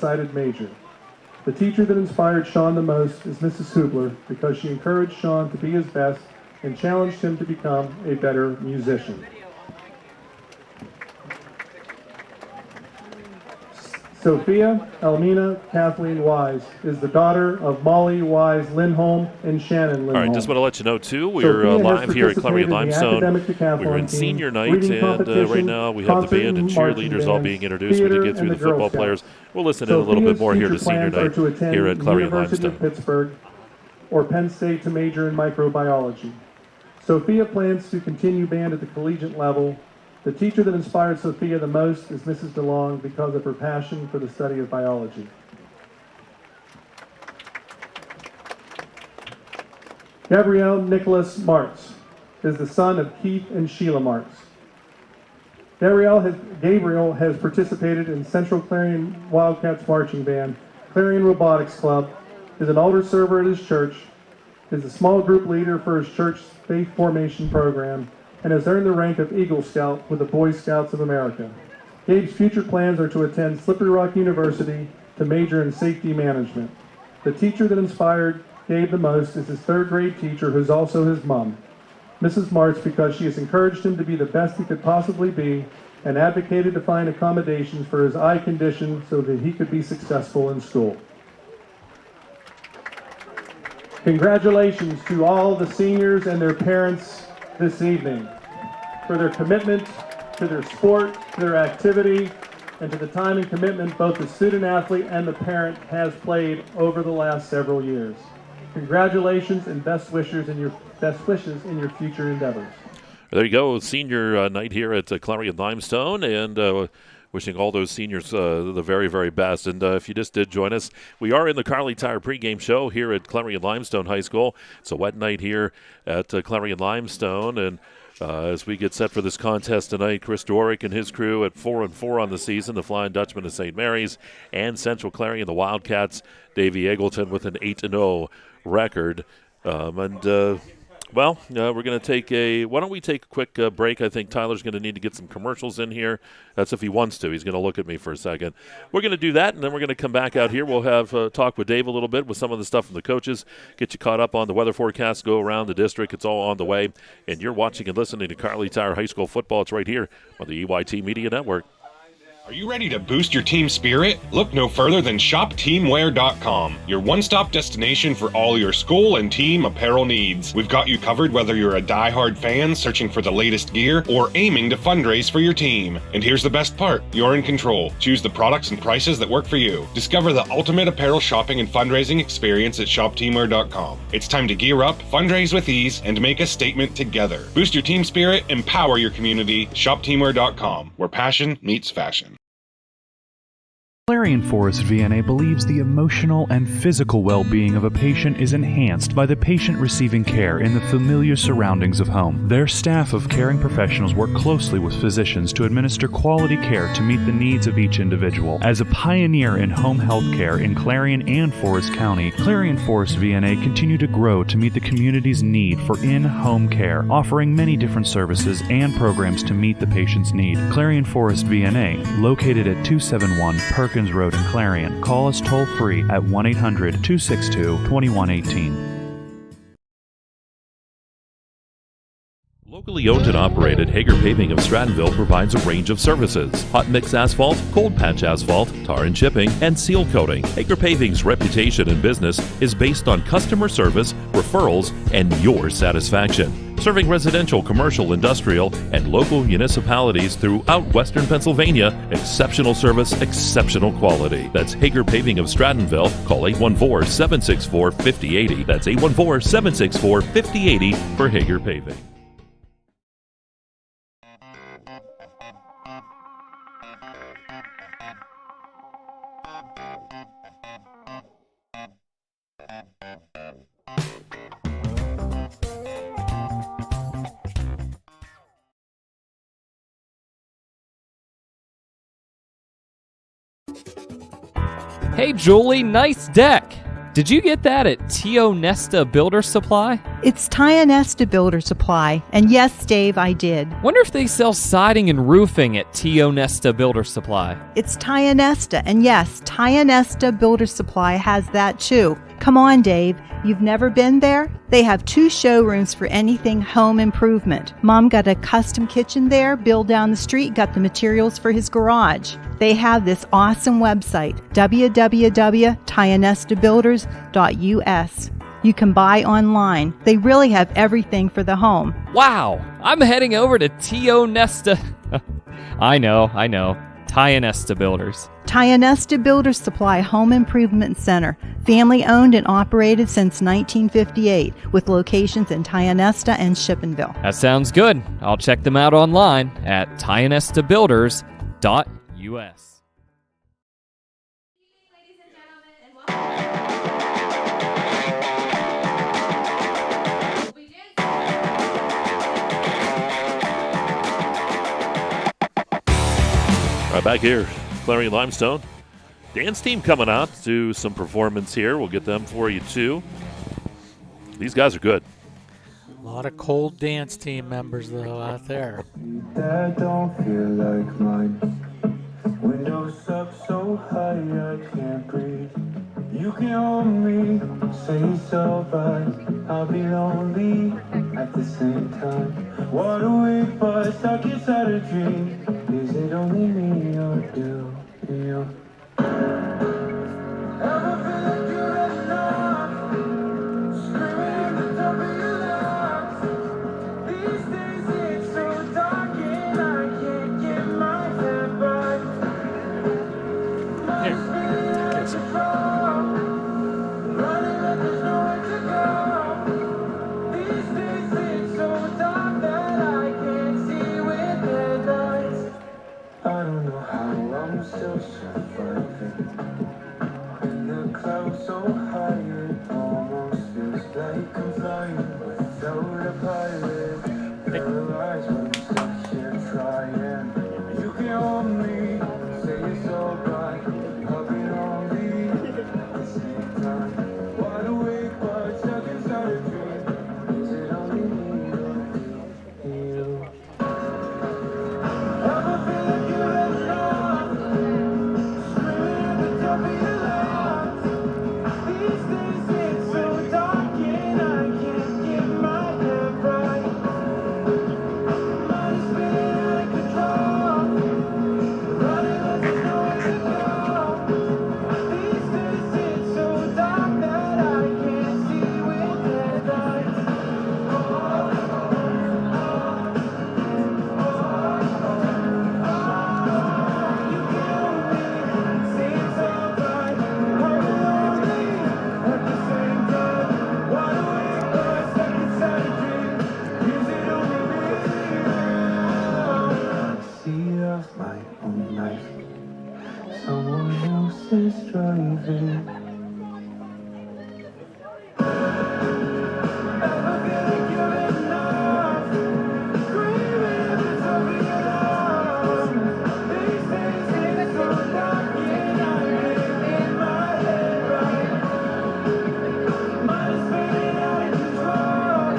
decided major. The teacher that inspired Sean the most is Mrs. Hubler because she encouraged Sean to be his best and challenged him to become a better musician. Sophia Elmina Kathleen Wise is the daughter of Molly Wise Lindholm and Shannon Lindholm. All right, just want to let you know, too, we're live here at Clarion Limestone. We're in senior night, and right now we have the band and cheerleaders all being introduced. We did get through the football players. We'll listen in a little bit more here to senior night here at Clarion Limestone. Of Pittsburgh or Penn State to major in microbiology. Sophia plans to continue band at the collegiate level. The teacher that inspired Sophia the most is Mrs. DeLong because of her passion for the study of biology. Gabrielle Nicholas Martz is the son of Keith and Sheila Martz. Gabriel has participated in Central Clarion Wildcats Marching Band, Clarion Robotics Club, is an altar server at his church, is a small group leader for his church faith formation program, and has earned the rank of Eagle Scout with the Boy Scouts of America. Gabe's future plans are to attend Slippery Rock University to major in safety management. The teacher that inspired Gabe the most is his third grade teacher, who's also his mom, Mrs. Martz, because she has encouraged him to be the best he could possibly be and advocated to find accommodations for his eye condition so that he could be successful in school. Congratulations to all the seniors and their parents this evening for their commitment to their sport, to their activity, and to the time and commitment both the student athlete and the parent has played over the last several years. Congratulations and best wishes in your future endeavors. There you go, senior night here at Clarion Limestone, and wishing all those seniors the very, very best. And if you just did join us, we are in the Kerle Tire pregame show here at Clarion Limestone High School. It's a wet night here at Clarion Limestone, and as we get set for this contest tonight, Chris Dorick and his crew at 4-4 on the season, the Flying Dutchman of St. Mary's, and Central Clarion, the Wildcats, Davey Eggleton with an 8-0 record. Well, we're going to take why don't we take a quick break? I think Tyler's going to need to get some commercials in here. That's if he wants to. He's going to look at me for a second. We're going to do that, and then we're going to come back out here. We'll have talk with Dave a little bit with some of the stuff from the coaches, get you caught up on the weather forecast, go around the district. It's all on the way. And you're watching and listening to Kerle Tire High School football. It's right here on the EYT Media Network. Are you ready to boost your team spirit? Look no further than ShopTeamwear.com, your one-stop destination for all your school and team apparel needs. We've got you covered whether you're a die-hard fan searching for the latest gear or aiming to fundraise for your team. And here's the best part, you're in control. Choose the products and prices that work for you. Discover the ultimate apparel shopping and fundraising experience at ShopTeamwear.com. It's time to gear up, fundraise with ease, and make a statement together. Boost your team spirit, empower your community. ShopTeamwear.com, where passion meets fashion. Clarion Forest VNA believes the emotional and physical well-being of a patient is enhanced by the patient receiving care in the familiar surroundings of home. Their staff of caring professionals work closely with physicians to administer quality care to meet the needs of each individual. As a pioneer in home health care in Clarion and Forest County, Clarion Forest VNA continue to grow to meet the community's need for in-home care, offering many different services and programs to meet the patient's need. Clarion Forest VNA, located at 271 Perkins Road in Clarion. Call us toll-free at 1-800-262-2118. Locally owned and operated, Hager Paving of Strattonville provides a range of services: hot mix asphalt, cold patch asphalt, tar and chipping, and seal coating. Hager Paving's reputation in business is based on customer service, referrals, and your satisfaction. Serving residential, commercial, industrial, and local municipalities throughout Western Pennsylvania, exceptional service, exceptional quality. That's Hager Paving of Strattonville. Call 814-764-5080. That's 814-764-5080 for Hager Paving. Hey Julie, nice deck! Did you get that at Tio Nesta Builder Supply? It's Tionesta Builder Supply, and yes, Dave, I did. Wonder if they sell siding and roofing at Tionesta Builder Supply. It's Tionesta, and yes, Tionesta Builder Supply has that too. Come on, Dave. You've never been there? They have 2 showrooms for anything home improvement. Mom got a custom kitchen there. Bill down the street got the materials for his garage. They have this awesome website, www.tionestabuilders.us. You can buy online. They really have everything for the home. Wow, I'm heading over to Tionesta. I know. Tionesta Builders. Tionesta Builder Supply Home Improvement Center, family owned and operated since 1958, with locations in Tionesta and Shippensville. That sounds good. I'll check them out online at tionestabuilders.us. Right back here, Clarion Limestone. Dan's team coming out to do some performance here. We'll get them for you, too. These guys are good. A lot of cold dance team members, though, out there. That don't feel like mine. Windows up so high I can't breathe. You can hold me, say so, but I'll be lonely at the same time. Wide awake but stuck inside a dream. Is it only me or do you? Ever feel like you're enough? Screaming at the top of your lungs. These days it's so dark and I can't get my head right. Here, kiss him. Running like there's nowhere to go. These days it's so dark that I can't see with headlights. I don't know how I'm still surviving. And the clouds so high it almost feels like I'm flying without a pilot. Paralyzed when I'm stuck here trying. You can hold me, say it's alright. I'll be lonely at the same time. Wide awake but stuck inside a dream. Is it only me or you? Ever feel like you're enough? Screaming at the top of your lungs. These days it's so dark and I can't get my head right. Mind is spinning out of control. Running like there's nowhere to go. These days it's so dark that I can't see with headlights. Say it's alright. I'm lonely at the same time. Wide awake but stuck inside a dream. Is it only me? See off my own life. Someone else is driving. Ever feel like you're enough? Screaming at the top of your lungs. These days it's so dark and I can't get my head right. Mind is spinning out of control.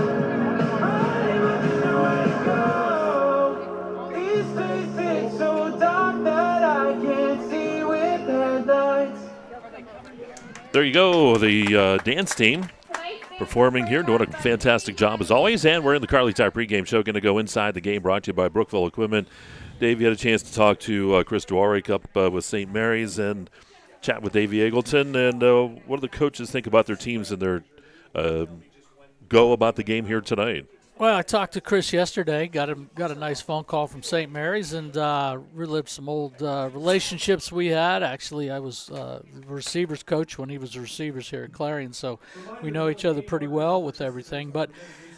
Running but there's nowhere to go. These days it's so dark that I can't see with headlights. There you go, the dance team performing here, doing a fantastic job as always. And we're in the Kerle Tire pregame show, going to go inside the game, brought to you by Brookville Equipment. Dave, you had a chance to talk to Chris Dwarick up with St. Mary's and chat with Davey Eagleton. And what do the coaches think about their teams and their go about the game here tonight? Well, I talked to Chris yesterday, got a nice phone call from St. Mary's, and relived some old relationships we had. Actually, I was the receivers coach when he was the receivers here at Clarion, so we know each other pretty well with everything. But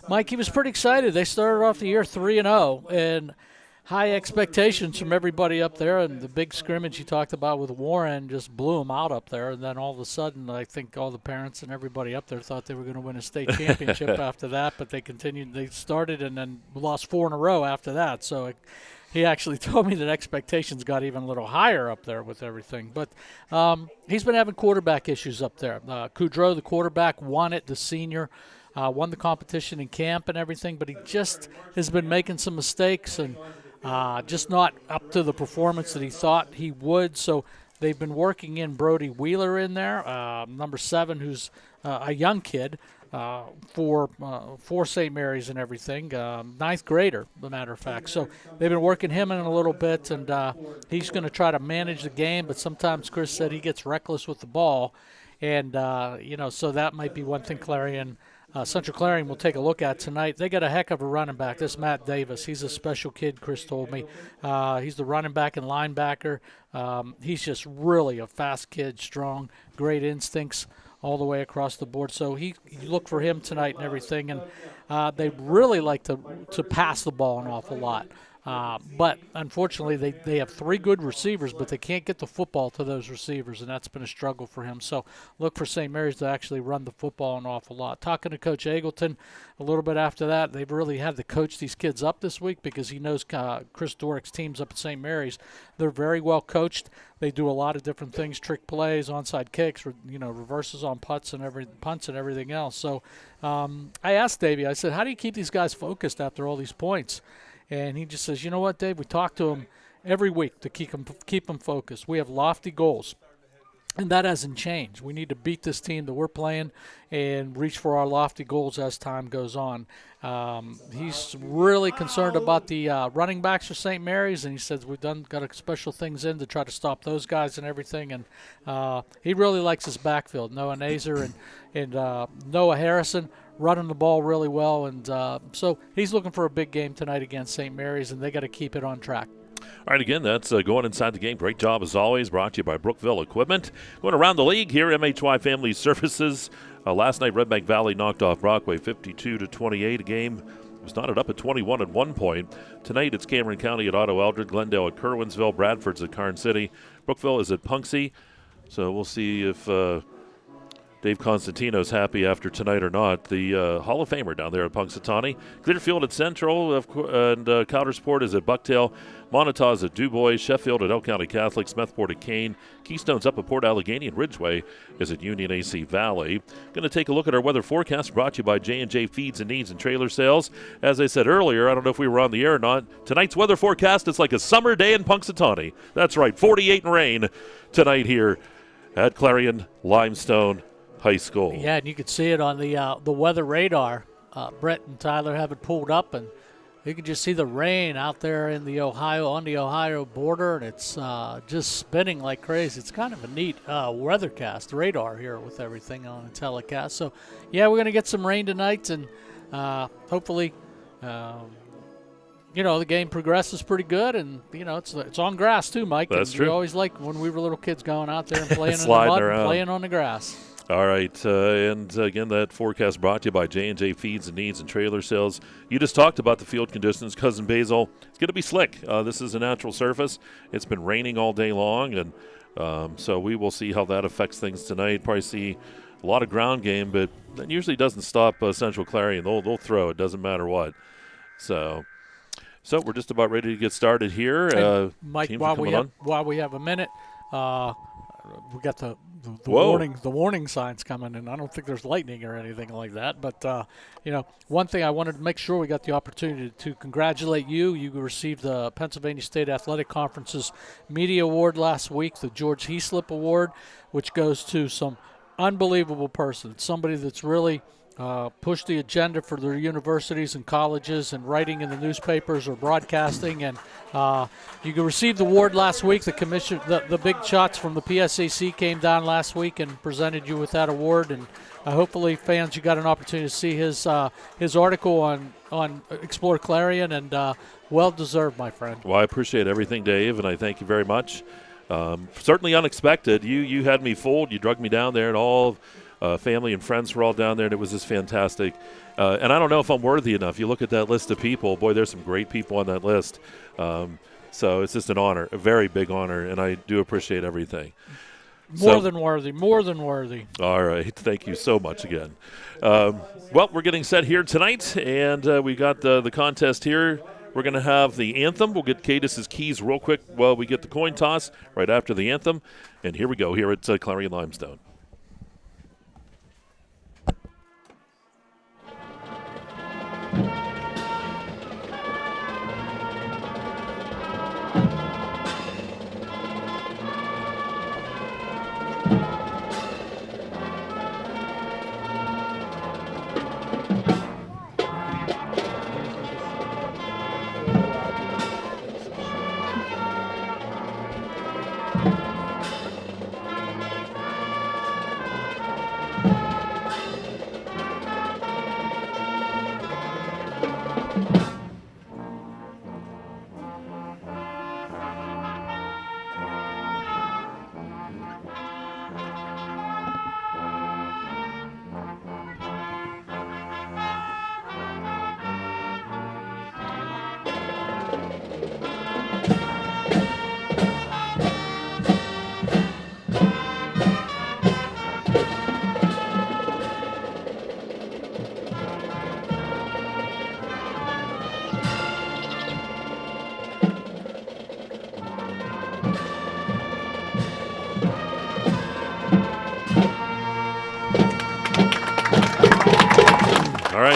Mike, he was pretty excited. They started off the year 3-0, and high expectations from everybody up there, and the big scrimmage you talked about with Warren just blew them out up there. And then all of a sudden, I think all the parents and everybody up there thought they were going to win a state championship after that, but they continued. They started and then lost 4 in a row after that. So he actually told me that expectations got even a little higher up there with everything. But he's been having quarterback issues up there. Kudrow, the quarterback, won it, the senior. won the competition in camp and everything, but he just has been making some mistakes and just not up to the performance that he thought he would. So they've been working in Brody Wheeler in there, number 7, who's a young kid for St. Mary's and everything, 9th grader, as a matter of fact. So they've been working him in a little bit, and he's going to try to manage the game, but sometimes Chris said he gets reckless with the ball. And, so that might be one thing Central Clarion will take a look at tonight. They got a heck of a running back. This Matt Davis, he's a special kid, Chris told me. He's the running back and linebacker. He's just really a fast kid, strong, great instincts all the way across the board. So you look for him tonight and everything. And they really like to pass the ball an awful lot. But unfortunately, they have 3 good receivers, but they can't get the football to those receivers, and that's been a struggle for him. So look for St. Mary's to actually run the football an awful lot. Talking to Coach Eagleton a little bit after that, they've really had to coach these kids up this week because he knows Chris Dorick's teams up at St. Mary's. They're very well coached. They do a lot of different things, trick plays, onside kicks, reverses on punts and everything else. So I asked Davey, I said, how do you keep these guys focused after all these points? And he just says, you know what, Dave, we talk to them every week to keep them focused. We have lofty goals, and that hasn't changed. We need to beat this team that we're playing and reach for our lofty goals as time goes on. He's really concerned about the running backs for St. Mary's, and he says we've got special things in to try to stop those guys and everything. And he really likes his backfield, Noah Nazer and Noah Harrison, running the ball really well, and so he's looking for a big game tonight against St. Mary's, and they got to keep it on track. All right, again, that's going inside the game. Great job as always. Brought to you by Brookville Equipment. Going around the league here, MHY Family Services. Last night, Redbank Valley knocked off Brockway 52-28. A game was knotted up at 21 at one point. Tonight, it's Cameron County at Otto Eldred, Glendale at Kerwinsville, Bradford's at Karn City, Brookville is at Punxsutawney. So we'll see if Dave Constantino's happy after tonight or not. The Hall of Famer down there at Punxsutawney. Clearfield at Central, and Coudersport is at Bucktail. Montauk is at DuBois. Sheffield at Elk County Catholic. Smethport at Kane. Keystone's up at Port Allegany, and Ridgeway is at Union AC Valley. Going to take a look at our weather forecast brought to you by J&J Feeds and Needs and Trailer Sales. As I said earlier, I don't know if we were on the air or not, tonight's weather forecast is like a summer day in Punxsutawney. That's right, 48 and rain tonight here at Clarion Limestone High School. Yeah, and you can see it on the weather radar. Brett and Tyler have it pulled up, and you can just see the rain out there on the Ohio border, and it's just spinning like crazy. It's kind of a neat weathercast radar here with everything on the telecast. So, yeah, we're going to get some rain tonight, and hopefully, the game progresses pretty good, and it's on grass too, Mike. That's true. We always liked when we were little kids going out there and playing in the mud and playing on the grass. All right, and again, that forecast brought to you by J&J Feeds and Needs and Trailer Sales. You just talked about the field conditions. Cousin Basil, it's going to be slick. This is a natural surface. It's been raining all day long, and so we will see how that affects things tonight. Probably see a lot of ground game, but that usually doesn't stop Central Clarion. They'll throw. It doesn't matter what. So we're just about ready to get started here. Mike, while we have a minute, we got the warning signs coming, and I don't think there's lightning or anything like that. But one thing I wanted to make sure we got the opportunity to congratulate you. You received the Pennsylvania State Athletic Conference's Media Award last week, the George Heaslip Award, which goes to some unbelievable person, somebody that's really push the agenda for their universities and colleges and writing in the newspapers or broadcasting. And you received the award last week. The commission, the big shots from the PSAC came down last week and presented you with that award. And hopefully, fans, you got an opportunity to see his article on Explore Clarion, and well deserved, my friend. Well, I appreciate everything, Dave, and I thank you very much. Certainly unexpected. You had me fooled. You drugged me down there, and all family and friends were all down there, and it was just fantastic. And I don't know if I'm worthy enough. You look at that list of people. Boy, there's some great people on that list. So it's just an honor, a very big honor, and I do appreciate everything. More than worthy. All right. Thank you so much again. Well, we're getting set here tonight, and we got the contest here. We're going to have the anthem. We'll get Katis' keys real quick while we get the coin toss right after the anthem. And here we go here at Clarion Limestone.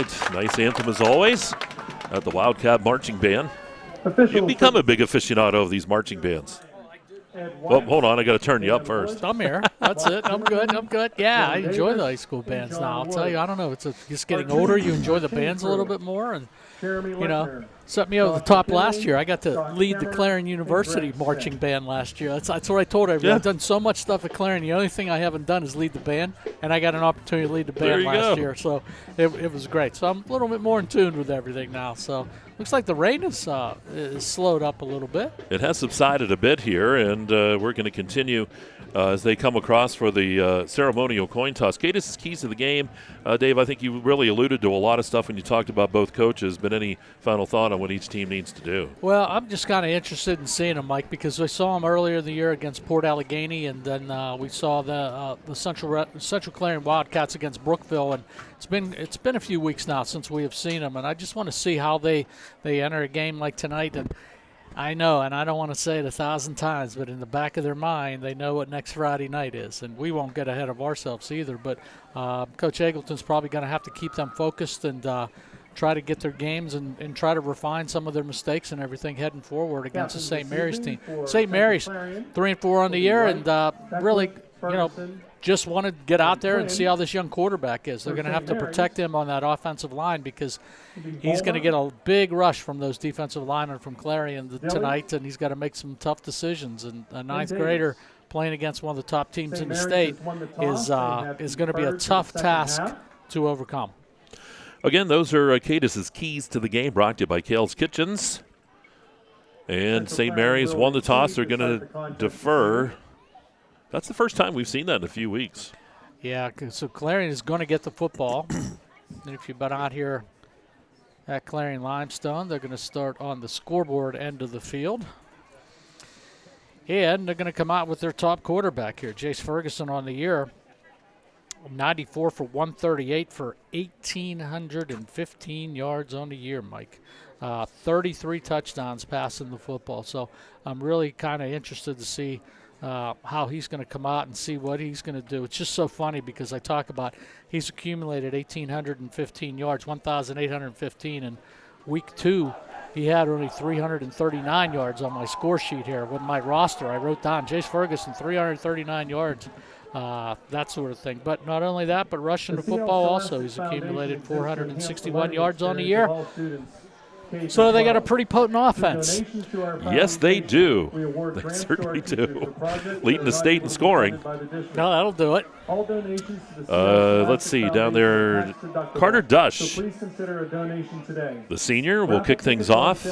right. Nice anthem as always at the Wildcat Marching Band. Official You've become a big aficionado of these marching bands. Well, hold on. I got to turn you up first. I'm here. That's it. I'm good. Yeah, I enjoy the high school bands now. I'll tell you, I don't know. It's just getting older. You enjoy the bands a little bit more. And, set me over the top last year. I got to lead the Clarion University marching band last year. That's what I told everyone. Yeah. I've done so much stuff at Clarion. The only thing I haven't done is lead the band, and I got an opportunity to lead the band last year. So it was great. So I'm a little bit more in tune with everything now. So looks like the rain is slowed up a little bit. It has subsided a bit here, and we're going to continue as they come across for the ceremonial coin toss. Katis' keys to the game. Dave, I think you really alluded to a lot of stuff when you talked about both coaches, but any final thought on what each team needs to do? Well, I'm just kind of interested in seeing them, Mike, because we saw them earlier in the year against Port Allegany, and then we saw the Central Clarion Wildcats against Brookville, and it's been a few weeks now since we have seen them, and I just want to see how they enter a game like tonight. And I know, and I don't want to say it 1,000 times, but in the back of their mind, they know what next Friday night is, and we won't get ahead of ourselves either. But Coach Eggleton's probably going to have to keep them focused and try to get their games and try to refine some of their mistakes and everything heading forward against the St. Mary's team. St. Mary's 3-4 on the year, and really, just want to get out there and see how this young quarterback is. They're going to have to protect him on that offensive line because he's going to get a big rush from those defensive linemen from Clarion tonight, and he's got to make some tough decisions. And a ninth grader playing against one of the top teams in the state is going to be a tough task to overcome. Again, those are Katis' keys to the game, brought to you by Kale's Kitchens. And St. Mary's won the toss. They're going to defer. That's the first time we've seen that in a few weeks. Yeah, so Clarion is going to get the football. And if you've been out here at Clarion Limestone, they're going to start on the scoreboard end of the field. And they're going to come out with their top quarterback here, Jace Ferguson on the year. 94 for 138 for 1,815 yards on the year, Mike. 33 touchdowns passing the football. So I'm really kind of interested to see how he's going to come out and see what he's going to do. It's just so funny because I talk about he's accumulated 1,815 yards, 1,815 in week 2. He had only 339 yards on my score sheet here. With my roster, I wrote down Jace Ferguson, 339 yards, that sort of thing. But not only that, but rushing the football also. He's accumulated 461 yards on the year. So they got a pretty potent offense. Yes, they do. They certainly do. Leading the state in scoring. No, that'll do it. Let's see, down there, Carter Dush, the senior, will kick things off.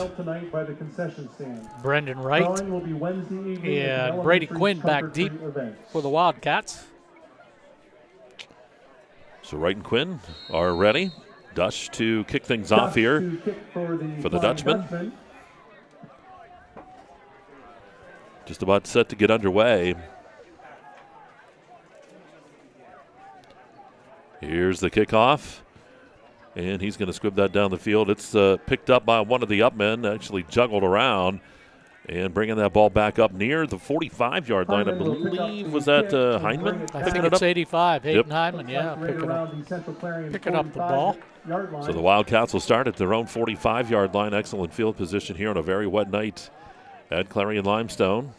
Brendan Wright and Brady Quinn back deep for the Wildcats. So Wright and Quinn are ready. Dush to kick things off here for the Dutchman. Just about set to get underway. Here's the kickoff. And he's going to squib that down the field. It's picked up by one of the upmen, actually juggled around. And bringing that ball back up near the 45-yard line, I believe. Was that Heineman? I think it's 85. Hayden Heineman, yeah, picking up the ball. So the Wildcats will start at their own 45-yard line. Excellent field position here on a very wet night at Clarion Limestone.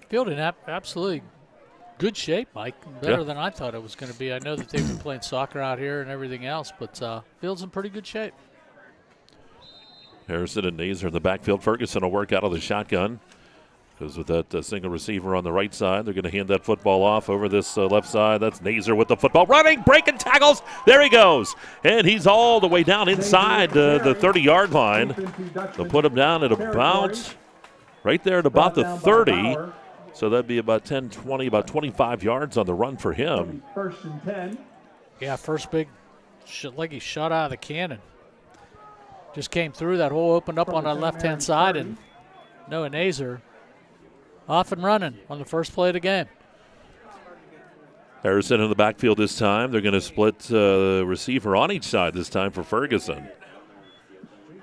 Field in absolutely good shape, Mike. Better than I thought it was going to be. I know that they've been playing soccer out here and everything else, but field's in pretty good shape. Harrison and Nazer in the backfield. Ferguson will work out of the shotgun. Because with that single receiver on the right side, they're going to hand that football off over this left side. That's Nazer with the football. Running, breaking tackles. There he goes. And he's all the way down inside the 30-yard line. They'll put him down at about, right there at about the 30. So that'd be about 10, 20, about 25 yards on the run for him. First and 10. Yeah, first big, like he shot out of the cannon. Just came through, that hole opened up on the left-hand side, and Noah Nazer off and running on the first play of the game. Harrison in the backfield this time. They're going to split receiver on each side this time for Ferguson.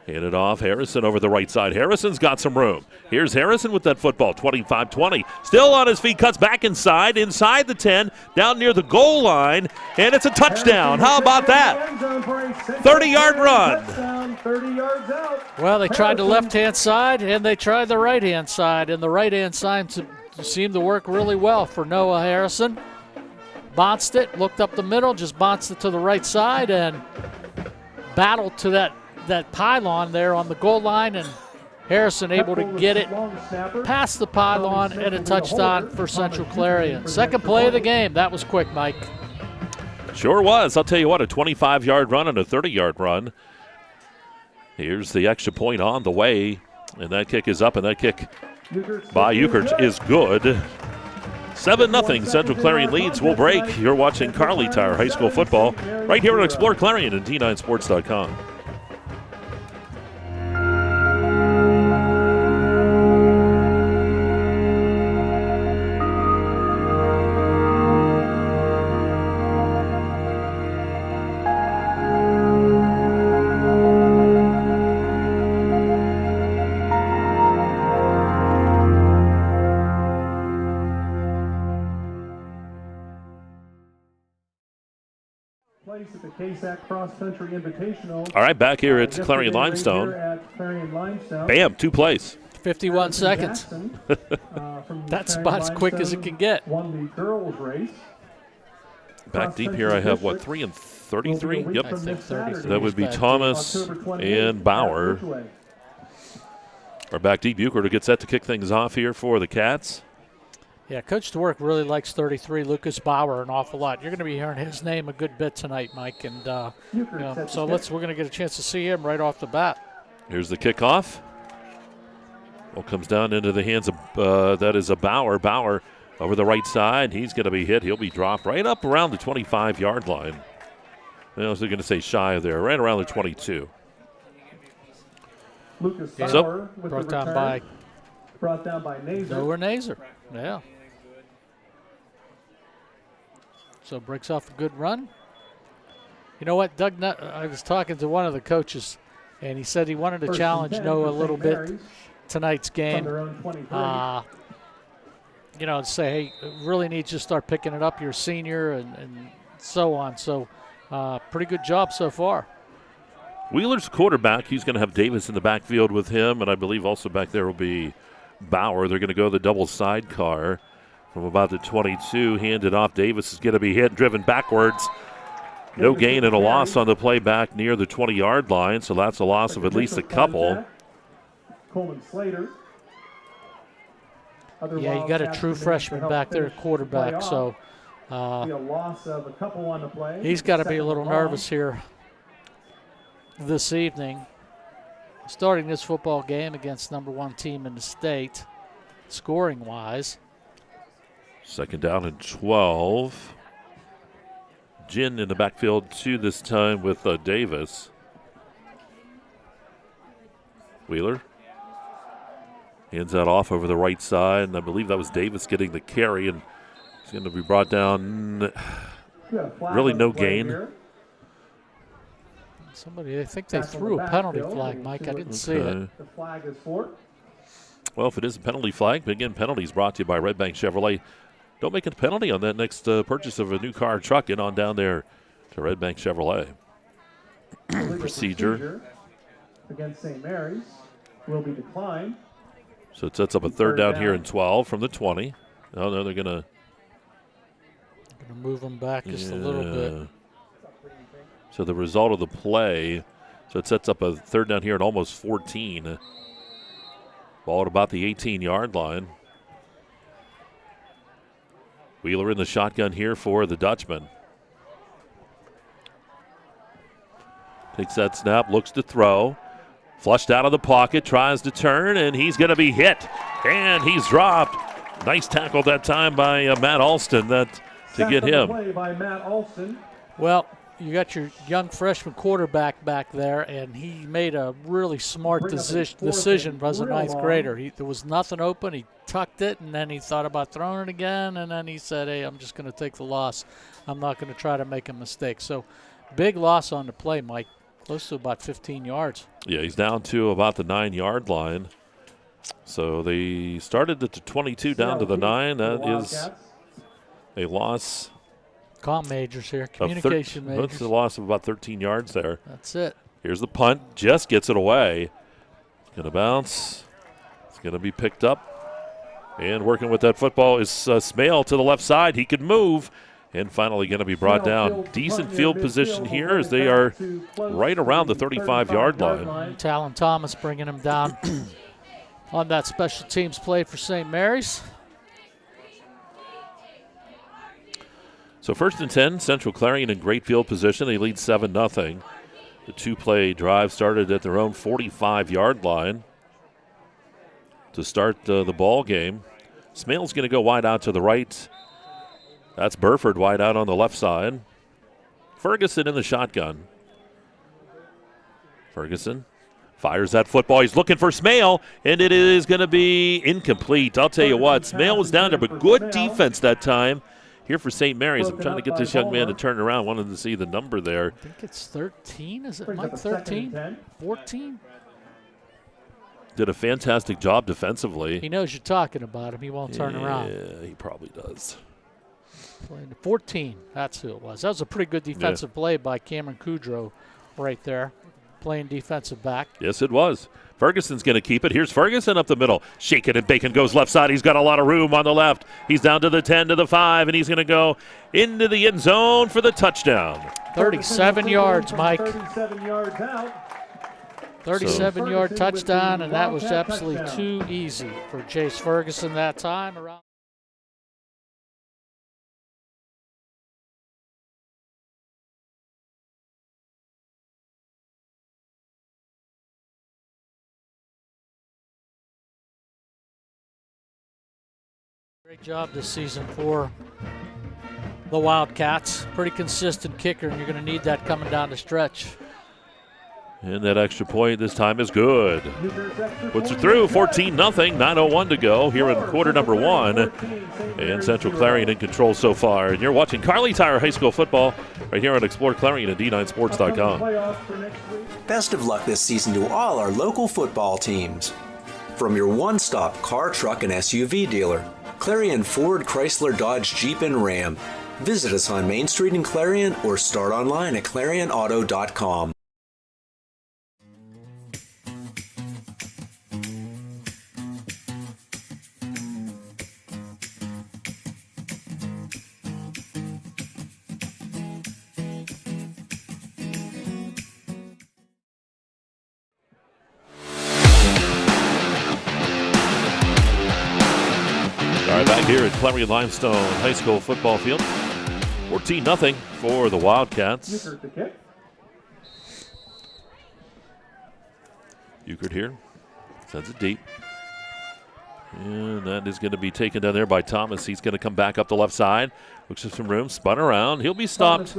Hand it off. Harrison over the right side. Harrison's got some room. Here's Harrison with that football. 25-20. Still on his feet. Cuts back inside the 10. Down near the goal line. And it's a touchdown. How about that? 30-yard run. 30 yards out. Well, they tried the left-hand side, and they tried the right-hand side. And the right-hand side seemed to work really well for Noah Harrison. Bounced it, looked up the middle, just bounced it to the right side, and battled to that pylon there on the goal line, and Harrison able to get it past the pylon and a touchdown for Central Clarion. Second play of the game. That was quick, Mike. Sure was. I'll tell you what, a 25-yard run and a 30-yard run. Here's the extra point on the way, and that kick is up, and that kick by Euchert is good. 7-0 Central Clarion leads. We'll break. You're watching Kerle Tire High School football right here on Explore Clarion and D9Sports.com. At the KSAC Cross Country Invitational. All right, back here at Clarion Limestone. Bam, 2 plays. 51 seconds. That's about as quick as it can get. Won the girls race. Back deep here, I have, 3 and 33? Yep. I think 33. That would be Thomas and Bauer. Our back deep, Euchert gets set to kick things off here for the Cats. Yeah, Coach DeWork really likes 33, Lucas Bauer, an awful lot. You're going to be hearing his name a good bit tonight, Mike. And so we're going to get a chance to see him right off the bat. Here's the kickoff. Ball comes down into the hands of, that is a Bauer. Bauer over the right side. He's going to be hit. He'll be dropped right up around the 25-yard line. I was going to say shy of there, right around the 22. Lucas Bauer with brought the down brought down by Nazer. Noah Nazer, yeah. So breaks off a good run. You know what, Doug? I was talking to one of the coaches, and he said he wanted to challenge Noah a little bit tonight's game. To say, hey, really need you to start picking it up. You're a senior, and so on. So pretty good job so far. Wheeler's quarterback. He's going to have Davis in the backfield with him, and I believe also back there will be Bauer. They're going to go the double sidecar from about the 22. Handed off. Davis is going to be hit, driven backwards. No gain and a loss on the play back near the 20-yard line, so that's a loss of at least a couple. Coleman Slater. Yeah, you got a true freshman back there at quarterback, so he's got to be a little nervous here this evening, starting this football game against number 1 team in the state, scoring-wise. Second down and 12. Ginn in the backfield too this time with Davis. Wheeler hands that off over the right side, and I believe that was Davis getting the carry, and he's going to be brought down. Really no gain. I think they threw a penalty flag, Mike. I didn't see it. The flag is for. Well, if it is a penalty flag, but again, penalties brought to you by Redbank Chevrolet. Don't make a penalty on that next purchase of a new car or truck. Get on down there to Redbank Chevrolet. Procedure against St. Mary's will be declined. So it sets up a third down here and 12 from the 20. Oh, no, they're going to move them back just a little bit. So the result of the play, so it sets up a third down here at almost 14. Ball at about the 18-yard line. Wheeler in the shotgun here for the Dutchman. Takes that snap, looks to throw. Flushed out of the pocket, tries to turn, and he's going to be hit. And he's dropped. Nice tackle that time by Matt Alston to get him. Play by Matt Alston. Well, you got your young freshman quarterback back there, and he made a really smart decision as a ninth grader. There was nothing open. He tucked it, and then he thought about throwing it again, and then he said, hey, I'm just going to take the loss. I'm not going to try to make a mistake. So big loss on the play, Mike. Close to about 15 yards. Yeah, he's down to about the 9-yard line. So they started at the 22 down to the 9. That is a loss. Comm majors here, communication majors. That's a loss of about 13 yards there. That's it. Here's the punt. Just gets it away. Going to bounce. It's going to be picked up. And working with that football is Smale to the left side. He could move. And finally going to be brought down. Decent field position here as they are right around the 35-yard line. Talon Thomas bringing him down on that special teams play for St. Mary's. So 1st and 10, Central Clarion in great field position. They lead 7-0. The 2-play drive started at their own 45-yard line to start the ball game. Smale's going to go wide out to the right. That's Burford wide out on the left side. Ferguson in the shotgun. Ferguson fires that football. He's looking for Smale, and it is going to be incomplete. I'll tell you what, Smale was down there, but good defense that time here for St. Mary's. I'm trying to get this young man to turn around. Wanted to see the number there. I think it's 13. Is it Mike 13? 14? Did a fantastic job defensively. He knows you're talking about him. He won't turn around. Yeah, he probably does. 14, that's who it was. That was a pretty good defensive play by Cameron Kudrow right there, playing defensive back. Yes, it was. Ferguson's going to keep it. Here's Ferguson up the middle. Shake it, and Bacon goes left side. He's got a lot of room on the left. He's down to the 10, to the 5, and he's going to go into the end zone for the touchdown. 37 yards, Mike. 37 yards out. 37-yard touchdown, and that was absolutely too easy for Chase Ferguson that time. Around. Great job this season for the Wildcats. Pretty consistent kicker, and you're going to need that coming down the stretch. And that extra point this time is good. Puts it through, 14-0, 9:01 to go here in quarter number 1. And Central Clarion in control so far. And you're watching Kerle Tire High School football right here on ExploreClarion at D9Sports.com. Best of luck this season to all our local football teams. From your one-stop car, truck, and SUV dealer, Clarion Ford, Chrysler, Dodge, Jeep, and Ram. Visit us on Main Street in Clarion or start online at ClarionAuto.com. Back here at Clarion Limestone High School football field. 14-0 for the Wildcats. Euchert here. Sends it deep. And that is going to be taken down there by Thomas. He's going to come back up the left side. Looks for some room. Spun around. He'll be stopped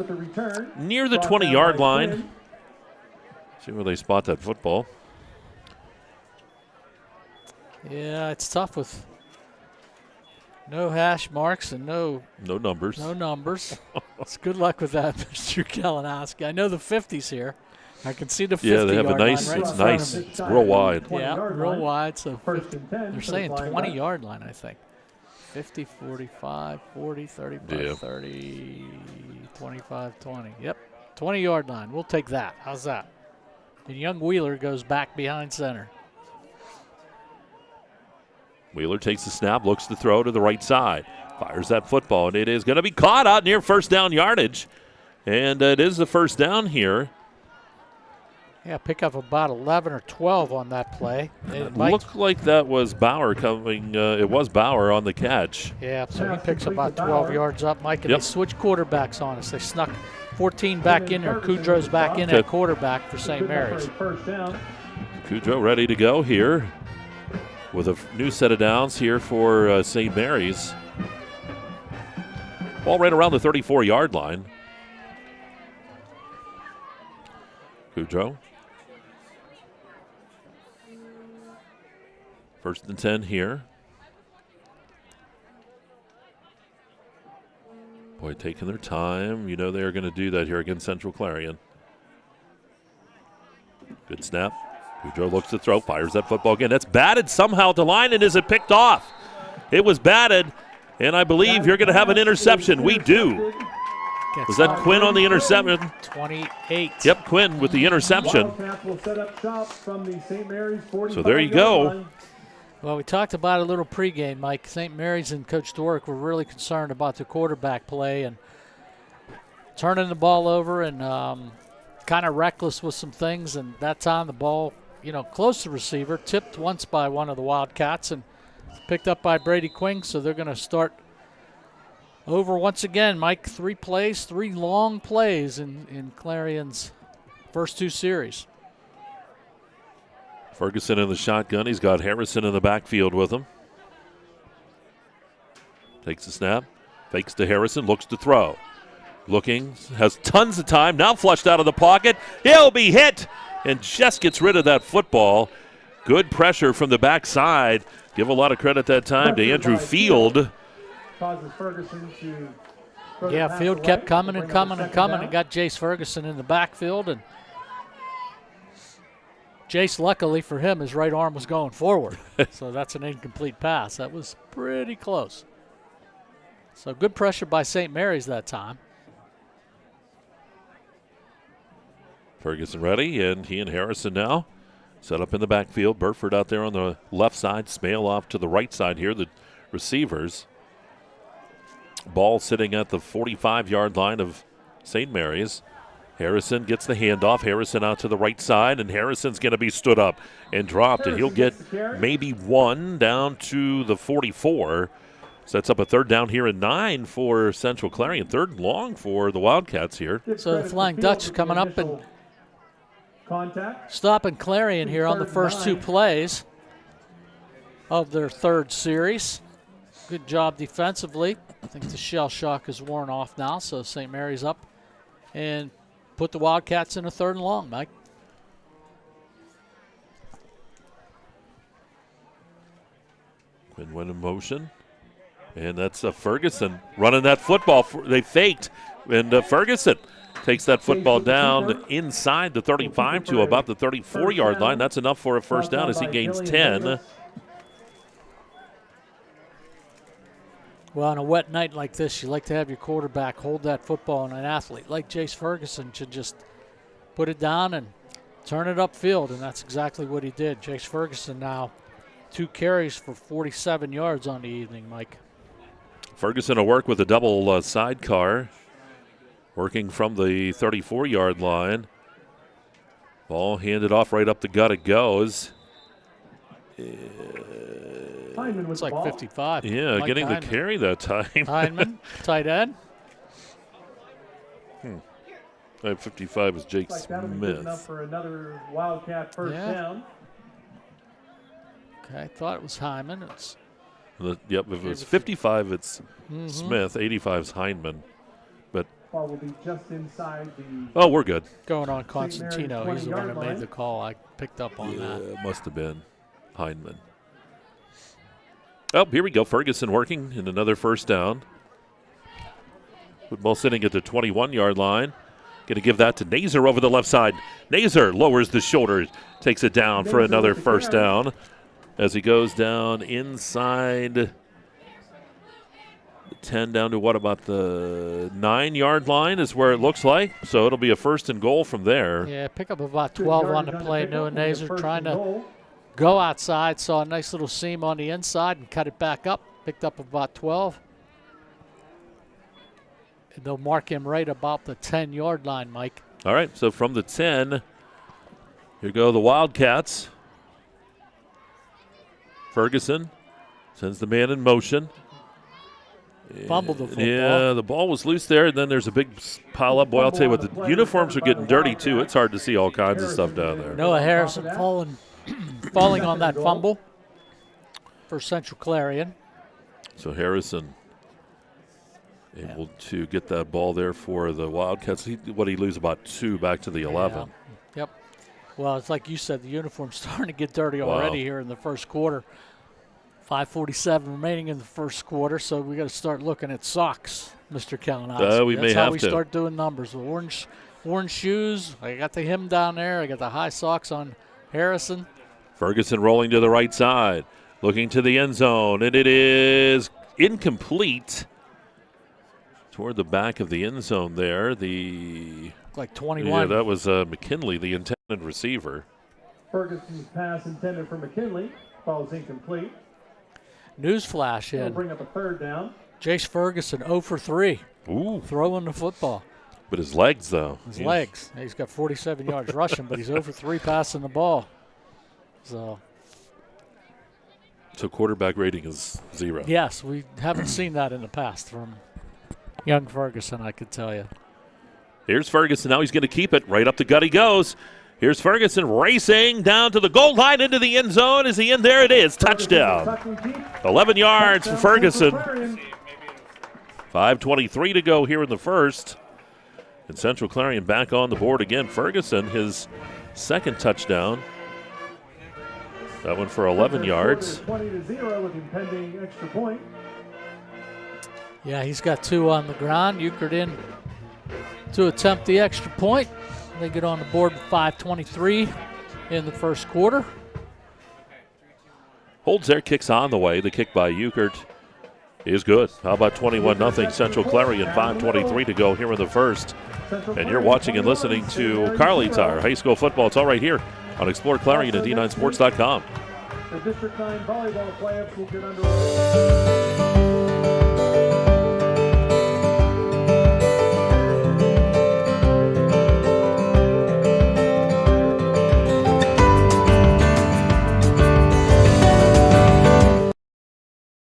near the 20-yard line. See where they spot that football. Yeah, it's tough with no hash marks and no numbers. No numbers. It's good luck with that, Mr. Kalinowski. I know the 50's here. I can see the 50. Yeah, they have a nice. Line right it's nice. It's real wide. Yeah, real wide. So 50, they're saying 20-yard line, I think. 50, 45, 40, 35, 30, 25, 20. Yep, 20-yard line. We'll take that. How's that? And young Wheeler goes back behind center. Wheeler takes the snap, looks to throw to the right side. Fires that football, and it is going to be caught out near first down yardage. And it is the first down here. Yeah, pick up about 11 or 12 on that play. It looked like that was Bauer coming. It was Bauer on the catch. Yeah, so he picks about 12 yards up, Mike, and they switch quarterbacks on us. They snuck 14 back in there. Kudrow's back in at quarterback for St. Mary's. Kudrow ready to go here with a new set of downs here for St. Mary's. Ball right around the 34-yard line. Kudrow. First and 10 here. Boy, taking their time. You know they're going to do that here against Central Clarion. snap. Boudreaux looks to throw, fires that football again. That's batted somehow to line, and is it picked off? It was batted, and I believe you're going to have an interception. We do. Was that Quinn on the interception? 28. Yep, Quinn with the interception. So there you go. Well, we talked about a little pregame, Mike. St. Mary's and Coach Dworick were really concerned about the quarterback play and turning the ball over and kind of reckless with some things. And that time the ball, close to receiver, tipped once by one of the Wildcats and picked up by Brady Quinn. So they're going to start over once again, Mike. 3 long plays in Clarion's first 2 series. Ferguson in the shotgun. He's got Harrison in the backfield with him. Takes the snap, fakes to Harrison, looks to throw. Looking, has tons of time, now flushed out of the pocket. He'll be hit and just gets rid of that football. Good pressure from the backside. Give a lot of credit that time to Andrew Field. Field kept coming and got Jace Ferguson in the backfield. And Jace, luckily for him, his right arm was going forward. So that's an incomplete pass. That was pretty close. So good pressure by St. Mary's that time. Ferguson ready, and he and Harrison now set up in the backfield. Burford out there on the left side. Smale off to the right side here, the receivers. Ball sitting at the 45-yard line of St. Mary's. Harrison gets the handoff. Harrison out to the right side, and Harrison's going to be stood up and dropped, and he'll get maybe 1 down to the 44. Sets up a 3rd down here and 9 for Central Clarion. 3rd and long for the Wildcats here. So the Flying Dutch coming up and stopping Clarion here on the first 2 plays of their 3rd series. Good job defensively. I think the shell shock is worn off now, so St. Mary's up and put the Wildcats in a 3rd and long, Mike. Quinn went in motion. And that's Ferguson running that football. They faked, and Ferguson takes that football down inside the 35 to about the 34-yard line. That's enough for a 1st down as he gains 10. Well, on a wet night like this, you like to have your quarterback hold that football, and an athlete like Jace Ferguson should just put it down and turn it upfield, and that's exactly what he did. Jace Ferguson now 2 carries for 47 yards on the evening, Mike. Ferguson will work with a double sidecar, working from the 34-yard line. Ball handed off right up the gut. It goes. It's like 55. Yeah, Mike getting the carry that time. Heineman, tight end. 55 is Jake Smith. Enough for another Wildcat 1st down. Okay, I thought it was Hyman. Yep, if it was 55, it's Smith. 85 is Heineman. But ball will be just inside the. Oh, we're good. Going on Constantino. He's the one who made the call. I picked up on that. It must have been Heineman. Oh, here we go. Ferguson working in another 1st down. Football sitting at the 21-yard line. Going to give that to Nazer over the left side. Nazer lowers the shoulders, takes it down for another 1st down as he goes down inside the 10 down to what about the 9-yard line is where it looks like. So it'll be a 1st and goal from there. Yeah, pick up about 12 on the play. Noah Nazer trying to go outside. Saw a nice little seam on the inside and cut it back up. Picked up about 12. And they'll mark him right about the 10-yard line, Mike. All right, so from the 10, here go the Wildcats. Ferguson sends the man in motion. Fumbled the football. Yeah, the ball was loose there, and then there's a big pile up. Boy, I'll tell you what, the uniforms are getting dirty, too. It's hard to see all kinds of stuff down there. Noah Harrison falling on that fumble for Central Clarion. So Harrison able to get that ball there for the Wildcats. He lose about 2 back to the 11. Yeah. Yep. Well, it's like you said, the uniform's starting to get dirty already here in the first quarter. 5:47 remaining in the first quarter, so we got to start looking at socks, Mr. Kalinowski. We may have to. That's how we start doing numbers. The orange shoes. I got the him down there. I got the high socks on Harrison. Ferguson rolling to the right side, looking to the end zone, and it is incomplete. Toward the back of the end zone there. Like 21. Yeah, that was McKinley, the intended receiver. Ferguson's pass intended for McKinley falls incomplete. Newsflash He'll in. bring up a third down. Jace Ferguson 0 for 3. Ooh. Throwing the football. But his legs, though. His legs. He's got 47 yards rushing, but he's 0 for 3 passing the ball. So quarterback rating is 0. yes, we haven't seen that in the past from young Ferguson, I could tell you. Here's Ferguson. Now he's going to keep it. Right up the gut he goes. Here's Ferguson racing down to the goal line into the end zone. Is he in? There it is. Touchdown. 11 yards for Ferguson. 5:23 to go here in the first. And Central Clarion back on the board again. Ferguson, his second touchdown. That one for 11 yards. 20-0 with impending extra point. Yeah, he's got 2 on the ground. Euchred in to attempt the extra point. They get on the board with 5:23 in the first quarter. Holds there, kicks on the way. The kick by Euchred is good. How about 21-0 Central Clarion, 5:23 to go here in the first. And you're watching and listening to Kerle Tire High School Football. It's all right here on exploreClarion at D9Sports.com. The District 9 volleyball playoffs will get underway.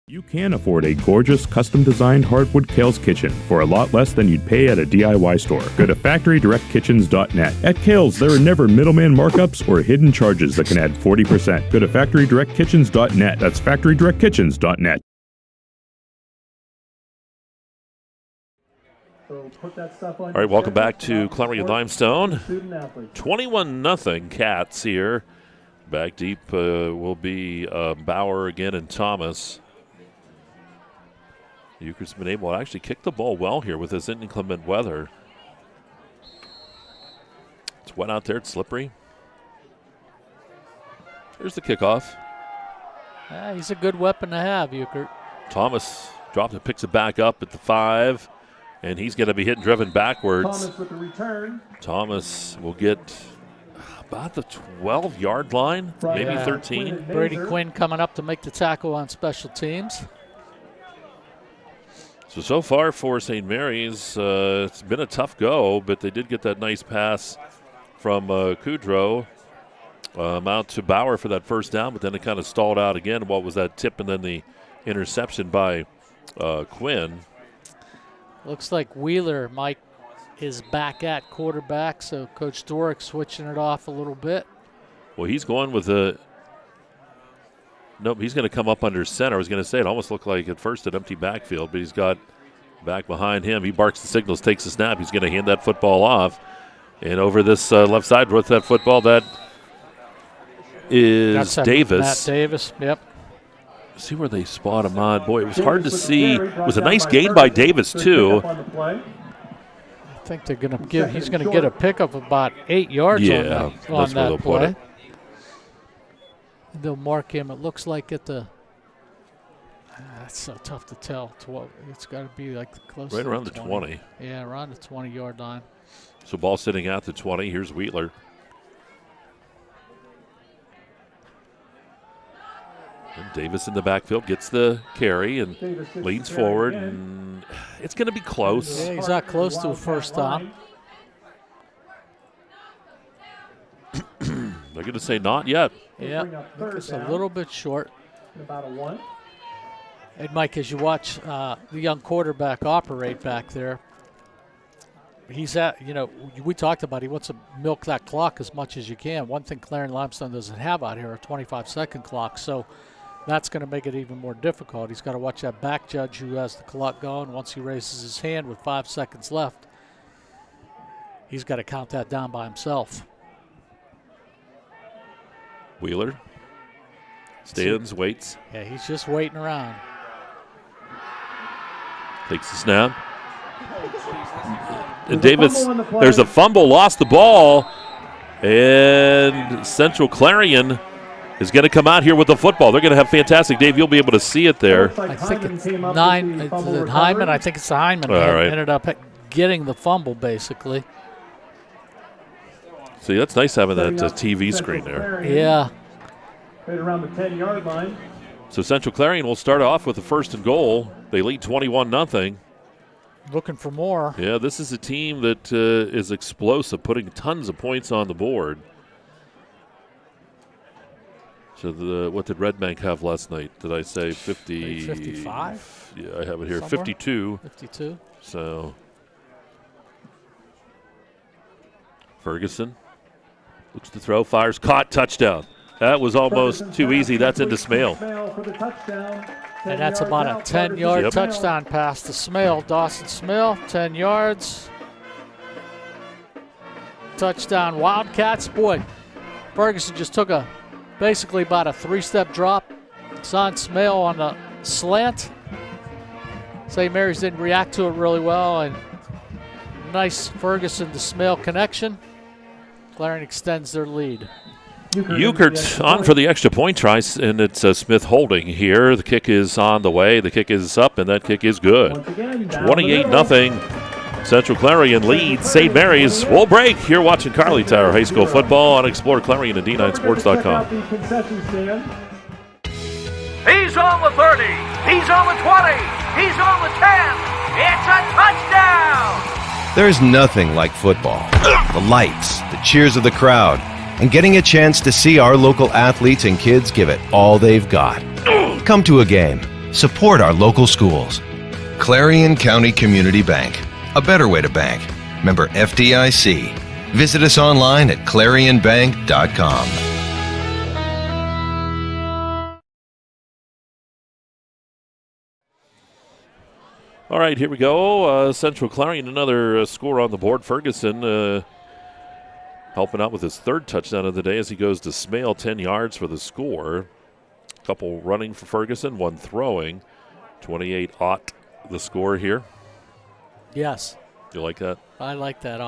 You can afford a gorgeous, custom-designed hardwood Kerle's kitchen for a lot less than you'd pay at a DIY store. Go to FactoryDirectKitchens.net. At Kerle's, there are never middleman markups or hidden charges that can add 40%. Go to FactoryDirectKitchens.net. That's FactoryDirectKitchens.net. So put that stuff on. All right, welcome back to Clarion Limestone. 21-0 Cats here. Back deep will be Bauer again and Thomas. Euchred's been able to actually kick the ball well here with this inclement weather. It's wet out there. It's slippery. Here's the kickoff. He's a good weapon to have, Euchred. Thomas drops it, picks it back up at the 5, and he's going to be hit and driven backwards. Thomas with the return. Thomas will get about the 12-yard line, maybe 13. Brady Quinn coming up to make the tackle on special teams. So far for St. Mary's, it's been a tough go, but they did get that nice pass from Kudrow out to Bauer for that first down, but then it kind of stalled out again. What was that tip and then the interception by Quinn? Looks like Wheeler, Mike, is back at quarterback, so Coach Dorick switching it off a little bit. Well, he's going with the nope, he's going to come up under center. I was going to say it almost looked like at first an empty backfield, but he's got back behind him. He barks the signals, takes the snap. He's going to hand that football off. And over this left side with that football, that is Davis. Matt Davis, yep. See where they spot him on. Boy, it was hard to see. It was a nice gain by Davis, too. I think they're going to give. He's going to get a pickup of about 8 yards on that play. They'll mark him. It looks like at the. That's so tough to tell. 12. It's got to be like close. Right to around the 20. Yeah, around the 20-yard line. So ball sitting at the 20. Here's Wheeler. And Davis in the backfield gets the carry and leans forward. And it's going to be close. Yeah, he's not close to a first down. They're going to say not yet. Yeah, it's a little bit short. About a 1. And Mike, as you watch the young quarterback operate back there, he's at, we talked about he wants to milk that clock as much as you can. One thing Clarion Limestone doesn't have out here, a 25-second clock, so that's going to make it even more difficult. He's got to watch that back judge who has the clock going. Once he raises his hand with 5 seconds left, he's got to count that down by himself. Wheeler stands, waits. Yeah, he's just waiting around. Takes the snap. And Davis, there's a fumble, lost the ball, and Central Clarion is going to come out here with the football. They're going to have fantastic. Dave, you'll be able to see it there. I think it's Hyman. I think it's Hyman. All right. Ended up getting the fumble, basically. See, that's nice having that TV screen there. Yeah. Right around the 10-yard line. So Central Clarion will start off with the 1st and goal. They lead 21-0. Looking for more. Yeah, this is a team that is explosive, putting tons of points on the board. So what did Redbank have last night? Did I say 50? 55? Yeah, I have it here. Somewhere? 52. 52. So Ferguson looks to throw, fires, caught, touchdown. That was almost too easy. That's into Smale. And that's about a 10-yard touchdown pass to Smale. Dawson Smale, 10 yards. Touchdown Wildcats. Boy, Ferguson just took basically about a 3-step drop. It's on Smale on the slant. St. Mary's didn't react to it really well, and nice Ferguson to Smale connection. Clarion extends their lead. Euchert on for the extra point try, and it's Smith holding here. The kick is on the way. The kick is up, and that kick is good. 28-0. Central Clarion leads St. Mary's. We'll break. You're watching Kerle Tire High School football on exploreClarion and D9Sports.com. He's on the 30. He's on the 20. He's on the 10. It's a touchdown. There's nothing like football. The lights, the cheers of the crowd, and getting a chance to see our local athletes and kids give it all they've got. Come to a game. Support our local schools. Clarion County Community Bank. A better way to bank. Member FDIC. Visit us online at ClarionBank.com. All right, here we go. Central Clarion, another score on the board. Ferguson helping out with his 3rd touchdown of the day as he goes to Smale, 10 yards for the score. A couple running for Ferguson, 1 throwing. 28-0 the score here. Yes. You like that? I like that,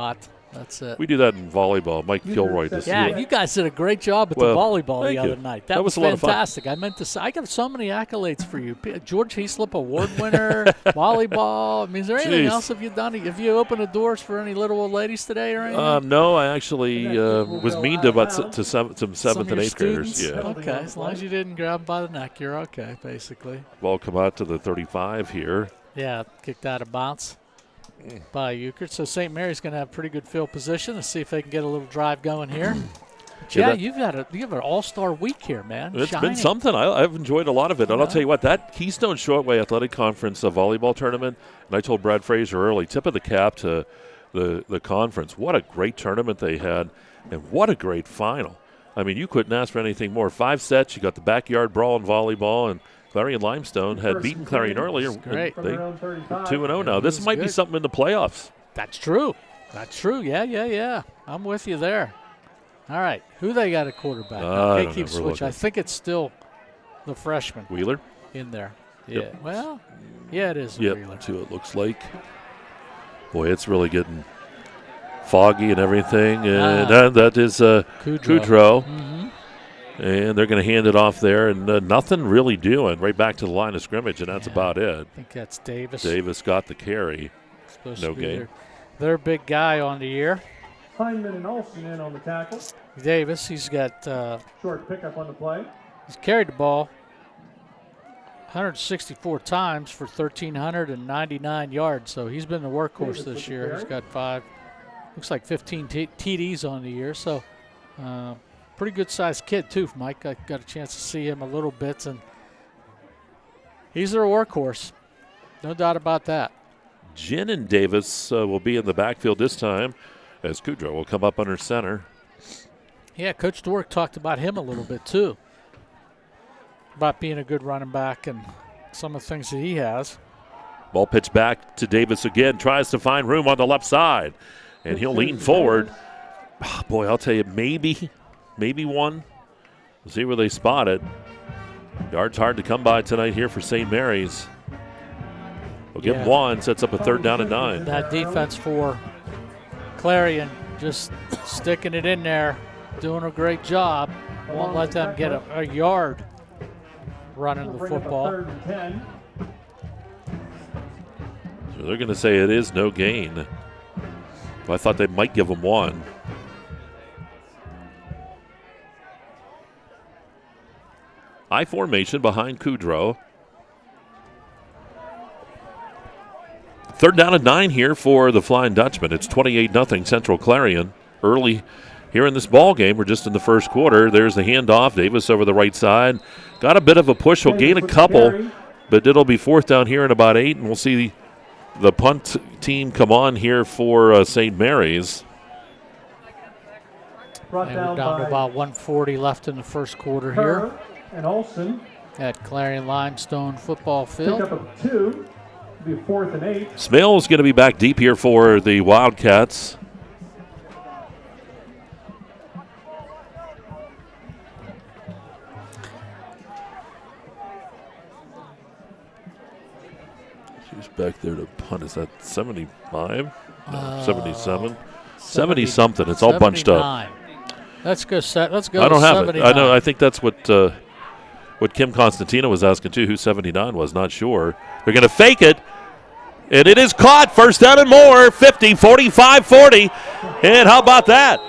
That's it. We do that in volleyball. Mike Kilroy does. Yeah, you guys did a great job at the volleyball the other night. That was fantastic. I meant to say, I got so many accolades for you. George Heaslip Award winner, volleyball. I mean, is there anything else have you done? Have you opened the doors for any little old ladies today or anything? No, I actually was mean to some 7th and 8th graders. Yeah. Okay, as long as you didn't grab them by the neck, you're okay, basically. Ball come out to the 35 here. Yeah, kicked out of bounds by Euchert. So St. Mary's going to have pretty good field position. Let's see if they can get a little drive going here. You have an all-star week here, man. It's been something. I've enjoyed a lot of it. And I'll tell you what, that Keystone Shortway Athletic Conference volleyball tournament, and I told Brad Fraser early, tip of the cap to the conference. What a great tournament they had, and what a great final. I mean, you couldn't ask for anything more. 5 sets. You got the backyard brawl in volleyball, and Clarion Limestone had beaten Clarion earlier. Great. They're 2-0 now. This might be something in the playoffs. That's true. Yeah. I'm with you there. All right. Who they got at quarterback? They keep switching. I think it's still the freshman. Wheeler? In there. Yeah. Yep. Well, yeah, it is Wheeler. Yep, too, it looks like. Boy, it's really getting foggy and everything. And that is Kudrow. Mm-hmm. And they're going to hand it off there, and nothing really doing. Right back to the line of scrimmage, and that's about it. I think that's Davis. Davis got the carry. No gain. Their big guy on the year. Hyman and Olsen in on the tackle. Davis, he's got short pickup on the play. He's carried the ball 164 times for 1,399 yards, so he's been the workhorse this year. He's got 15 TDs on the year, so pretty good-sized kid, too, Mike. I got a chance to see him a little bit, and he's their workhorse. No doubt about that. Jen and Davis will be in the backfield this time as Kudrow will come up under center. Yeah, Coach Dwork talked about him a little bit, too, about being a good running back and some of the things that he has. Ball pitched back to Davis again, tries to find room on the left side, and he'll lean forward. Oh, boy, I'll tell you, maybe one. We'll see where they spot it. Yards hard to come by tonight here for St. Mary's. We'll give them one, sets up a 3rd down and 9. That defense for Clarion just sticking it in there, doing a great job. Won't let them get a yard running the football. Third and 10. So they're going to say it is no gain. I thought they might give them one. I formation behind Kudrow. 3rd down and 9 here for the Flying Dutchman. It's 28-0 Central Clarion. Early here in this ball game, we're just in the first quarter. There's the handoff. Davis over the right side. Got a bit of a push. He'll gain a couple, but it'll be 4th down here in about 8, and we'll see the punt team come on here for St. Mary's. We're down to about 1:40 left in the first quarter here. And Olsen at Clarion Limestone football field. Pick up a 2. It'll be 4th and 8. Smale is going to be back deep here for the Wildcats. She's back there to punt. Is that 75? No, 77? 70-something. It's all bunched up. Let's go. Let's go. I don't have 79. it. I know. I think that's what Kim Constantino was asking too. Who 79 was? Not sure. They're going to fake it, and it is caught. 1st down and more. 50, 45, 40. And how about that?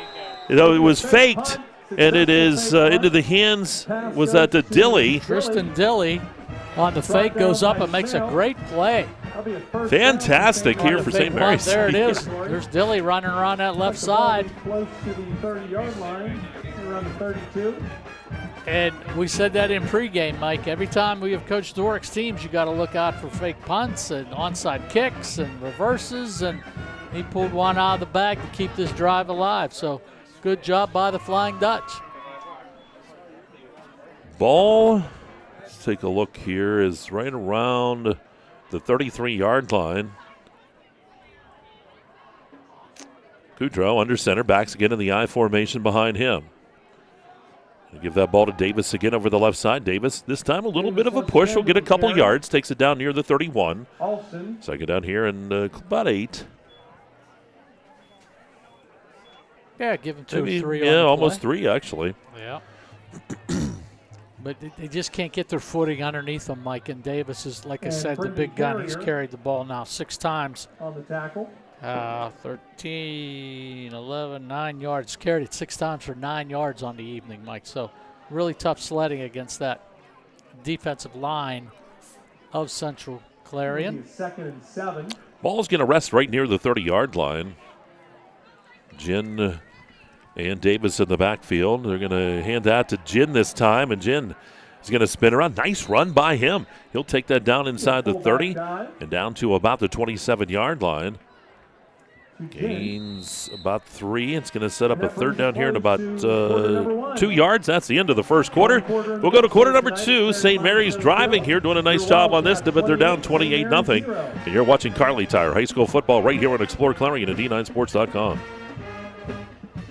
You know, it was faked, and it is into the hands. Was that the Dilly? Tristan Dilly on the fake goes up and makes a great play. Fantastic here for St. Mary's. There it is. There's Dilly running around that left side. Close to the 30-yard line, around the 32. And we said that in pregame, Mike. Every time we have Coach Dwork's teams, you got to look out for fake punts and onside kicks and reverses. And he pulled one out of the bag to keep this drive alive. So good job by the Flying Dutch. Ball, let's take a look here, is right around the 33-yard line. Kudrow under center, backs again in the I formation behind him. Give that ball to Davis again over the left side. Davis, this time a little bit of a push. He'll get a couple yards. Takes it down near the 31. Second down here and about 8. Yeah, give him 2 or 3. Yeah, almost 3 actually. Yeah. But they just can't get their footing underneath them, Mike. And Davis is, like I said, the big gun. He's carried the ball now 6 times. On the tackle. 13, 11, 9 yards. Carried it 6 times for 9 yards on the evening, Mike. So really tough sledding against that defensive line of Central Clarion. 2nd and 7. Ball's going to rest right near the 30-yard line. Jin and Davis in the backfield. They're going to hand that to Jin this time, and Jin is going to spin around. Nice run by him. He'll take that down inside the 30 and down to about the 27-yard line. Gains about 3. It's going to set up a 3rd down here in about 2 yards. That's the end of the first quarter. We'll go to quarter number 2. St. Mary's driving here, doing a nice job on this, but they're down 28-0. And you're watching Kerle Tire High School football right here on exploreClarion and D9Sports.com.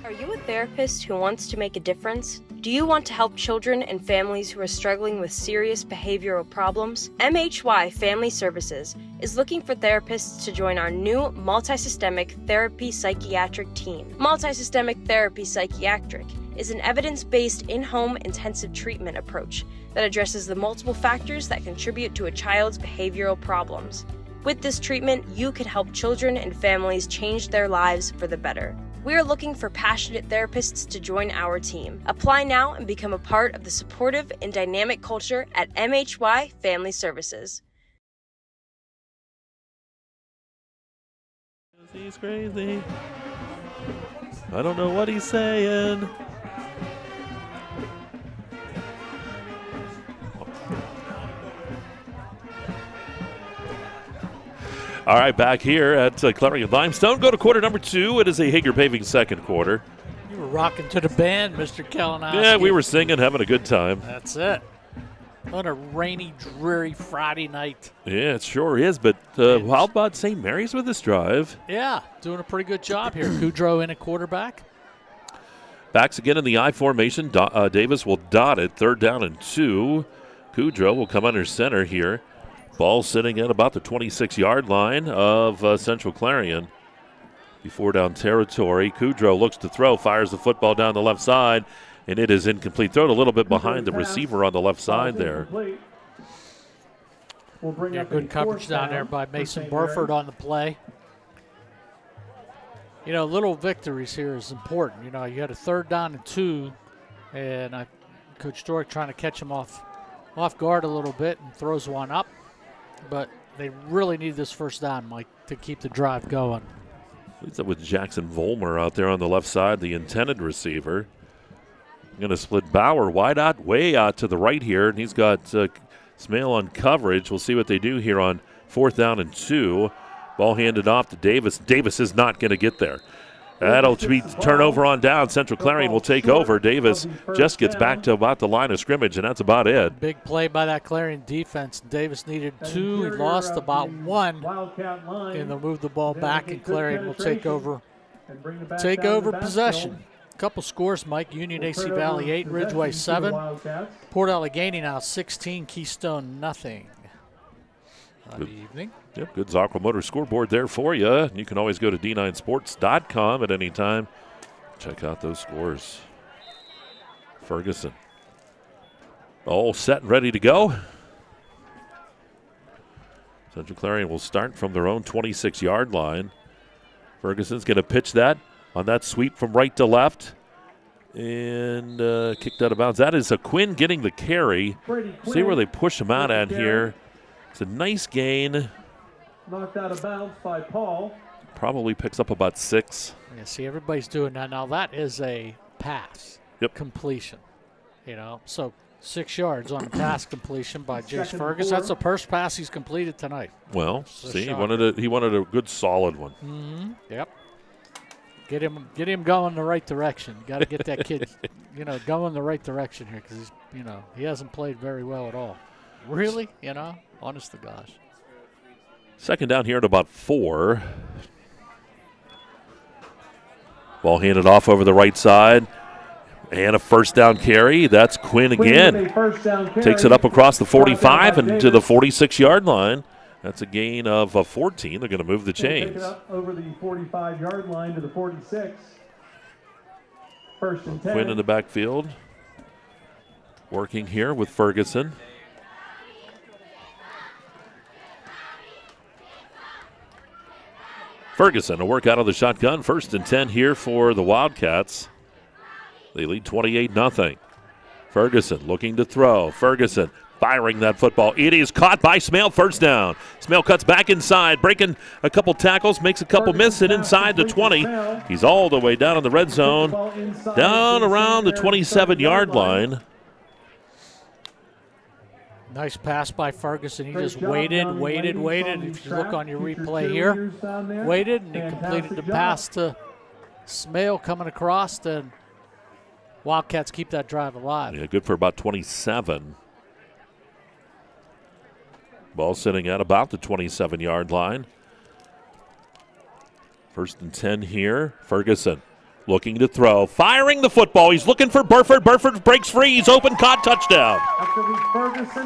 Are you a therapist who wants to make a difference? Do you want to help children and families who are struggling with serious behavioral problems? MHY Family Services is looking for therapists to join our new multisystemic therapy psychiatric team. Multisystemic therapy psychiatric is an evidence-based in-home intensive treatment approach that addresses the multiple factors that contribute to a child's behavioral problems. With this treatment, you can help children and families change their lives for the better. We are looking for passionate therapists to join our team. Apply now and become a part of the supportive and dynamic culture at MHY Family Services. He's crazy. I don't know what he's saying. All right, back here at Clarion Limestone. Go to quarter number 2. It is a Hager Paving second quarter. You were rocking to the band, Mr. Kalinowski. Yeah, we were singing, having a good time. That's it. What a rainy, dreary Friday night. Yeah, it sure is. But how about St. Mary's with this drive? Yeah, doing a pretty good job here. Kudrow in at quarterback. Backs again in the I formation. Davis will dot it. 3rd down and 2. Kudrow will come under center here. Ball sitting at about the 26-yard line of Central Clarion. before down territory. Kudrow looks to throw, fires the football down the left side, and it is incomplete. Thrown a little bit behind the receiver on the left side there. Good coverage down there by Mason Burford on the play. Little victories here is important. You had a 3rd down and 2, and Coach Stork trying to catch him off guard a little bit and throws one up. But they really need this 1st down, Mike, to keep the drive going. Leads up with Jackson Vollmer out there on the left side, the intended receiver. Going to split Bauer wide out, way out to the right here, and he's got Smale on coverage. We'll see what they do here on 4th down and 2. Ball handed off to Davis. Davis is not going to get there. That'll be turnover on down. Central Clarion will take over. Davis just gets back to about the line of scrimmage, and that's about it. Big play by that Clarion defense. Davis needed 2. He lost about 1. And they'll move the ball back, and Clarion will take over possession. A couple scores, Mike. Union AC Valley 8, Ridgeway 7. Port Allegany now 16, Keystone nothing. Good evening. Yep, good Zockel Motor scoreboard there for you. You can always go to d9sports.com at any time. Check out those scores. Ferguson. All set and ready to go. Central Clarion will start from their own 26-yard line. Ferguson's going to pitch that on that sweep from right to left. And kicked out of bounds. That is a Quinn getting the carry. See where they push him out at here. It's a nice gain. Knocked out of bounds by Paul. Probably picks up about 6. Yeah, see, everybody's doing that. Now, that is a pass completion. So 6 yards on a pass completion by Jace Fergus. That's the first pass he's completed tonight. Well, see, he wanted a good solid one. Mm-hmm. Yep. Get him going the right direction. Got to get that kid, going the right direction here because he hasn't played very well at all. Really, honest to gosh. 2nd down here at about 4. Ball handed off over the right side. And a 1st down carry. That's Quinn again. Takes it up across the 45 and to the 46-yard line. That's a gain of 14. They're going to move the chains. Over the 45-yard line to the 46. 1st and 10. Quinn in the backfield. Working here with Ferguson. Ferguson, a work out of the shotgun. 1st and 10 here for the Wildcats. They lead 28-0. Ferguson looking to throw. Ferguson firing that football. It is caught by Smale. 1st down. Smale cuts back inside, breaking a couple tackles, makes a couple miss, and inside the 20. He's all the way down in the red zone, down around the 27-yard line. Nice pass by Ferguson. He just waited. If you look on your replay here, waited, and he completed the pass to Smale coming across, and Wildcats keep that drive alive. Yeah, good for about 27. Ball sitting at about the 27-yard line. 1st and 10 here. Ferguson looking to throw, firing the football. He's looking for Burford. Burford breaks free. He's open, caught, touchdown.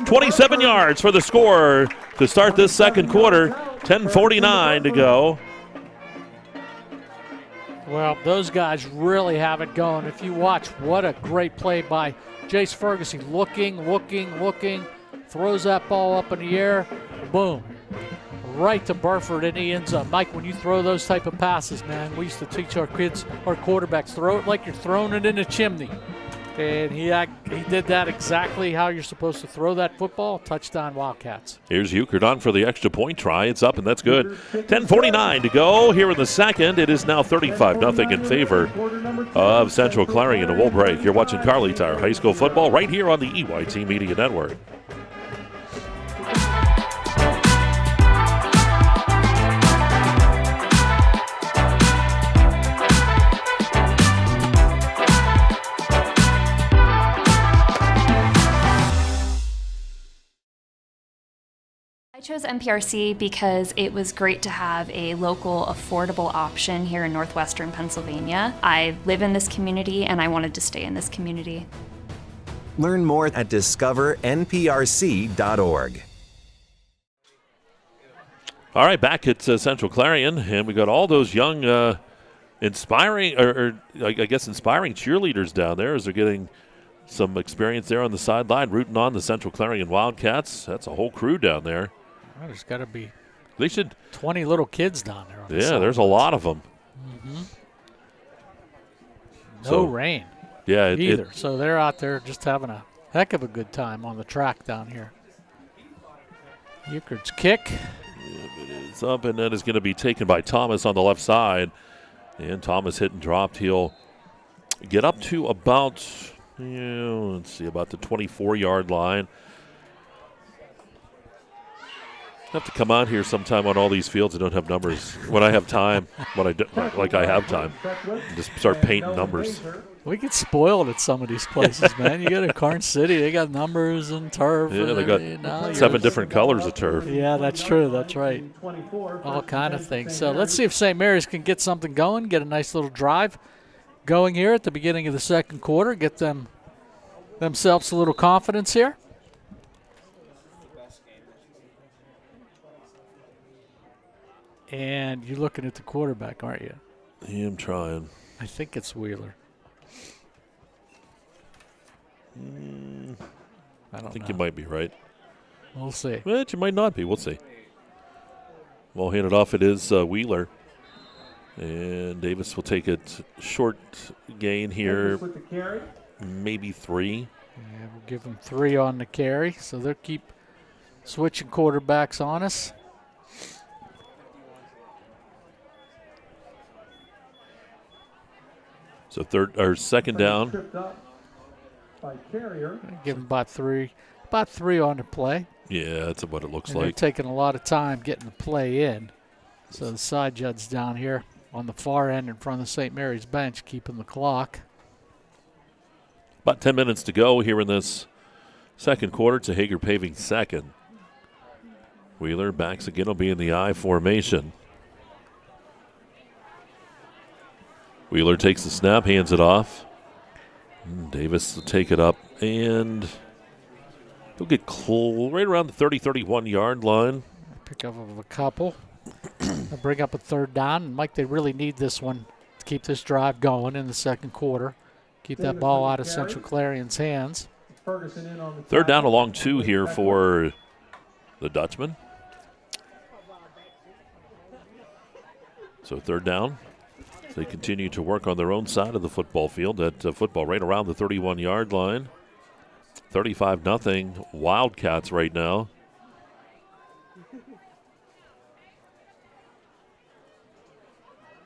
27 yards for the score to start this 2nd quarter. 10:49 to go. Well, those guys really have it going. If you watch, what a great play by Jace Ferguson. Looking, throws that ball up in the air, boom, right to Burford, and he ends up. Mike, when you throw those type of passes, man, we used to teach our kids, our quarterbacks, throw it like you're throwing it in a chimney. And he did that exactly how you're supposed to throw that football. Touchdown, Wildcats. Here's Euchert on for the extra point try. It's up, and that's good. 10:49 to go here in the 2nd. It is now 35-0 in favor of Central Clarion. And we'll break. You're watching Kerle Tire High School football right here on the EYT Media Network. I chose MPRC because it was great to have a local, affordable option here in northwestern Pennsylvania. I live in this community and I wanted to stay in this community. Learn more at discovernprc.org. All right, back at Central Clarion, and we got all those young inspiring, or I guess inspiring cheerleaders down there as they're getting some experience there on the sideline, rooting on the Central Clarion Wildcats. That's a whole crew down there. Well, there's got to be 20 little kids down there. On yeah, there's a lot of them. Mm-hmm. No rain. Yeah, either. So they're out there just having a heck of a good time on the track down here. Euchre's kick. It's up, and then it's going to be taken by Thomas on the left side. And Thomas hit and dropped. He'll get up to about, let's see, about the 24-yard line. Have to come out here sometime on all these fields. I don't have numbers. When I have time, I have time, just start painting numbers. We get spoiled at some of these places, man. You go to Karn City, they got numbers and turf. Yeah, they got 7 different colors of turf. Yeah, that's true. That's right. All kind of things. So let's see if St. Mary's can get something going, get a nice little drive going here at the beginning of the second quarter, get themselves a little confidence here. And you're looking at the quarterback, aren't you? Yeah, I'm trying. I think it's Wheeler. I think you might be right. We'll see. But you might not be. We'll see. Well, hand it off. It is Wheeler. And Davis will take it short gain here. Maybe 3. Yeah, we'll give them 3 on the carry. So they'll keep switching quarterbacks on us. So second down. Give them about three on the play. Yeah, that's what it looks like. They're taking a lot of time getting the play in. So the side judge down here on the far end in front of the St. Mary's bench, keeping the clock. About 10 minutes to go here in this second quarter. To Hager Paving second. Wheeler backs again, will be in the I formation. Wheeler takes the snap, hands it off. Davis will take it up, and he'll get right around the 30-31 line. Pick up a couple. They'll bring up a third down. And Mike, they really need this one to keep this drive going in the second quarter. Keep that ball out of Central Clarion's hands. Third down along 2 here for the Dutchman. So third down. They continue to work on their own side of the football field. That football right around the 31-yard line. 35-0 Wildcats right now.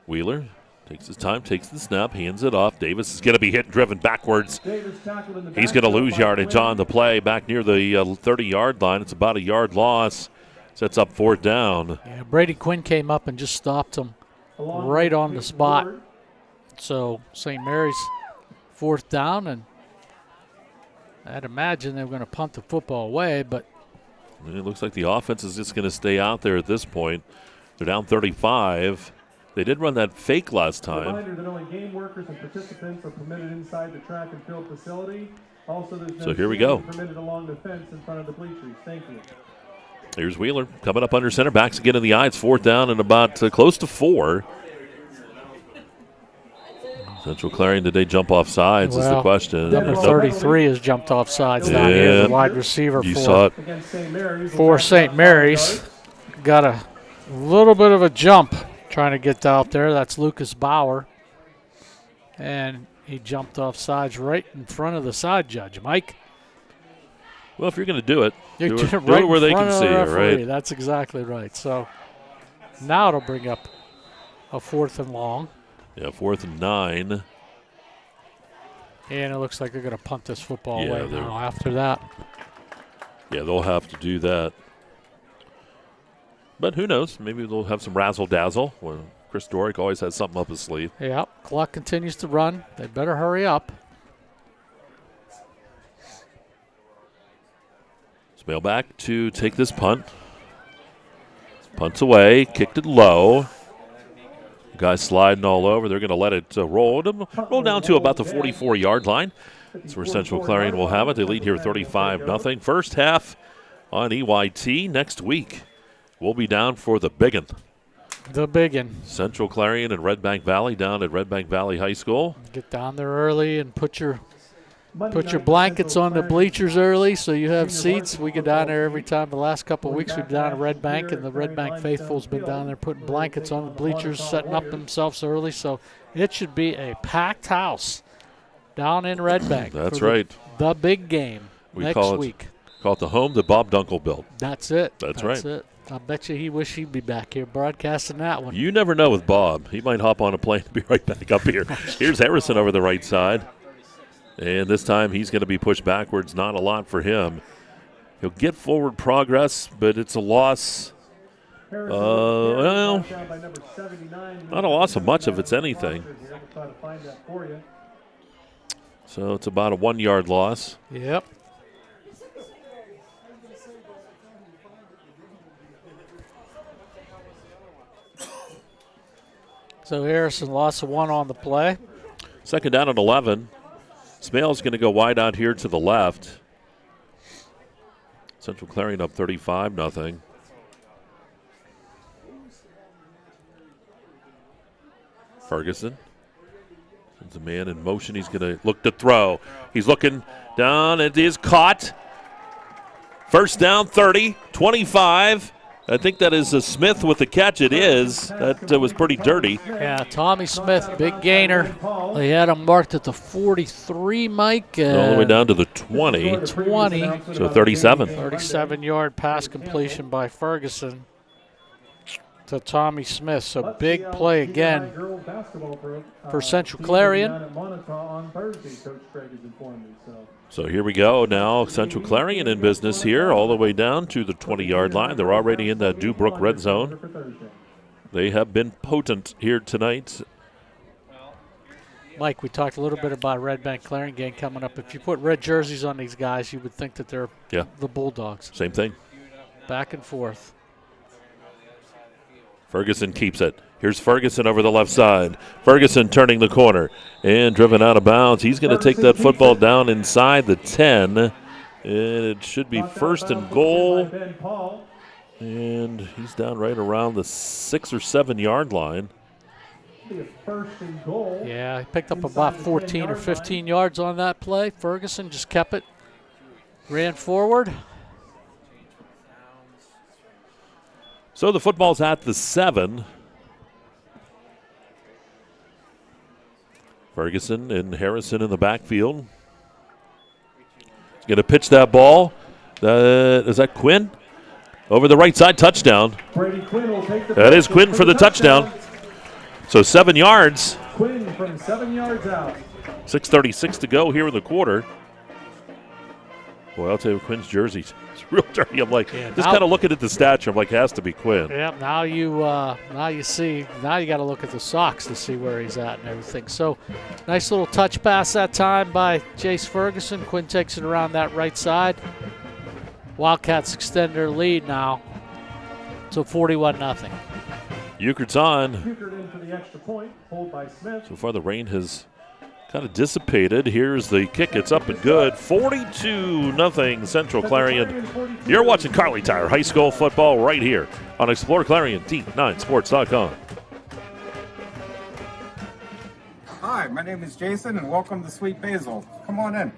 Wheeler takes his time, takes the snap, hands it off. Davis is going to be hit and driven backwards. He's going to lose yardage on the play back near the 30-yard line. It's about a yard loss. Sets up 4th down. Yeah, Brady Quinn came up and just stopped him right on the spot. So St. Mary's 4th down, and I'd imagine they're going to punt the football away, but it looks like the offense is just going to stay out there at this point. They're down 35. They did run that fake last time. Reminder that only game workers and participants are permitted inside the track and field facility. Also, there's no so here we go. Permitted along the fence in front of the bleachers. Thank you. Here's Wheeler coming up under center. Backs again in the eye. It's 4th down and about close to 4. Central Clarion, did they jump off sides is the question. Number 33 has jumped off sides down here, the wide receiver for St. Mary's. Got a little bit of a jump trying to get out there. That's Lucas Bauer. And he jumped off sides right in front of the side judge. Mike? Well, if you're going to do it, do it right where they can see it, right? That's exactly right. So now it'll bring up a 4th and long. Yeah, 4th and 9. And it looks like they're going to punt this football away now after that. Yeah, they'll have to do that. But who knows? Maybe they'll have some razzle-dazzle. Well, Chris Dorick always has something up his sleeve. Yeah, clock continues to run. They better hurry up. Mail back to take this punt. Punts away, kicked it low. Guys sliding all over. They're going to let it roll down to about the 44-yard line. That's where Central Clarion will have it. They lead here 35-0. First half on EYT. Next week, we'll be down for the big one. The biggin. Central Clarion and Redbank Valley down at Redbank Valley High School. Get down there early and put your blankets on the bleachers early so you have seats. We get down there every time. The last couple of weeks we've been down to Red Bank, and the Red Bank faithful's been down there putting blankets on the bleachers, setting up themselves early. So it should be a packed house down in Red Bank. That's right. The big game next week. Call it the home that Bob Dunkel built. That's it. That's right. It. I bet you he wish he'd be back here broadcasting that one. You never know with Bob. He might hop on a plane and be right back up here. Here's Harrison over the right side. And this time he's going to be pushed backwards. Not a lot for him. He'll get forward progress, but it's a loss. Well, not a loss of much if it's anything. So it's about a 1 yard loss. Yep. So Harrison lost a 1 on the play. Second down at 11. Smale's going to go wide out here to the left. Central Clarion up 35-0. Ferguson. There's a man in motion. He's going to look to throw. He's looking down. It is caught. First down, 30, 25. I think that is a Smith with the catch. It is. That was pretty dirty. Yeah, Tommy Smith, big gainer. They had him marked at the 43, Mike. All the way down to the 20. 20. So 37. 37-yard pass completion by Ferguson to Tommy Smith. So big play again for Central Clarion. So here we go now. Central Clarion in business here all the way down to the 20-yard line. They're already in the Dewbrook red zone. They have been potent here tonight. Mike, we talked a little bit about Redbank Clarion game coming up. If you put red jerseys on these guys, you would think that they're the Bulldogs. Same thing. Back and forth. Ferguson keeps it. Here's Ferguson over the left side. Ferguson turning the corner and driven out of bounds. He's going to take that football down inside the 10. And it should be first and goal. And he's down right around the 6 or 7 yard line. Yeah, he picked up about 14 or 15 yards on that play. Ferguson just kept it, ran forward. So the football's at the 7. Ferguson and Harrison in the backfield. He's going to pitch that ball. Is that Quinn? Over the right side, touchdown. That is Quinn for the touchdown. So 7 yards. Quinn from 7 yards out. 6:36 to go here in the quarter. Boy, I'll tell you, Quinn's jersey is real dirty. I'm like, just kind of looking at the stature. I'm like, it has to be Quinn. Yep. Now you see. Now you got to look at the socks to see where he's at and everything. So, nice little touch pass that time by Jace Ferguson. Quinn takes it around that right side. Wildcats extend their lead now to 41-0. Euchre's on. Euchre in for the extra point, pulled by Smith. So far, the rain has kind of dissipated. Here's the kick. It's up and good. 42-0 Central Clarion. You're watching Kerle Tire High School football right here on exploreClarion.com. Hi, my name is Jason, and welcome to Sweet Basil. Come on in.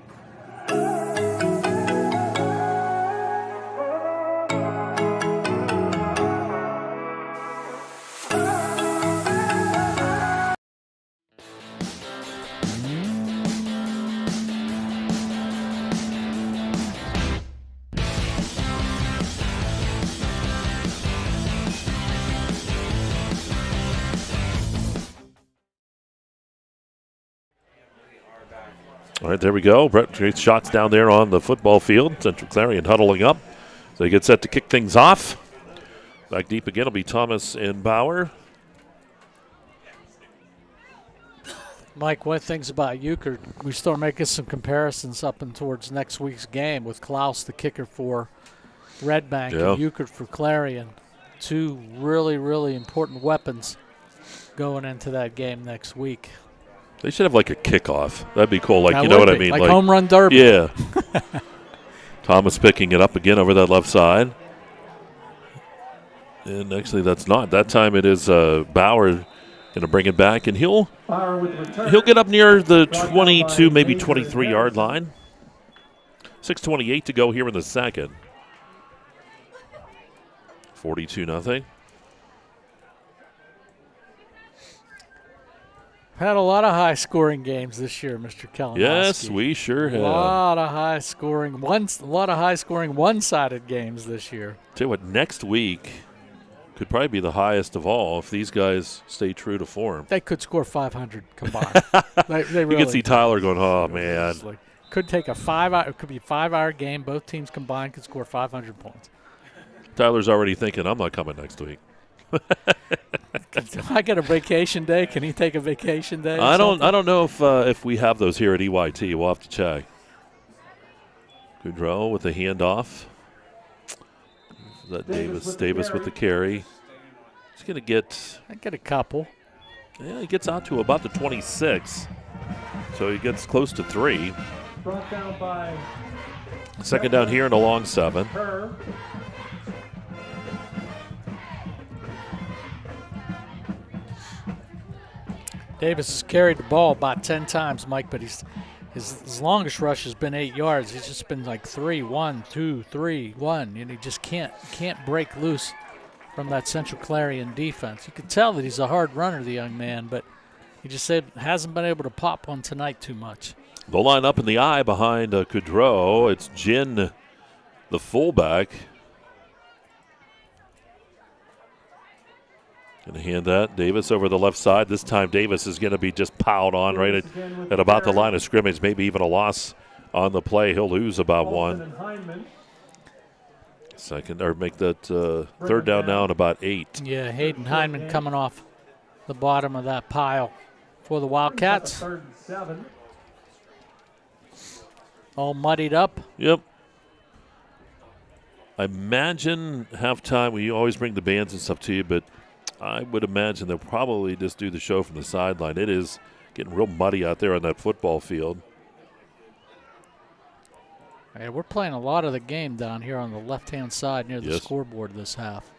All right, there we go. Brett, great shots down there on the football field. Central Clarion huddling up. So they get set to kick things off. Back deep again will be Thomas and Bauer. Mike, one of the things about Euchre, we start making some comparisons up and towards next week's game with Klaus, the kicker for Redbank, and Euchre for Clarion. Two really, really important weapons going into that game next week. They should have like a kickoff. That'd be cool. Like, that you know what I be. mean? Like home run derby. Yeah. Thomas picking it up again over that left side. And actually, that's not. That time it is Bauer going to bring it back, and he'll get up near the 22, maybe 23-yard line. 6:28 to go here in the second. 42-0. Had a lot of high-scoring games this year, Mr. Kalinowski. Yes, we sure have. A lot of high-scoring, one-sided games this year. Tell you what, next week could probably be the highest of all if these guys stay true to form. They could score 500 combined. they really you can see Tyler going, oh, man. Could take a 5-hour. It could be a 5-hour game. Both teams combined could score 500 points. Tyler's already thinking, I'm not coming next week. I get a vacation day. Can he take a vacation day? I don't know if we have those here at EYT. We'll have to check. Goudreau with the handoff. Is that Davis with the carry. He's going to get. I get a couple. Yeah, he gets out to about the 26. So he gets close to 3. Brought down by second down here and a long 7. Davis has carried the ball about 10 times, Mike, but his longest rush has been 8 yards. He's just been like 3, 1, 2, 3, 1, and he just can't break loose from that Central Clarion defense. You can tell that he's a hard runner, the young man, but he just hasn't been able to pop one tonight too much. They'll line up in the eye behind Goudreau. It's Jin, the fullback. Going to hand that. Davis over the left side. This time Davis is going to be just piled on right at about the line of scrimmage, maybe even a loss on the play. He'll lose about 1. Second, or make that third down now and about 8. Yeah, Hayden Hyman coming off the bottom of that pile for the Wildcats. All muddied up. Yep. I imagine halftime, we always bring the bands and stuff to you, but I would imagine they'll probably just do the show from the sideline. It is getting real muddy out there on that football field. Hey, we're playing a lot of the game down here on the left-hand side near the Yes. scoreboard this half.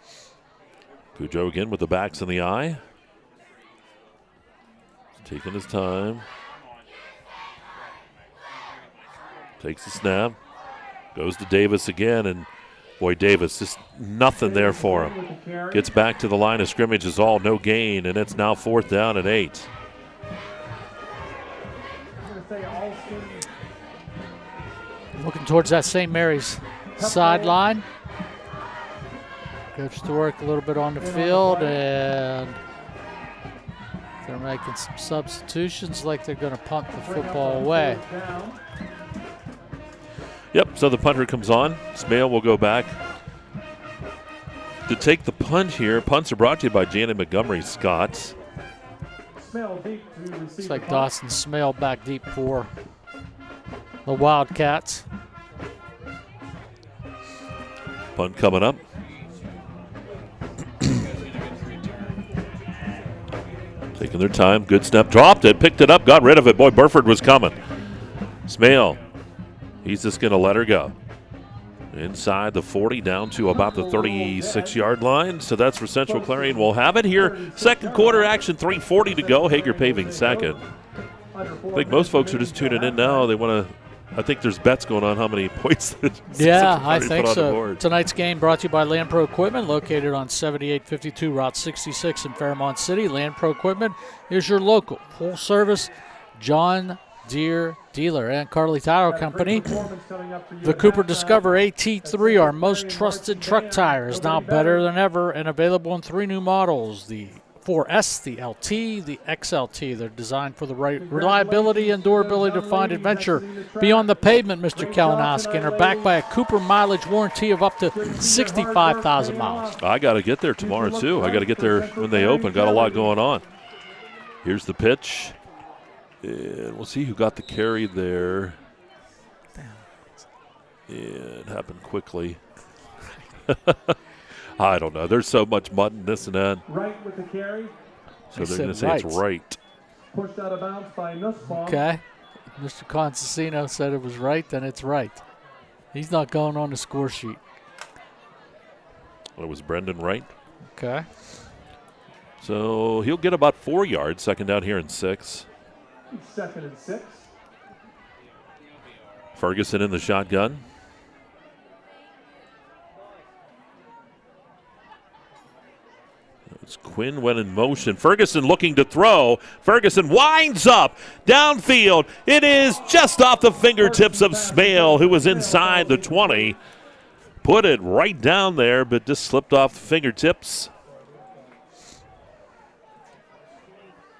Goudreau again with the backs in the eye. Taking his time. Takes the snap. Goes to Davis again, and boy, Davis, just nothing there for him. Gets back to the line of scrimmage is all, no gain, and it's now 4th down and 8. Looking towards that St. Mary's sideline. Goes to work a little bit on the field, and they're making some substitutions like they're going to punt the football away. Yep, so the punter comes on. Smale will go back to take the punt here. Punts are brought to you by Janet Montgomery Scott. Looks like Dawson Smale back deep for the Wildcats. Punt coming up. Taking their time. Good snap. Dropped it. Picked it up. Got rid of it. Boy, Burford was coming. Smale. He's just going to let her go. Inside the 40, down to about the 36-yard line. So that's where Central Clarion will have it here. Second quarter action, 3:40 to go. Hager paving second. I think most folks are just tuning in now. They want to. I think there's bets going on how many points. Yeah, I think so. Tonight's game brought to you by Land Pro Equipment, located on 7852 Route 66 in Fairmont City. Land Pro Equipment is your local full-service John Deere dealer, and Kerle Tire Company. The Cooper Discover AT3, our most trusted truck tire, is now better than ever and available in 3 new models: the 4S, the LT, the XLT. They're designed for the reliability and durability to find adventure beyond the pavement, Mr. Kalinowski, and are backed by a Cooper mileage warranty of up to 65,000 miles. I got to get there tomorrow, too. I got to get there when they open. Got a lot going on. Here's the pitch. And we'll see who got the carry there. Yeah, it happened quickly. I don't know. There's so much mud and this and that. Right with the carry. So they're going to say it's right. Pushed out of bounds by Nussbaum. Okay. Mr. Consasino said it was right, then it's right. He's not going on the score sheet. Well, it was Brendan Wright. Okay. So he'll get about 4 yards, second down here and 6. 2nd and 6. Ferguson in the shotgun. As Quinn went in motion. Ferguson looking to throw. Ferguson winds up downfield. It is just off the fingertips of Smale, who was inside the 20. Put it right down there, but just slipped off the fingertips.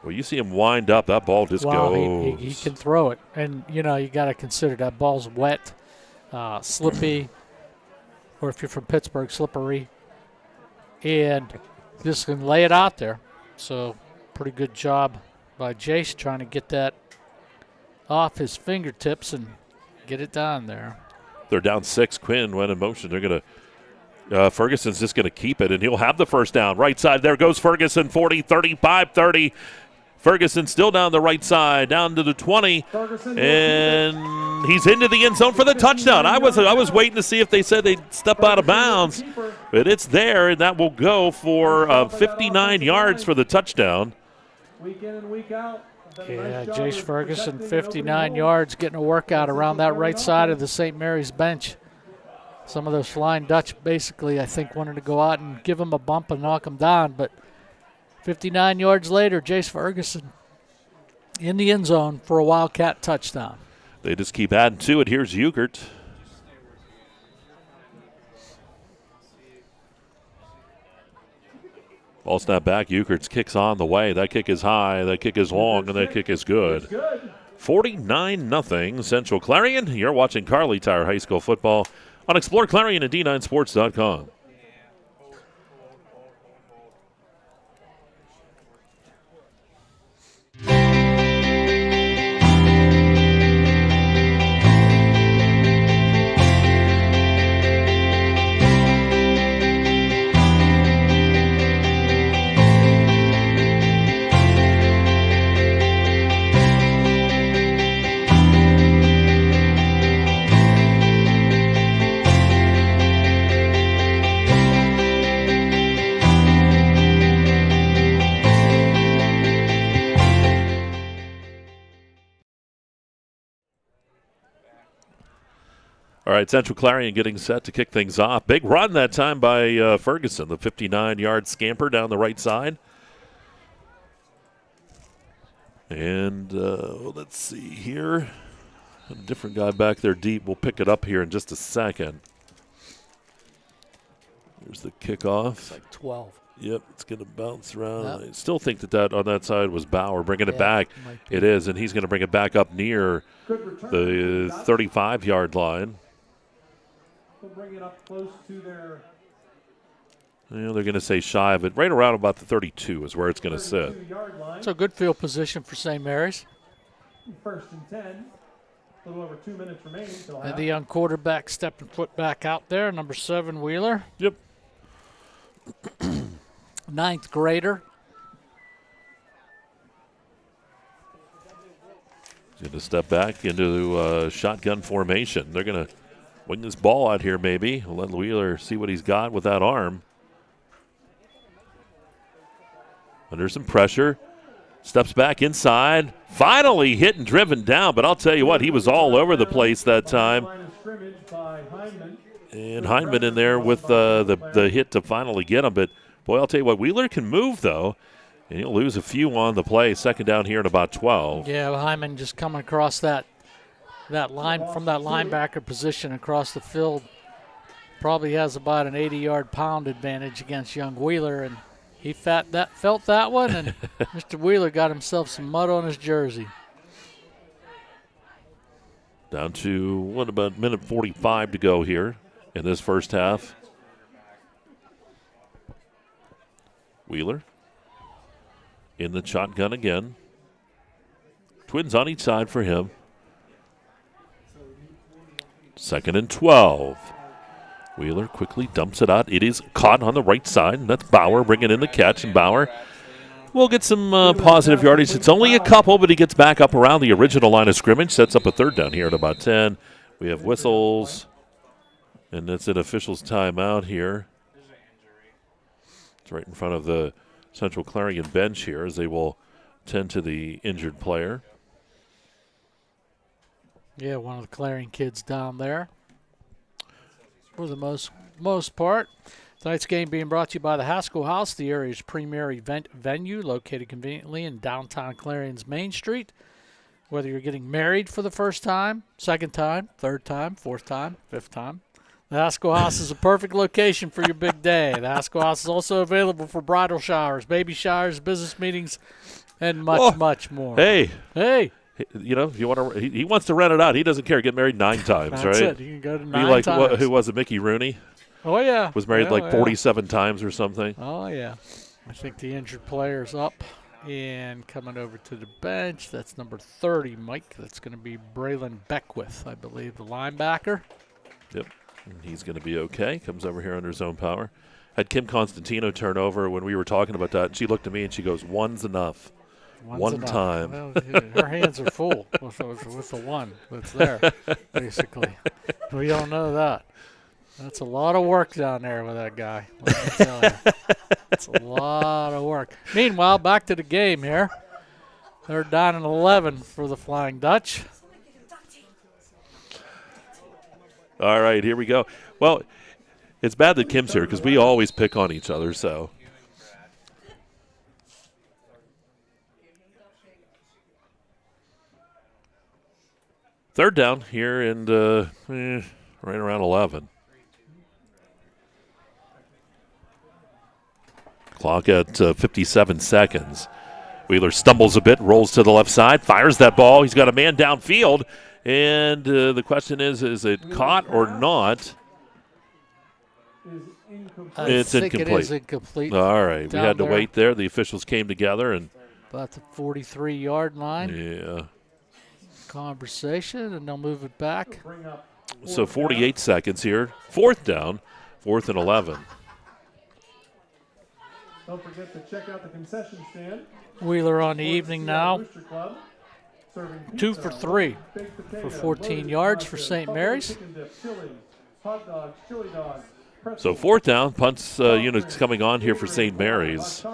Well, you see him wind up. That ball just goes. He can throw it. And, you got to consider that ball's wet, slippy, or if you're from Pittsburgh, slippery. And just can lay it out there. So, pretty good job by Jace trying to get that off his fingertips and get it down there. They're down 6. Quinn went in motion. They're going to Ferguson's just going to keep it, and he'll have the first down. Right side, there goes Ferguson, 40, 35, 30. Ferguson still down the right side, down to the 20, and he's into the end zone for the touchdown. I was waiting to see if they said they'd step out of bounds, but it's there, and that will go for 59 yards for the touchdown. Week in and week out. Yeah, Jace Ferguson, 59 yards, getting a workout around that right side of the St. Mary's bench. Some of those Flying Dutch basically, I think, wanted to go out and give him a bump and knock him down, but 59 yards later, Jace Ferguson in the end zone for a Wildcat touchdown. They just keep adding to it. Here's Euchert. Ball snap back. Euchert's kick's on the way. That kick is high. That kick is long, and that kick is good. 49-0 Central Clarion. You're watching Kerle Tire High School football on exploreClarion and D9Sports.com. All right, Central Clarion getting set to kick things off. Big run that time by Ferguson, the 59-yard scamper down the right side. And let's see here. A different guy back there deep. We'll pick it up here in just a second. There's the kickoff. It's like 12. Yep, it's going to bounce around. Yep. I still think that on that side was Bauer bringing it back. It is, and he's going to bring it back up near the 35-yard line. They'll bring it up close to their... They're going to say shy of it. Right around about the 32 is where it's going to sit. It's a good field position for St. Mary's. 1st and 10. A little over 2 minutes remaining. And the young quarterback stepping foot back out there, number 7, Wheeler. Yep. 9th grader. He's going to step back into shotgun formation. They're going to wing this ball out here maybe. We'll let Wheeler see what he's got with that arm. Under some pressure. Steps back inside. Finally hit and driven down, but I'll tell you what, he was all over the place that time. And Hindman in there with the hit to finally get him. But, boy, I'll tell you what, Wheeler can move, though. And he'll lose a few on the play. Second down here at about 12. Yeah, Hyman just coming across that line from that linebacker position across the field. Probably has about an 80-yard pound advantage against young Wheeler, and he felt that one, and Mr. Wheeler got himself some mud on his jersey. Down to, about minute 45 to go here in this first half. Wheeler in the shotgun again. Twins on each side for him. 2nd and 12. Wheeler quickly dumps it out. It is caught on the right side, and that's Bauer bringing in the catch. And Bauer will get some positive yardage. It's only a couple, but he gets back up around the original line of scrimmage. Sets up a 3rd down here at about 10. We have whistles, and that's an official's timeout here. It's right in front of the Central Clarion bench here as they will tend to the injured player. Yeah, one of the Clarion kids down there for the most part. Tonight's game being brought to you by the Haskell House, the area's premier event venue located conveniently in downtown Clarion's Main Street. Whether you're getting married for the first time, second time, third time, fourth time, fifth time, the Haskell House is a perfect location for your big day. The Haskell House is also available for bridal showers, baby showers, business meetings, and much more. Hey. You know, he wants to rent it out. He doesn't care. Get married 9 times, That's right? It. You can go to 9 times. Who was it, Mickey Rooney? Oh, yeah. Was married 47 times or something. Oh, yeah. I think the injured player's up and coming over to the bench. That's number 30, Mike. That's going to be Braylon Beckwith, I believe, the linebacker. Yep. And he's going to be okay. Comes over here under zone power. Had Kim Constantino turn over when we were talking about that. And she looked at me and she goes, "One's enough." One time. Well, her hands are full with the one that's there, basically. We don't know that. That's a lot of work down there with that guy. Let me tell you. It's a lot of work. Meanwhile, back to the game here. They're down in 11 for the Flying Dutch. All right, here we go. Well, it's bad that Kim's here because we always pick on each other, so. Third down here and right around 11. Clock at 57 seconds. Wheeler stumbles a bit, rolls to the left side, fires that ball. He's got a man downfield, and the question is it caught or not? It's incomplete. It is incomplete. All right, we had to wait there. The officials came together and about the 43-yard line. Yeah. Conversation, and they'll move it back. So 48 seconds here. Fourth down, 4th and 11. Don't forget to check out the concession stand. Wheeler on the evening now. 2 for 3 for 14 yards for St. Mary's. So 4th down, punts units coming on here for St. Mary's.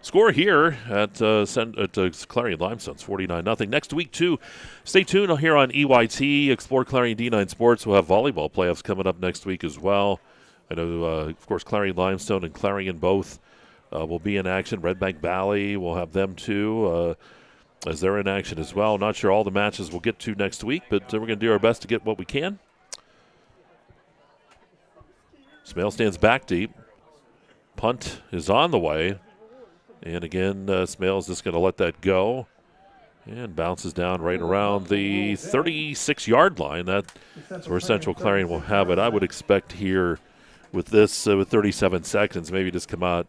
Score here at Clarion Limestone's 49-0. Next week, too, stay tuned here on EYT. Explore Clarion D9 Sports. We'll have volleyball playoffs coming up next week as well. I know, of course, Clarion Limestone and Clarion both will be in action. Redbank Valley, we'll have them, too, as they're in action as well. Not sure all the matches we'll get to next week, but we're going to do our best to get what we can. Smale stands back deep. Punt is on the way. And again, Smale's just going to let that go. And bounces down right around the 36-yard line. That's where Central Clarion will have it. I would expect here with this, with 37 seconds, maybe just come out,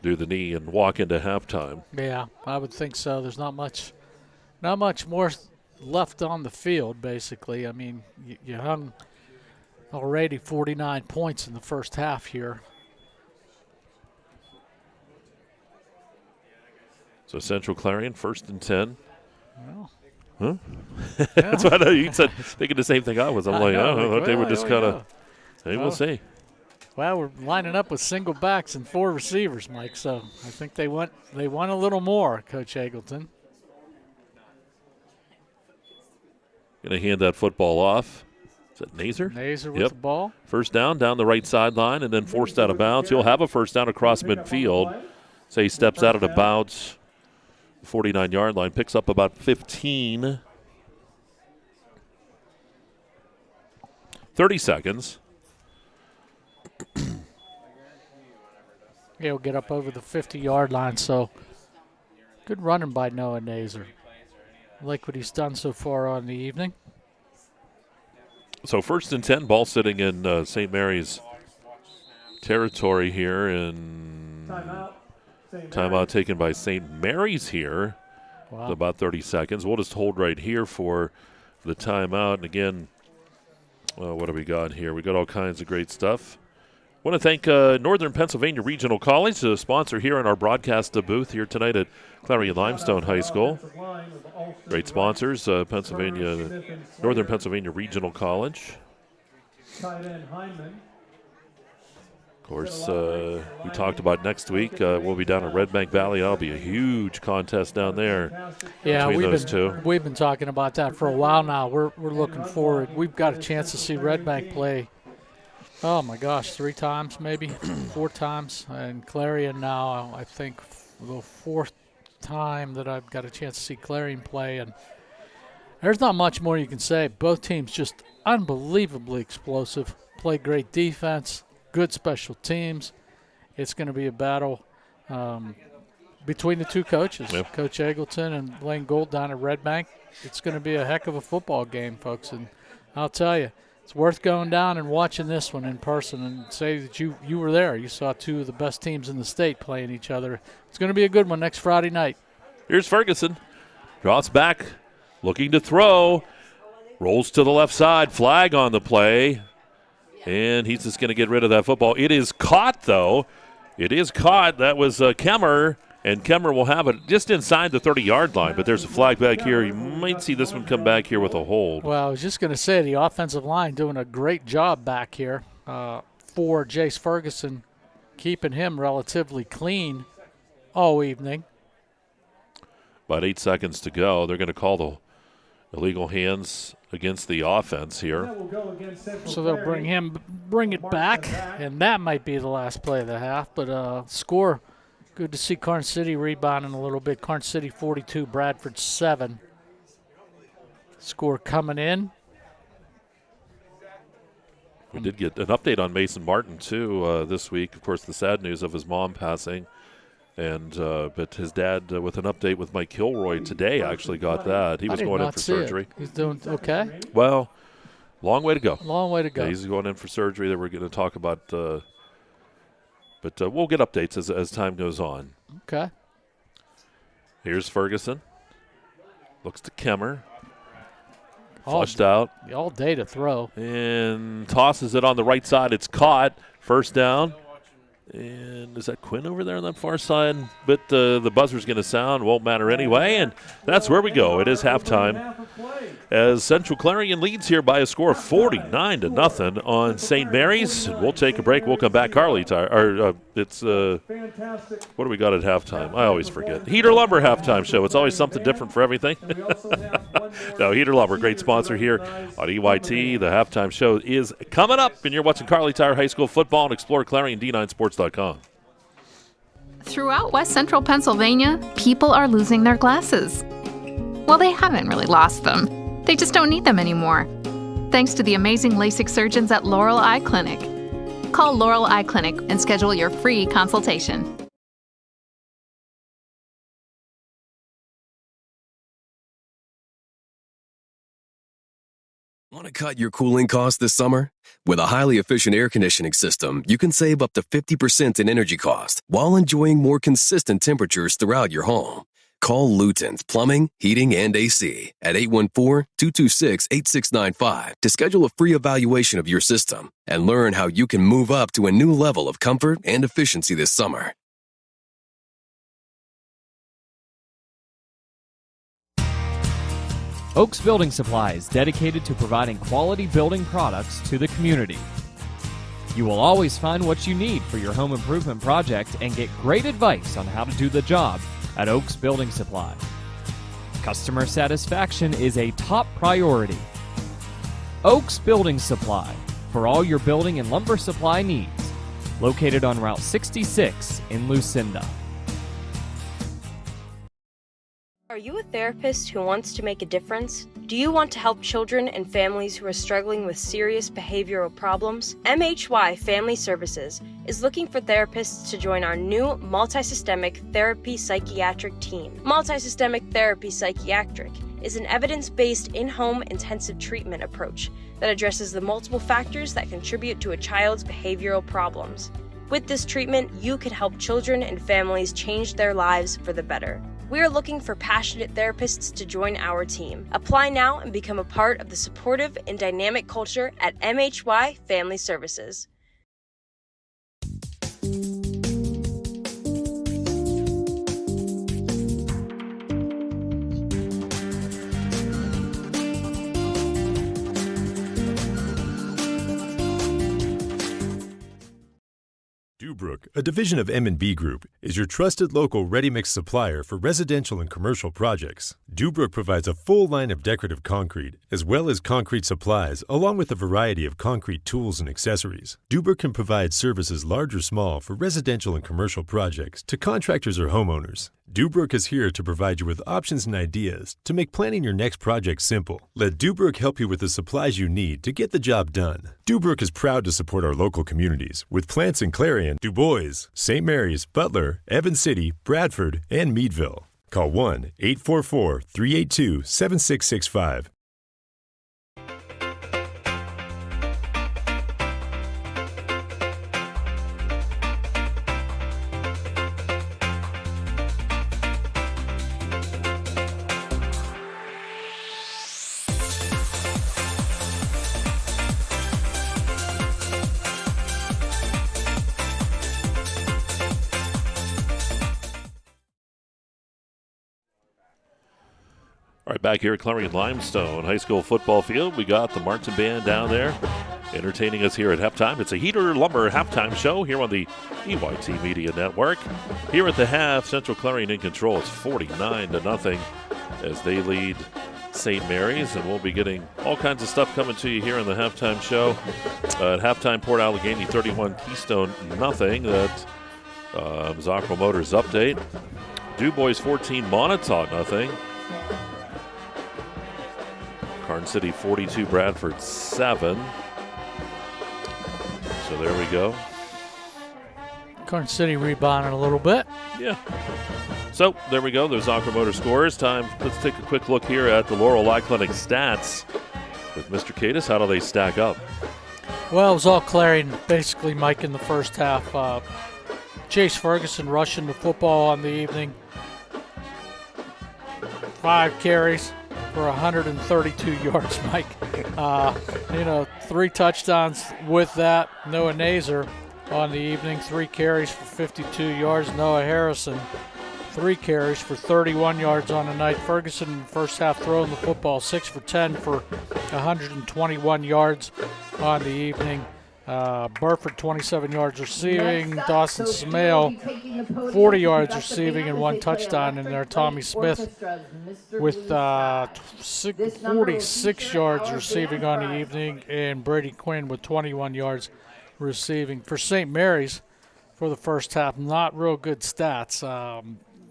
do the knee, and walk into halftime. Yeah, I would think so. There's not much more left on the field, basically. I mean, you hung already 49 points in the first half here. So Central Clarion, 1st and 10. Well, huh? That's what I know. You said thinking the same thing I was. I'm like, I don't know. They were just kind of. Hey, we'll see. Well, we're lining up with single backs and 4 receivers, Mike. So I think they want a little more, Coach Eggleton. Going to hand that football off. Is that Nazer? Nazer with the ball. First down the right sideline and then forced out of bounds. He'll have a first down across midfield. So he steps out at about 49-yard line, picks up about 15. 30 seconds. He'll get up over the 50-yard line, so good running by Noah Nazer. I like what he's done so far on the evening. So 1st and 10, ball sitting in St. Mary's territory here, and timeout taken by St. Mary's here. Wow. With about 30 seconds. We'll just hold right here for the timeout. And again, what do we got here? We got all kinds of great stuff. Want to thank Northern Pennsylvania Regional College, the sponsor here in our broadcast booth here tonight at Clarion Limestone High School. Great sponsors, Northern Pennsylvania Regional College. Tight end Hyman. Of course, we talked about next week. We'll be down at Redbank Valley. That'll be a huge contest down there. Yeah, between those two. We've been talking about that for a while now. We're looking forward. We've got a chance to see Redbank play. Oh my gosh, 3 times maybe, 4 times, and Clarion now. I think the 4th time that I've got a chance to see Clarion play, and there's not much more you can say. Both teams just unbelievably explosive. Play great defense. Good special teams. It's going to be a battle between the two coaches, Yep. Coach Eggleton and Lane Gold down at Redbank. It's going to be a heck of a football game, folks. And I'll tell you, it's worth going down and watching this one in person and say that you were there. You saw 2 of the best teams in the state playing each other. It's going to be a good one next Friday night. Here's Ferguson. Draws back, looking to throw. Rolls to the left side. Flag on the play. And he's just going to get rid of that football. It is caught, though. It is caught. That was Kemmer, and Kemmer will have it just inside the 30-yard line. But there's a flag back here. You might see this one come back here with a hold. Well, I was just going to say the offensive line doing a great job back here for Jace Ferguson, keeping him relatively clean all evening. About 8 seconds to go. They're going to call the illegal hands against the offense here. So they'll bring it back, and that might be the last play of the half. But score, good to see Karn City rebounding a little bit. Karn City 42, Bradford 7. Score coming in. We did get an update on Mason Martin, too, this week. Of course, the sad news of his mom passing. And but his dad, with an update with Mike Kilroy today, actually got that. He was going in for surgery. He's doing okay? Well, long way to go. Long way to go. Yeah, he's going in for surgery that we're going to talk about. But we'll get updates as time goes on. Okay. Here's Ferguson. Looks to Kemmer. Flushed out. All day to throw. And tosses it on the right side. It's caught. First down. And is that Quinn over there on that far side? But the buzzer's going to sound. Won't matter anyway. And that's where we go. It is halftime as Central Clarion leads here by a score of 49-0 on St. Mary's. We'll take a break. We'll come back. Kerle Tire. It's what do we got at halftime? I always forget. Heater Lumber halftime show. It's always something different for everything. No, Heater Lumber, great sponsor here on EYT. The halftime show is coming up, and you're watching Kerle Tire High School football and explore Clarion D9Sports.com. Throughout West Central Pennsylvania, people are losing their glasses. Well, they haven't really lost them. They just don't need them anymore. Thanks to the amazing LASIK surgeons at Laurel Eye Clinic. Call Laurel Eye Clinic and schedule your free consultation. Want to cut your cooling costs this summer? With a highly efficient air conditioning system, you can save up to 50% in energy cost while enjoying more consistent temperatures throughout your home. Call Luton's Plumbing, Heating, and AC at 814-226-8695 to schedule a free evaluation of your system and learn how you can move up to a new level of comfort and efficiency this summer. Oaks Building Supply is dedicated to providing quality building products to the community. You will always find what you need for your home improvement project and get great advice on how to do the job at Oaks Building Supply. Customer satisfaction is a top priority. Oaks Building Supply for all your building and lumber supply needs. Located on Route 66 in Lucinda. Are you a therapist who wants to make a difference? Do you want to help children and families who are struggling with serious behavioral problems? MHY Family Services is looking for therapists to join our new multisystemic therapy psychiatric team. Multisystemic therapy psychiatric is an evidence-based in-home intensive treatment approach that addresses the multiple factors that contribute to a child's behavioral problems. With this treatment, you can help children and families change their lives for the better. We are looking for passionate therapists to join our team. Apply now and become a part of the supportive and dynamic culture at MHY Family Services. Dubrook, a division of M&B Group, is your trusted local ready-mix supplier for residential and commercial projects. Dubrook provides a full line of decorative concrete, as well as concrete supplies, along with a variety of concrete tools and accessories. Dubrook can provide services large or small for residential and commercial projects to contractors or homeowners. Dubrook is here to provide you with options and ideas to make planning your next project simple. Let Dubrook help you with the supplies you need to get the job done. Dubrook is proud to support our local communities with plants in Clarion, Du Bois, St. Mary's, Butler, Evans City, Bradford, and Meadville. Call 1-844-382-7665. All right, back here at Clarion Limestone High School football field, we got the marching band down there entertaining us here at halftime. It's a Heater Lumber halftime show here on the EYT Media Network. Here at the half, Central Clarion in control. It's 49-0 as they lead St. Mary's, and we'll be getting all kinds of stuff coming to you here on the halftime show. At halftime, Port Allegany 31, Keystone nothing. That was Aqua Motors update. Du Bois 14, Montauk nothing. Carn City 42, Bradford 7. So there we go. Carn City rebounding a little bit. Yeah. So there we go. There's Aqua Motor scores. Time. Let's take a quick look here at the Laurel Eye Clinic stats with Mr. Katis. How do they stack up? Well, it was all Clarion, basically, Mike, in the first half. Chase Ferguson rushing the football on the evening. 5 carries for 132 yards, Mike. 3 touchdowns with that. Noah Nazer on the evening, 3 carries for 52 yards. Noah Harrison, 3 carries for 31 yards on the night. Ferguson in the first half throwing the football, 6 for 10 for 121 yards on the evening. Burford 27 yards receiving. Dawson Smale 40 yards receiving and 1 touchdown in there. Tommy Smith with 46 yards receiving on the evening, and Brady Quinn with 21 yards receiving. For St. Mary's for the first half, not real good stats.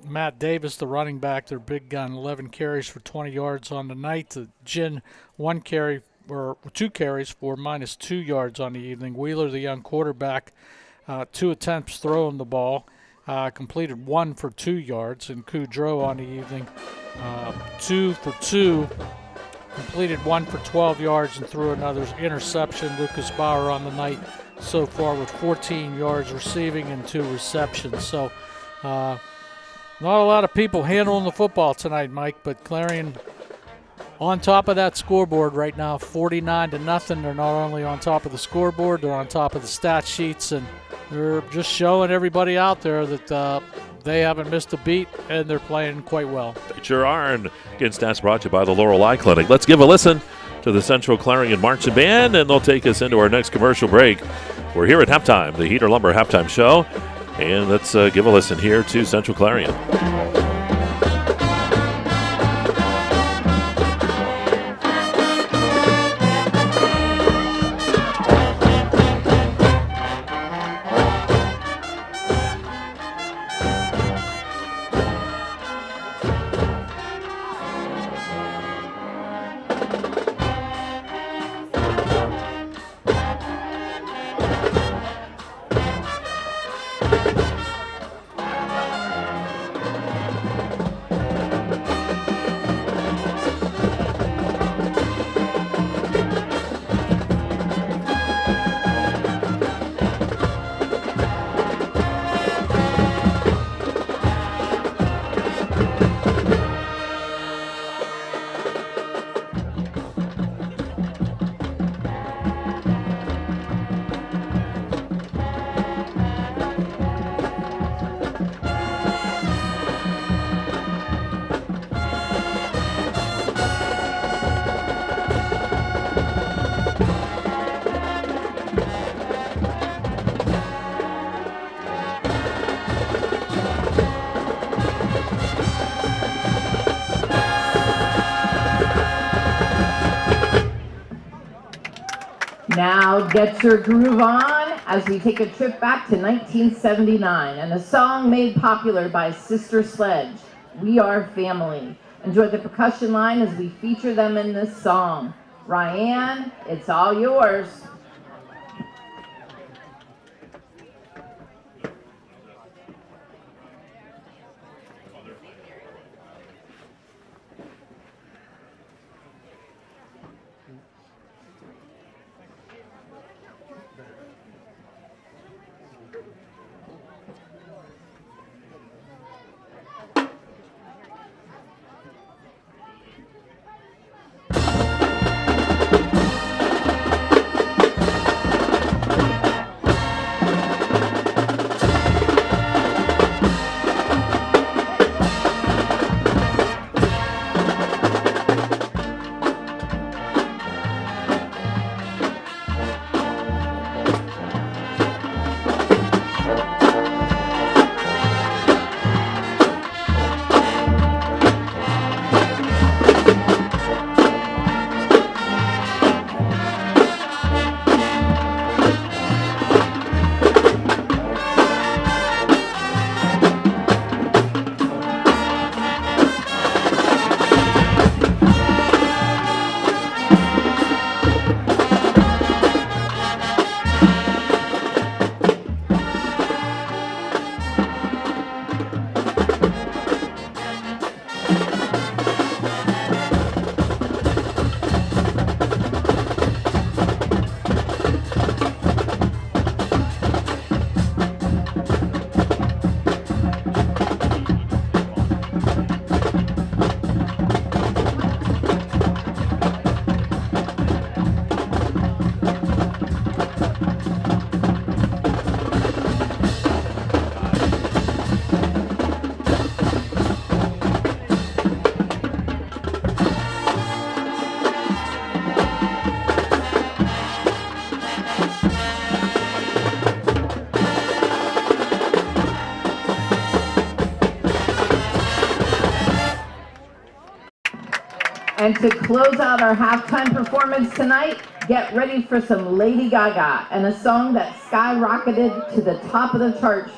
Matt Davis, the running back, their big gun, 11 carries for 20 yards on the night. Gin, 2 carries for -2 yards on the evening. Wheeler, the young quarterback, 2 attempts throwing the ball, completed 1 for 2 yards. And Kudrow on the evening, 2 for 2, completed 1 for 12 yards and threw another interception. Lucas Bauer on the night so far with 14 yards receiving and 2 receptions. So not a lot of people handling the football tonight, Mike, but Clarion on top of that scoreboard right now, 49-0. They're not only on top of the scoreboard, they're on top of the stat sheets, and they're just showing everybody out there that they haven't missed a beat, and they're playing quite well. They sure are. And again, stats brought to you by the Laurel Eye Clinic. Let's give a listen to the Central Clarion Marching Band, and they'll take us into our next commercial break. We're here at halftime, the Heater Lumber halftime show, and let's give a listen here to Central Clarion. Now get your groove on as we take a trip back to 1979 and a song made popular by Sister Sledge, We Are Family. Enjoy the percussion line as we feature them in this song. Ryan, it's all yours. And to close out our halftime performance tonight, get ready for some Lady Gaga and a song that skyrocketed to the top of the charts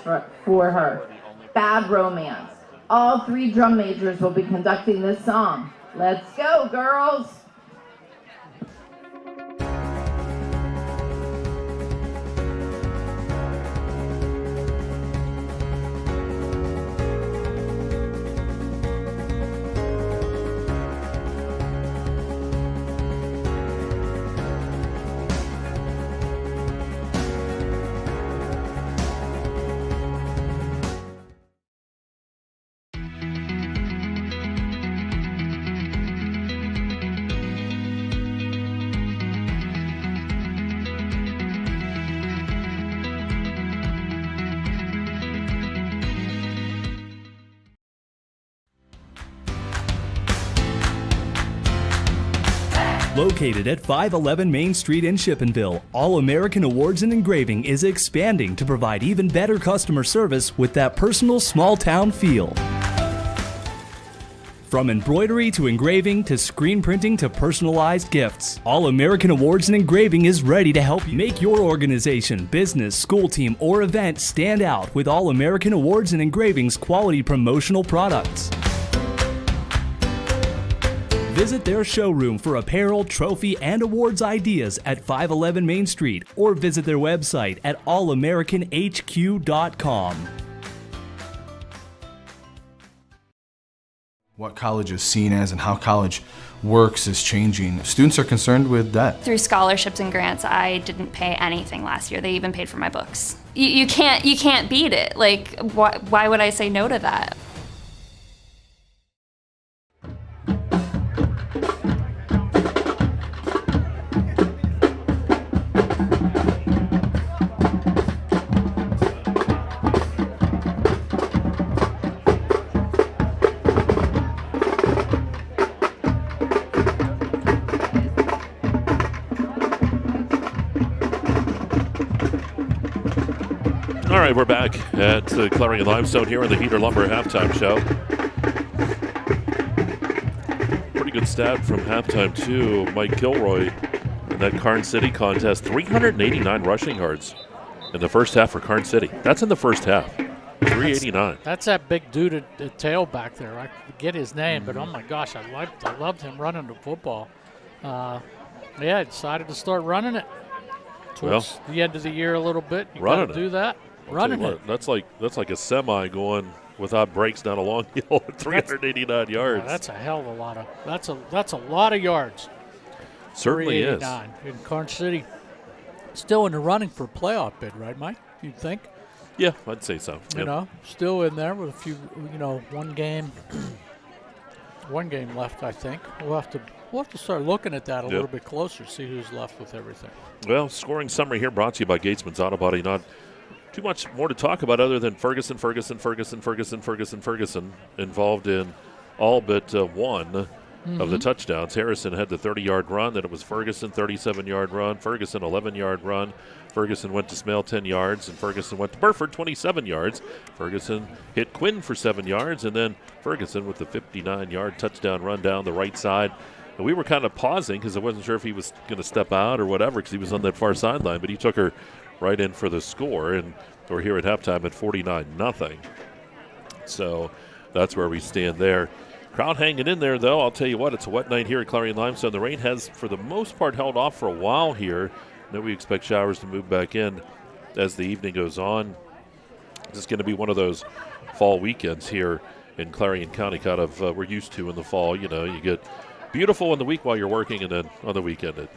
for her, Bad Romance. All three drum majors will be conducting this song. Let's go, girls! Located at 511 Main Street in Shippenville, All American Awards and Engraving is expanding to provide even better customer service with that personal small-town feel. From embroidery to engraving to screen printing to personalized gifts, All American Awards and Engraving is ready to help you make your organization, business, school team, or event stand out with All American Awards and Engraving's quality promotional products. Visit their showroom for apparel, trophy, and awards ideas at 511 Main Street or visit their website at allamericanhq.com. What college is seen as and how college works is changing. Students are concerned with debt. Through scholarships and grants, I didn't pay anything last year. They even paid for my books. You can't beat it. Like, why would I say no to that? All right, we're back at Clarion Limestone here in the Heater Lumber halftime show. Pretty good stat from halftime, too. Mike Kilroy in that Karn City contest. 389 rushing yards in the first half for Karn City. That's in the first half. 389. That's that big dude at tailback there. I forget his name, but oh my gosh, I loved him running the football. I decided to start running it towards the end of the year a little bit. You got to do that. Running it. That's like a semi going without brakes down a long hill at 389 yards. That's a hell of a lot of. That's a lot of yards. Certainly is. 389 in Karn City. Still in the running for a playoff bid, right, Mike? You'd think. Yeah, I'd say so. You know, still in there with a few, one game left, I think. We'll have to start looking at that a little bit closer, see who's left with everything. Well, scoring summary here brought to you by Gatesman's Auto Body. Not too much more to talk about other than Ferguson involved in all but one of the touchdowns. Harrison had the 30-yard run. Then it was Ferguson, 37-yard run. Ferguson, 11-yard run. Ferguson went to Smale, 10 yards. And Ferguson went to Burford, 27 yards. Ferguson hit Quinn for 7 yards. And then Ferguson with the 59-yard touchdown run down the right side. And we were kind of pausing because I wasn't sure if he was going to step out or whatever because he was on that far sideline. But he took her right in for the score. And we're here at halftime at 49-0. So that's where we stand there. Crowd hanging in there, though. I'll tell you what, it's a wet night here at Clarion Limestone. The rain has, for the most part, held off for a while here. Then we expect showers to move back in as the evening goes on. This is going to be one of those fall weekends here in Clarion County, kind of we're used to in the fall. You know, you get beautiful in the week while you're working, and then on the weekend it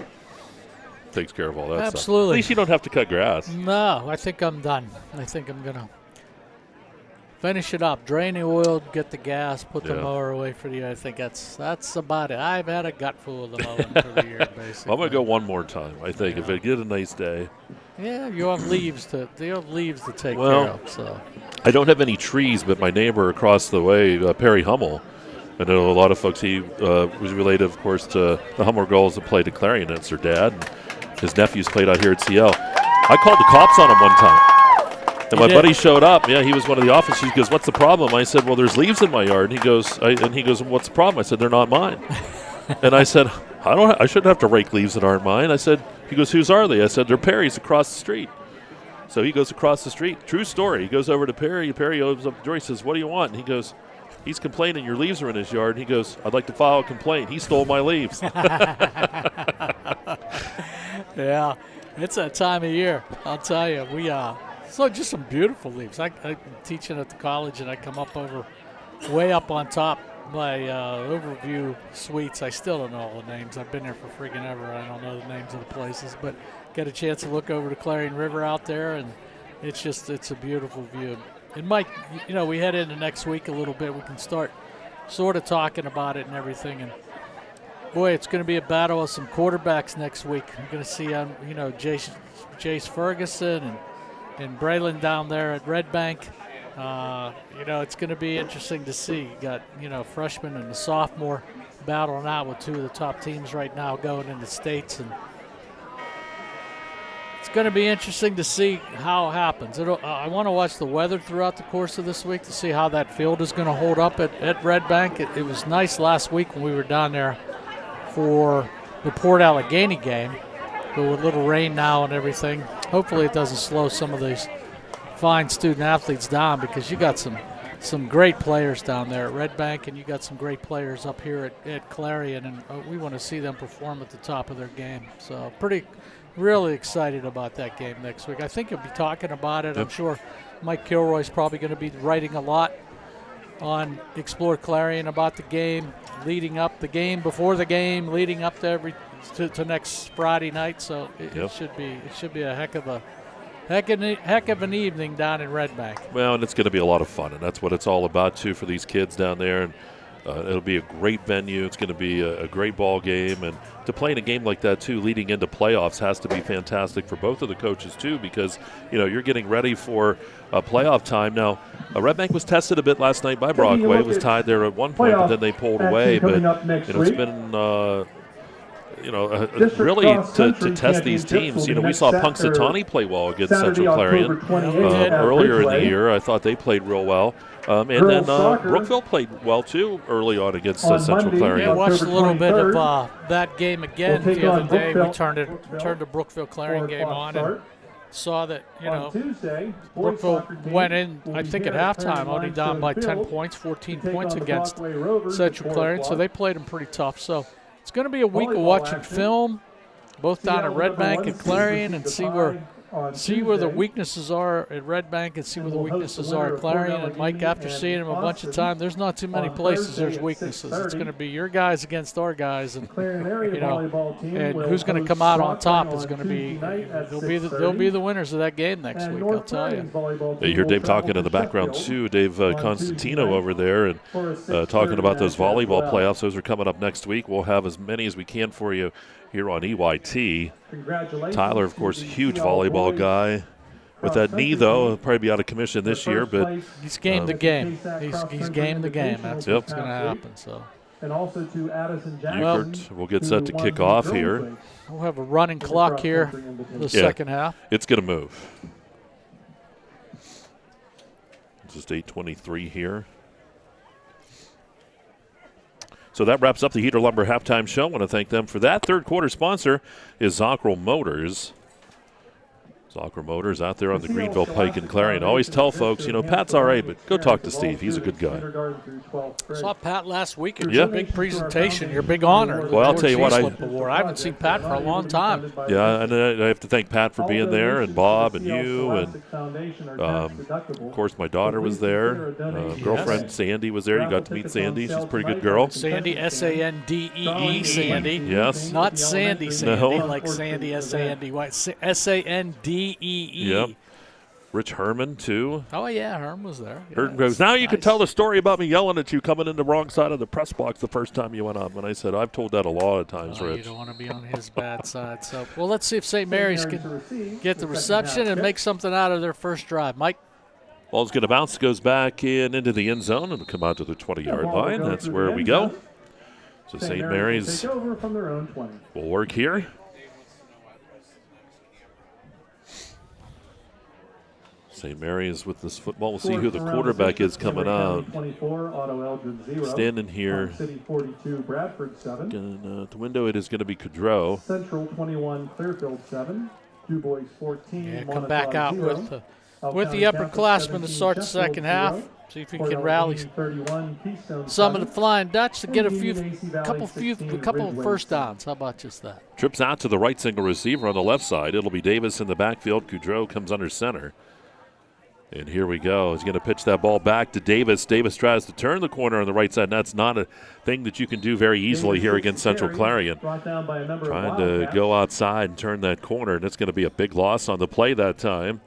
takes care of all that stuff. Absolutely. At least you don't have to cut grass. No, I think I'm done. I think I'm going to finish it up, drain the oil, get the gas, put the mower away for the year. I think that's about it. I've had a gutful of the mowing for the year, basically. I'm going to go one more time, I think, if it get a nice day. Yeah, you have leaves to take care of. So I don't have any trees, but my neighbor across the way, Perry Hummel, I know a lot of folks, he was related, of course, to the Hummel girls that played at Clarion. That's their dad. And his nephews played out here at CL. I called the cops on him one time. And my buddy showed up. Yeah, he was one of the officers. He goes, "What's the problem?" I said, "Well, there's leaves in my yard." And he goes, "What's the problem?" I said, "They're not mine." And I said, I shouldn't have to rake leaves that aren't mine. I said, he goes, "Whose are they?" I said, "They're Perry's across the street." So he goes across the street. True story. He goes over to Perry. Perry opens up the door. He says, "What do you want?" And he goes, he's complaining your leaves are in his yard. And he goes, "I'd like to file a complaint. He stole my leaves." Yeah, it's that time of year. I'll tell you, so just some beautiful leaves. I'm teaching at the college, and I come up way up on top by Overview Suites. I still don't know all the names. I've been there for freaking ever. I don't know the names of the places, but get a chance to look over the Clarion River out there, and it's a beautiful view. And Mike, we head into next week a little bit. We can start sort of talking about it and everything. And boy, it's going to be a battle of some quarterbacks next week. I'm going to see, Jace Ferguson and Braylon down there at Redbank. It's going to be interesting to see. You got, freshman and the sophomore battling out with two of the top teams right now going into states. And it's going to be interesting to see how it happens. I want to watch the weather throughout the course of this week to see how that field is going to hold up at Redbank. It was nice last week when we were down there for the Port Allegany game, but with little rain now and everything. Hopefully it doesn't slow some of these fine student athletes down, because you got some great players down there at Redbank, and you got some great players up here at Clarion, and we want to see them perform at the top of their game. So really excited about that game next week. I think you'll be talking about it. Yep. I'm sure Mike Kilroy's probably going to be writing a lot on Explore Clarion about the game, leading up the game, before the game, leading up to next Friday night. So it should be a heck of an evening down in Redbank. Well, and it's going to be a lot of fun, and that's what it's all about too for these kids down there. And it'll be a great venue. It's going to be a great ball game, and to play in a game like that too, leading into playoffs, has to be fantastic for both of the coaches too, because you're getting ready for playoff time. Now, Redbank was tested a bit last night by Brockway. It was tied there at one point, but then they pulled away. But it's been really to test these teams. We saw Punxsutawney play well against Central Clarion earlier in the year. I thought they played real well. And then Brookville played well, too, early on against Central Monday, Clarion. I watched a little bit of 23rd, that game again we'll take the other on day. We Brookville. turned the Brookville Clarion game on and saw that, On Tuesday, Brookville boys soccer team went in, will I be think here at at halftime, Clarion only down by 10 Field points, 14 to take points on the against Brockway Rovers Central at 4 Clarion. So o'clock. they played them pretty tough. So it's going to be a week of Volleyball watching action. film, both down at Seattle Redbank #1 and Clarion, and received see a where bye on the Tuesday. weaknesses are at Redbank and see where the we'll host weaknesses the are winner at of Port Clarion. And Mike, Allegany after and seeing them a bunch of Austin time, there's not too many on places Thursday there's at weaknesses. It's 6:30. going to be your guys against our guys, and Clarion area volleyball team and will who's going to host come out on Rockland top is on going to be Tuesday night at they'll be 6:30. the winners of that game next And week. North I'll tell you. Clarion's volleyball You team hear will Dave travel talking in the to background, Sheffield too. Dave on Constantino Tuesday over there, and for a 6:30 talking about those match as volleyball well. playoffs. Those are coming up next week. We'll have as many as we can for you here on EYT. Congratulations Tyler, of to course, the huge Seattle volleyball boys guy. With that knee, though, he'll probably be out of commission this year, but He's gamed the game. He's gamed the game. That's what's going to happen. So. And also to Addison Jackson. Eukert will get set to kick off here. We'll have a running clock here the second half. It's going to move. Just 8:23 here. So that wraps up the Heater Lumber halftime show. I want to thank them for that. Third quarter sponsor is Zockrell Motors. Zockrell Motors out there on the Greenville Pike and Clarion. Always tell folks, Pat's all right, but go talk to Steve. He's a good guy. Saw Pat last week. It was Yeah. a big presentation. Your big honor. Well, I'll tell you what, I haven't seen Pat for a long time. Yeah, and I have to thank Pat for being there, and Bob, and you, and of course my daughter was there. Girlfriend Sandy was there. You got to meet Sandy. She's a pretty good girl. Sandy, S-A-N-D-E-E, Sandy. Yes. Not Sandy, No. like Sandy, S-A-N-D. S-A-N-D-E-E. Yep. Rich Herman, too. Oh, yeah, Herm was there. Yeah, Herman goes, now you can tell the story about me yelling at you coming in the wrong side of the press box the first time you went up. And I said, I've told that a lot of times, Rich. You don't want to be on his bad side. So, well, let's see if St. Mary's can get the reception and make something out of their first drive. Mike? Ball's going to bounce, goes back into the end zone and come out to the 20-yard line. That's where we go. So St. Mary's will take over from their own 20. will work here. St. Mary's with this football. We'll see who the quarterback is coming out. 24, Otto Eldred 0. Standing here. City 42, Bradford 7. At the window, it is going to be Kudrow. Central 21, Clearfield 7. Du Bois 14. Yeah, come Montauk back out 0. with the upperclassmen to start the second half. See if he can rally some of the Flying Dutch to get a couple of first downs. How about just that? Trips out to the right single receiver on the left side. It'll be Davis in the backfield. Kudrow comes under center. And here we go. He's going to pitch that ball back to Davis. Davis tries to turn the corner on the right side, and that's not a thing that you can do very easily here against Central Clarion. Trying to go outside and turn that corner, and it's going to be a big loss on the play that time.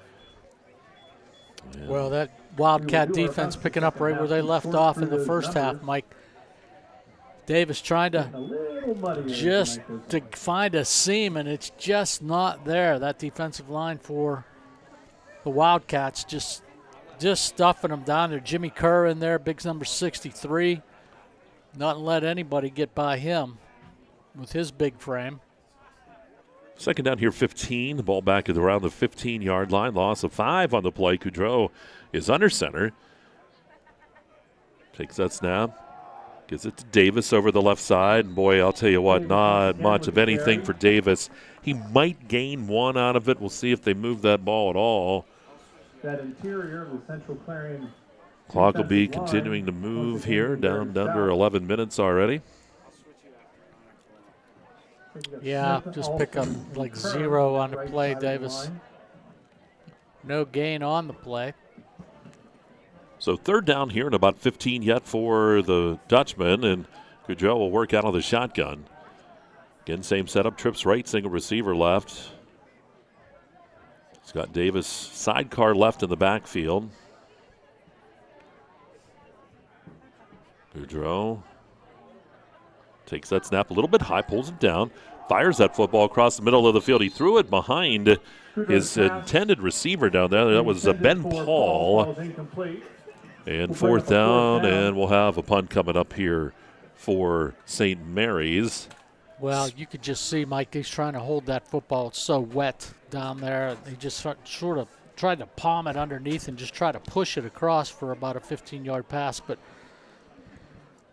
Well, that Wildcat defense picking up right where they left off in the first half, Mike. Davis trying to just to find a seam, and it's just not there. That defensive line for the Wildcats just stuffing them down there. Jimmy Kerr in there, big number 63. Not let anybody get by him with his big frame. Second down here, 15. The ball back at around the 15-yard line. Loss of 5 on the play. Kudrow is under center. Takes that snap. Gives it to Davis over the left side. And boy, I'll tell you what, not much of anything for Davis. He might gain 1 out of it. We'll see if they move that ball at all. That interior of the Central Clarion. Clock will be continuing to move here, down to under 11 minutes already. Yeah, just pick up like 0 on the play, Davis. No gain on the play. So third down here and about 15 yet for the Dutchman, and Kudrow will work out of the shotgun. Again, same setup, trips right, single receiver left. He's got Davis sidecar left in the backfield. Kudrow takes that snap a little bit high, pulls it down, fires that football across the middle of the field. He threw it behind his intended receiver down there. That was Ben Paul. And fourth down, and we'll have a punt coming up here for St. Mary's. Well, you could just see Mike, he's trying to hold that football. It's so wet down there. He just sort of tried to palm it underneath and just try to push it across for about a 15-yard pass, but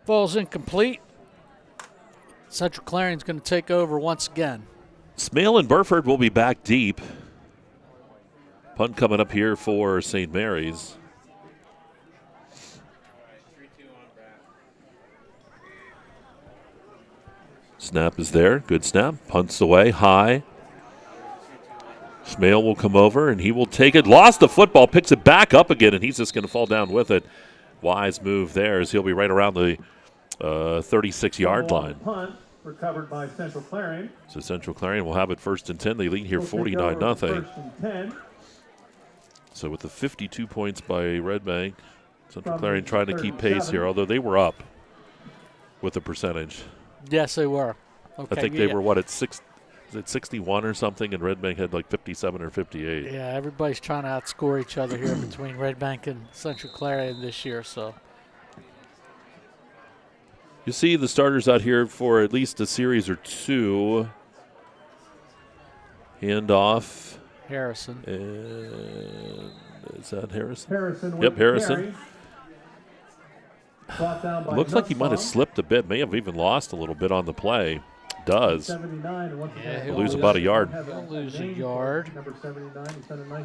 ball's incomplete. Central Clarion's going to take over once again. Smale and Burford will be back deep. Punt coming up here for St. Mary's. Snap is there. Good snap. Punts away high. Smale will come over, and he will take it. Lost the football, picks it back up again, and he's just going to fall down with it. Wise move there as he'll be right around the 36-yard line. Punt recovered by Central Clarion. So Central Clarion will have it 1st and 10. They lead here 49-0. 1st and 10. So with the 52 points by Redbank, Central Clarion trying to keep pace here, although they were up with the percentage. Yes, they were. Okay, I think they were, at 61 or something, and Redbank had like 57 or 58. Yeah, everybody's trying to outscore each other here between Redbank and Central Clarion this year. So you see the starters out here for at least a series or two. Handoff. Harrison. And is that Harrison? Harrison. Yep, Harrison. Looks like he might have slipped a bit, may have even lost a little bit on the play. Does. Yeah, Lose about a yard. He'll lose a yard.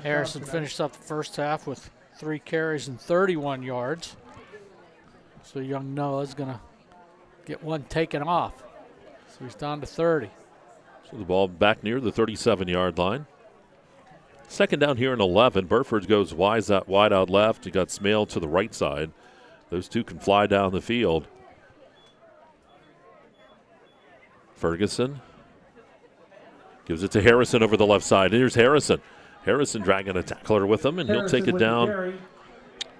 Harrison finished up the first half with 3 carries and 31 yards. So young Noah's going to get one taken off. So he's down to 30. So the ball back near the 37-yard line. 2nd down here and 11. Burford goes wide out left. You got Smale to the right side. Those two can fly down the field. Ferguson gives it to Harrison over the left side. Here's Harrison. Harrison dragging a tackler with him, and he'll take it down.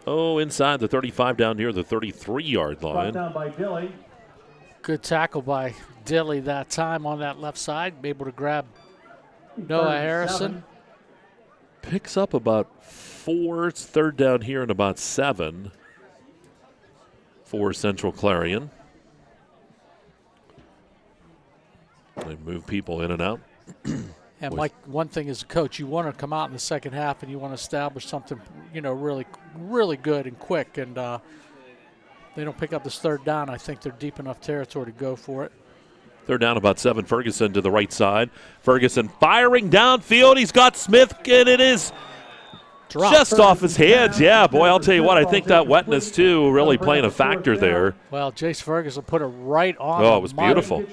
Inside the 35, down near the 33-yard line. Brought down by Dilly. Good tackle by Dilly that time on that left side. Be able to grab Noah Harrison. Picks up about 4. It's 3rd down here and about 7 for Central Clarion. They move people in and out. And Mike, one thing as a coach, you want to come out in the second half and you want to establish something, really, really good and quick. And they don't pick up this 3rd down. I think they're deep enough territory to go for it. 3rd down, about 7. Ferguson to the right side. Ferguson firing downfield. He's got Smith, and it is just off his hands. Yeah, boy, I'll tell you what, I think that wetness, too, really playing a factor there. Well, Jace Ferguson put it right on the money. Oh, it was beautiful.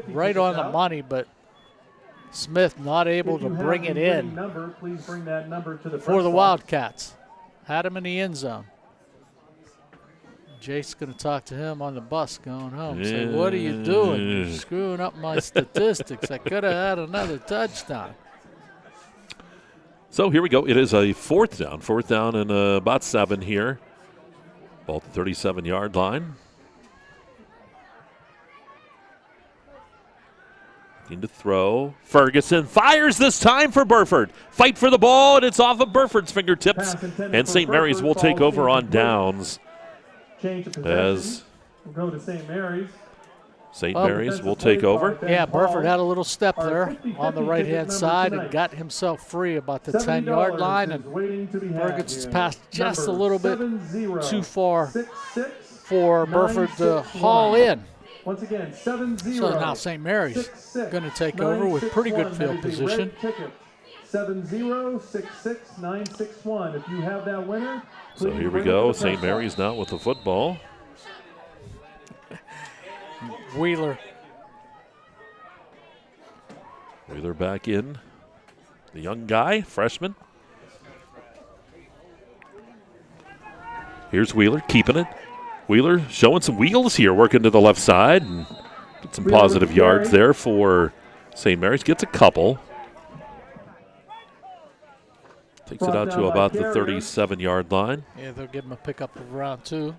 Right on the money, but Smith not able to bring it in for the Wildcats. Had him in the end zone. Jake's going to talk to him on the bus going home. Say, what are you doing? You're screwing up my statistics. I could have had another touchdown. So here we go. It is a 4th down. 4th down and about 7 here. Ball at the 37-yard line. Looking to throw. Ferguson fires this time for Burford. Fight for the ball, and it's off of Burford's fingertips. And St. Mary's will take over on downs. Change of possession. As we'll go to St. Mary's. St. Mary's will take over. Yeah, Burford had a little step there on the right-hand side and got himself free about the 10-yard line. And Ferguson's passed just a little bit too far for Burford to haul in. Once again, 7-0. So now St. Mary's going to take over with pretty good field position. 7-0-6-6-9-6-1. If you have that winner, so here we go. St. Mary's now with the football. Wheeler back in. The young guy, freshman. Here's Wheeler keeping it. Wheeler showing some wheels here, working to the left side. And get some positive yards there for St. Mary's. Gets a couple. Takes it out to about the 37-yard line. Yeah, they'll give him a pickup of around 2.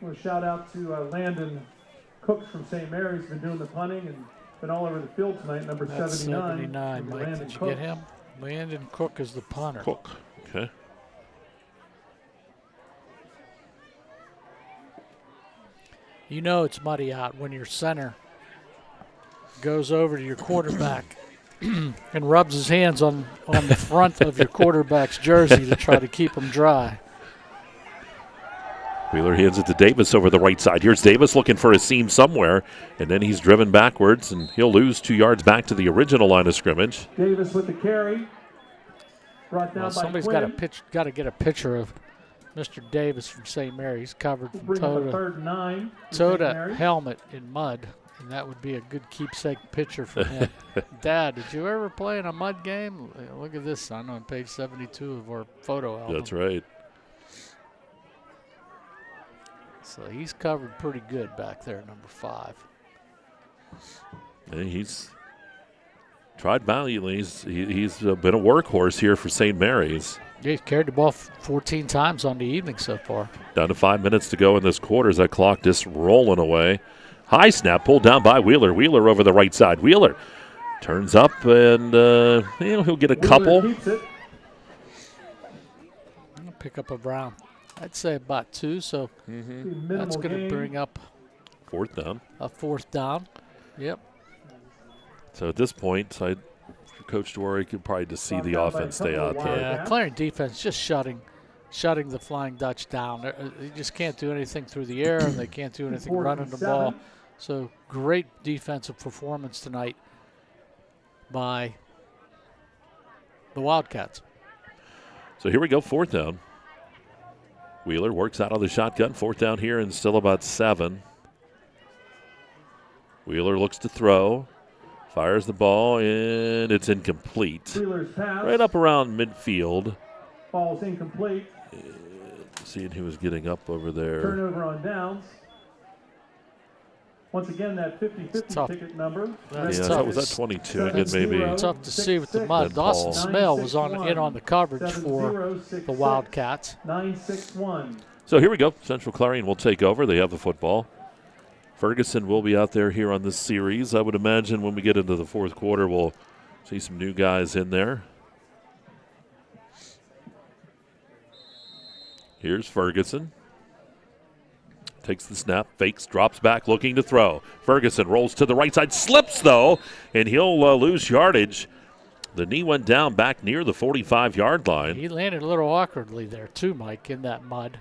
Well, a shout out to Landon Cook from St. Mary's. Been doing the punting and been all over the field tonight. Number 79. Mike, did you get him? Landon Cook is the punter. Cook, okay. You know it's muddy out when your center goes over to your quarterback and rubs his hands on the front of your quarterback's jersey to try to keep him dry. Wheeler hands it to Davis over the right side. Here's Davis looking for a seam somewhere, and then he's driven backwards, and he'll lose 2 yards back to the original line of scrimmage. Davis with the carry. Brought down by somebody's got to get a picture of Mr. Davis from St. Mary's covered from toe to helmet in mud, and that would be a good keepsake picture for him. Dad, did you ever play in a mud game? Look at this, son, on page 72 of our photo album. That's right. So he's covered pretty good back there, number 5. Yeah, he's tried valiantly. He's been a workhorse here for St. Mary's. Yeah, he's carried the ball 14 times on the evening so far. Down to 5 minutes to go in this quarter as that clock just rolling away. High snap pulled down by Wheeler. Wheeler over the right side. Wheeler turns up and he'll get a couple. Keeps it. I'll pick up around, I'd say about 2, so that's going to bring up 4th down. A 4th down. Yep. So at this point, Coach Dewar could probably just see the offense stay out there. Yeah, Clarion defense just shutting the Flying Dutch down. They just can't do anything through the air, and they can't do anything running the ball. So great defensive performance tonight by the Wildcats. So here we go, 4th down. Wheeler works out of the shotgun. 4th down here and still about 7. Wheeler looks to throw. Fires the ball, and it's incomplete. Wheeler's pass. Right up around midfield. Ball's incomplete. Seeing who was getting up over there. Turnover on downs. Once again, that 50-50 ticket number. That's tough. tough. Was that 22 again, maybe? Tough to see with the mud. Dawson Smell was in on the coverage for the Wildcats. 9-6-1. So here we go. Central Clarion will take over. They have the football. Ferguson will be out there here on this series. I would imagine when we get into the 4th quarter, we'll see some new guys in there. Here's Ferguson. Takes the snap, fakes, drops back, looking to throw. Ferguson rolls to the right side, slips though, and he'll lose yardage. The knee went down back near the 45-yard line. He landed a little awkwardly there too, Mike, in that mud.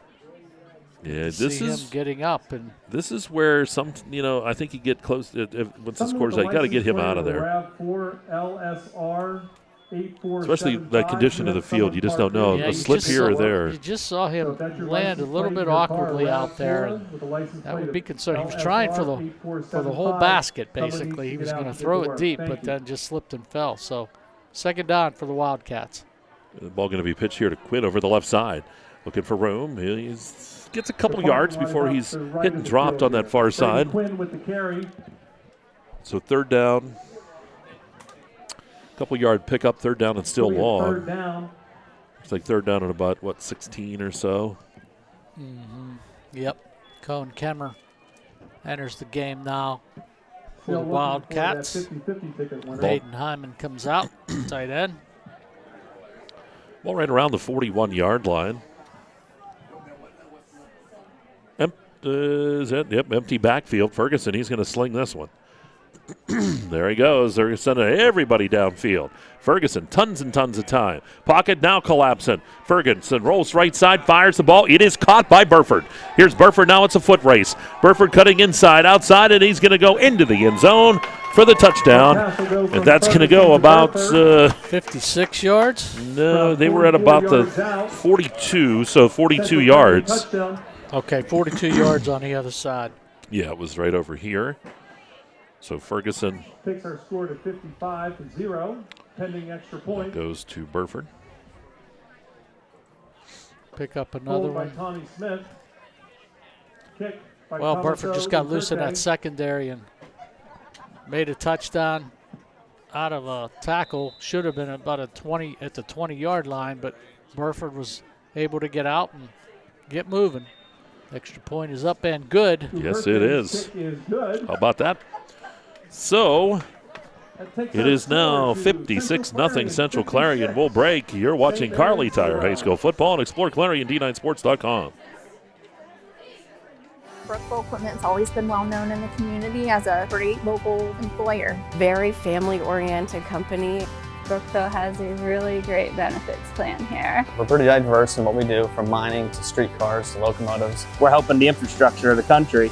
Yeah, this is him getting up, and this is where I think you get close. Once this quarter's out, you got to get him out of there. RAV4 LSR 847. Especially that condition of the field, you just don't know. Yeah, a slip here or there. You just saw him land a little bit awkwardly out there, and that would be concerning. He was trying for the whole basket, basically. He was going to throw it deep, but then just slipped and fell. So 2nd down for the Wildcats. The ball going to be pitched here to Quinn over the left side. Looking for room. He gets a couple yards before he's hit and dropped on that far side. Quinn with the carry. So 3rd down. Couple yard pickup, 3rd down and still long. 3rd down. It's like 3rd down at about, 16 or so. Yep. Cohen Kemmer enters the game now for the Wildcats. 50-50 ticket winner. Hayden Hyman comes out, tight end. Ball right around the 41-yard line. Empty backfield. Ferguson, he's going to sling this one. There he goes. They're sending everybody downfield. Ferguson, tons and tons of time. Pocket now collapsing. Ferguson rolls right side, fires the ball. It is caught by Burford. Here's Burford. Now it's a foot race. Burford cutting inside, outside, and he's going to go into the end zone for the touchdown. And that's going to go about 56 yards? No, they were at about the 42, so 42 yards. Okay, 42 yards on the other side. Yeah, it was right over here. So Ferguson takes our score to 55-0, pending extra point. Goes to Burford. Pick up another by one. Tommy Smith. Kick by Well, Thomas Burford just got loose in Uverte. that secondary and made a touchdown out of a tackle. Should have been about at the 20-yard line, but Burford was able to get out and get moving. Extra point is up and good. Yes, it is. Kick is good. How about that? So That takes it our is now score to 56-0 Central Clarion. Will break. You're watching Kerle Tire High School football on exploreClarion.com. Brookville Equipment's always been well known in the community as a great local employer. Very family-oriented company. Brookville has a really great benefits plan here. We're pretty diverse in what we do, from mining to streetcars to locomotives. We're helping the infrastructure of the country.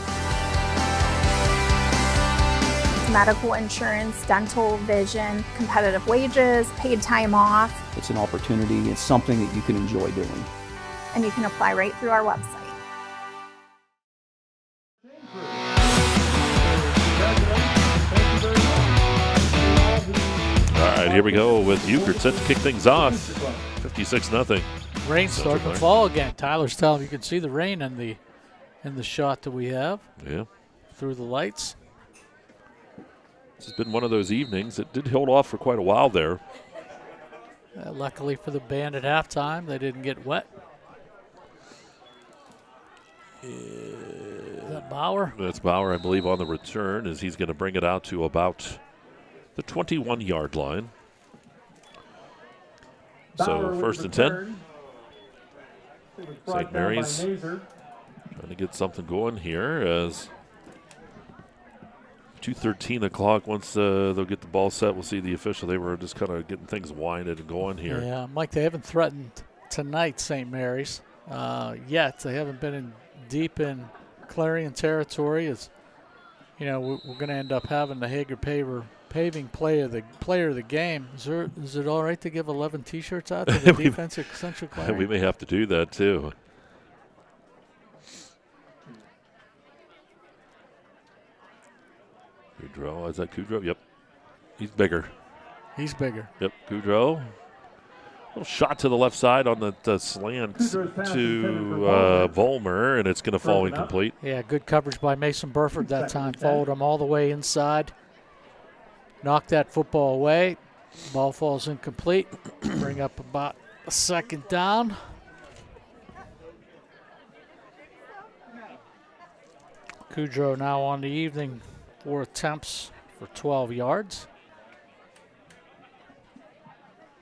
Medical insurance, dental, vision, competitive wages, paid time off. It's an opportunity. It's something that you can enjoy doing. And you can apply right through our website. All right, here we go with Euchre set to kick things off. 56-0. Rain starting to fall again. Tyler's telling you can see the rain in the shot that we have. Yeah. Through the lights. It's been one of those evenings. It did hold off for quite a while there. Luckily for the band at halftime, they didn't get wet. Is that Bauer? That's Bauer, I believe, on the return, as he's going to bring it out to about the 21-yard line. So first and 10. St. Mary's trying to get something going here as 2:13 o'clock. Once they'll get the ball set, we'll see the official. They were just kind of getting things winded and going here. Yeah, Mike, they haven't threatened tonight, St. Mary's, yet. They haven't been deep in Clarion territory. As you know, we're going to end up having the Hager Paving player of the game. Is it all right to give 11 T-shirts out to the defense at Central Clarion? We may have to do that too. Goudreau, is that Goudreau? Yep. He's bigger. He's bigger. Yep, Goudreau. Little shot to the left side on the slant to Volmer, and it's going to fall incomplete. Yeah, good coverage by Mason Burford that time. Followed him all the way inside. Knocked that football away. Ball falls incomplete. Bring up about a second down. Goudreau now on the evening. 4 attempts for 12 yards.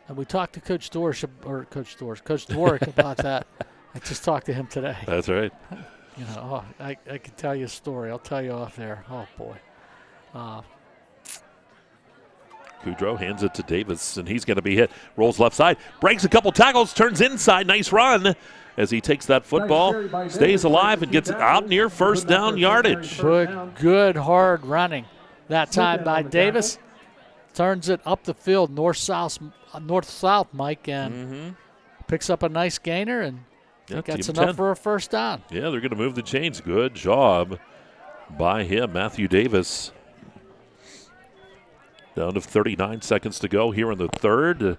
And we talked to Coach Dorick about that. I just talked to him today. That's right. You know, I can tell you a story. I'll tell you off there. Oh, boy. Goudreau hands it to Davis, and he's going to be hit. Rolls left side, breaks a couple tackles, turns inside. Nice run as he takes that football, stays alive, and gets it out near first down yardage. Good hard running that time by Davis. Turns it up the field, north-south, Mike, and picks up a nice gainer, and that's enough 10. for a first down. Yeah, they're going to move the chains. Good job by him, Matthew Davis. Down to 39 seconds to go here in the third. The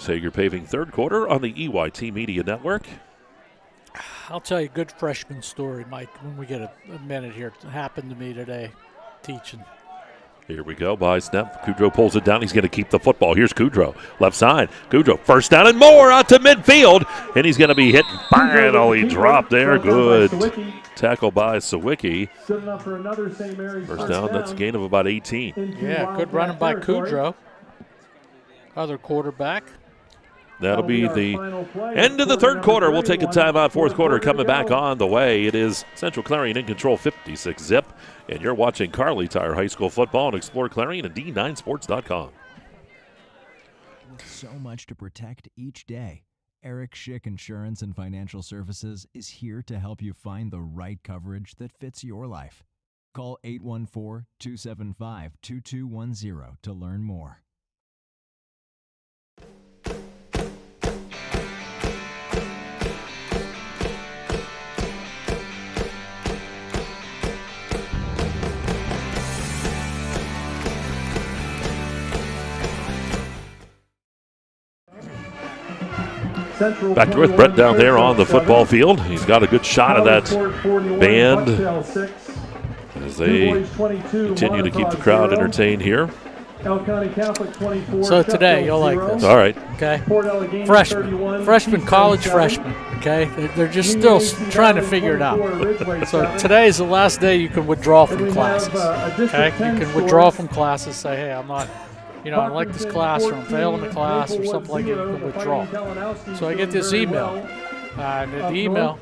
Hager Paving third quarter on the EYT Media Network. I'll tell you a good freshman story, Mike, when we get a minute here. It happened to me today teaching. Here we go. By snap. Goudreau pulls it down. He's going to keep the football. Here's Goudreau. Left side. Goudreau first down and more out to midfield. And he's going to be hit. Finally dropped there. Good tackle by Sawicki. First down. That's a gain of about 18. Yeah, good running by Goudreau. Other quarterback. That'll be the end of the third quarter. We'll take a timeout. Fourth quarter coming back on the way. It is Central Clarion in control, 56-zip. And you're watching Kerle Tire High School football on Explore Clarion and D9Sports.com. So much to protect each day. Eric Schick Insurance and Financial Services is here to help you find the right coverage that fits your life. Call 814-275-2210 to learn more. Back to Earth. Brett down there on the football field. He's got a good shot of that band as they continue to keep the crowd entertained here. So today, you'll like this. All right. Okay. Freshman, college freshmen. Okay. They're just still trying to figure it out. So today is the last day you can withdraw from classes. Okay. You can withdraw from classes. Say, hey, I'm not. I like this class, or I'm failing the class, or something like that. You can withdraw. So I get this email, and the email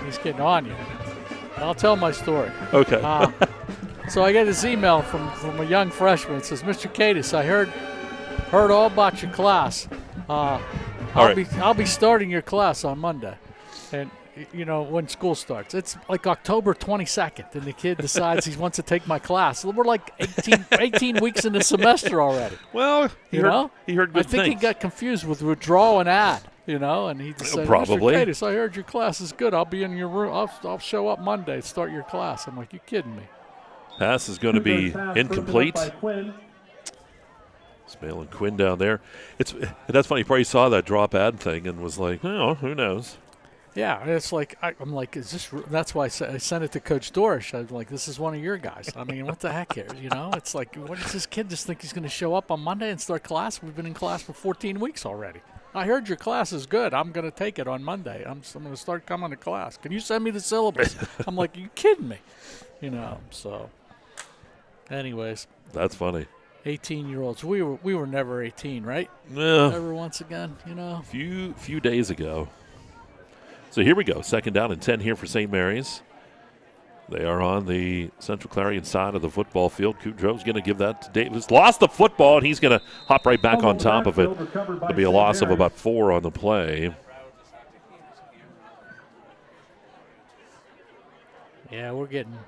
He's getting on you. I'll tell my story. Okay. So I get this email from a young freshman. It says, Mr. Katis, I heard all about your class. I'll be starting your class on Monday. And, when school starts. It's like October 22nd, and the kid decides he wants to take my class. We're like 18 weeks in the semester already. Well, he heard good I think things. he got confused with withdraw and add, and he decided, Probably. Mr. Katis, I heard your class is good. I'll be in your room. I'll show up Monday, start your class. I'm like, you kidding me? Pass is going to be incomplete. Smale and Quinn down there. That's funny. He probably saw that drop ad thing and was like, oh, who knows? Yeah, it's like I'm like, is this? That's why I sent it to Coach Dorish. I was like, this is one of your guys. I mean, what the heck here? It's like, what does this kid just think he's going to show up on Monday and start class? We've been in class for 14 weeks already. I heard your class is good. I'm going to take it on Monday. I'm going to start coming to class. Can you send me the syllabus? I'm like, you kidding me? So. Anyways. That's funny. 18-year-olds. We were never 18, right? Yeah. Never once again, Few days ago. So here we go. 2nd down and 10 here for St. Mary's. They are on the Central Clarion side of the football field. Kudrow's going to give that to Davis. Lost the football, and he's going to hop right back on top of it. There'll be a loss of about 4 on the play. Yeah, we're getting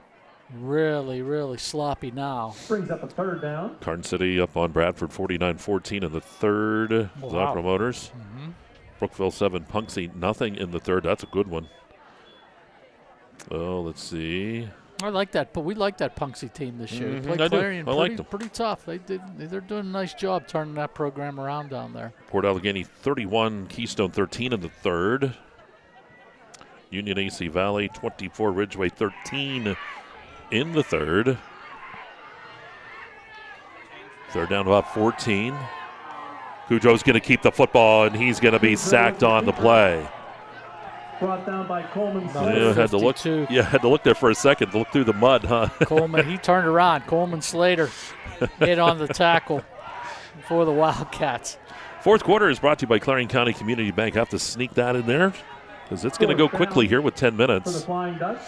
really, really sloppy now. Brings up a 3rd down. Garden City up on Bradford 49-14 in the 3rd. Wow. Promoters. Mm-hmm. Brookville 7, Punxsy nothing in the 3rd. That's a good one. Oh, let's see. I like that, but we like that Punxsy team this year. Mm-hmm. Played Clarion I like them. Pretty tough. They're doing a nice job turning that program around down there. Port Allegany 31, Keystone 13 in the 3rd. Union AC Valley 24, Ridgeway 13 in the 3rd. 3rd down about 14. Kudrow's going to keep the football, and he's going to be sacked on the play. Brought down by Coleman. Yeah, had to look there for a second to look through the mud, huh? Coleman, he turned around. Coleman Slater hit on the tackle for the Wildcats. 4th quarter is brought to you by Clarion County Community Bank. Have to sneak that in there because it's going to go quickly here with 10 For minutes. the Flying Dutch.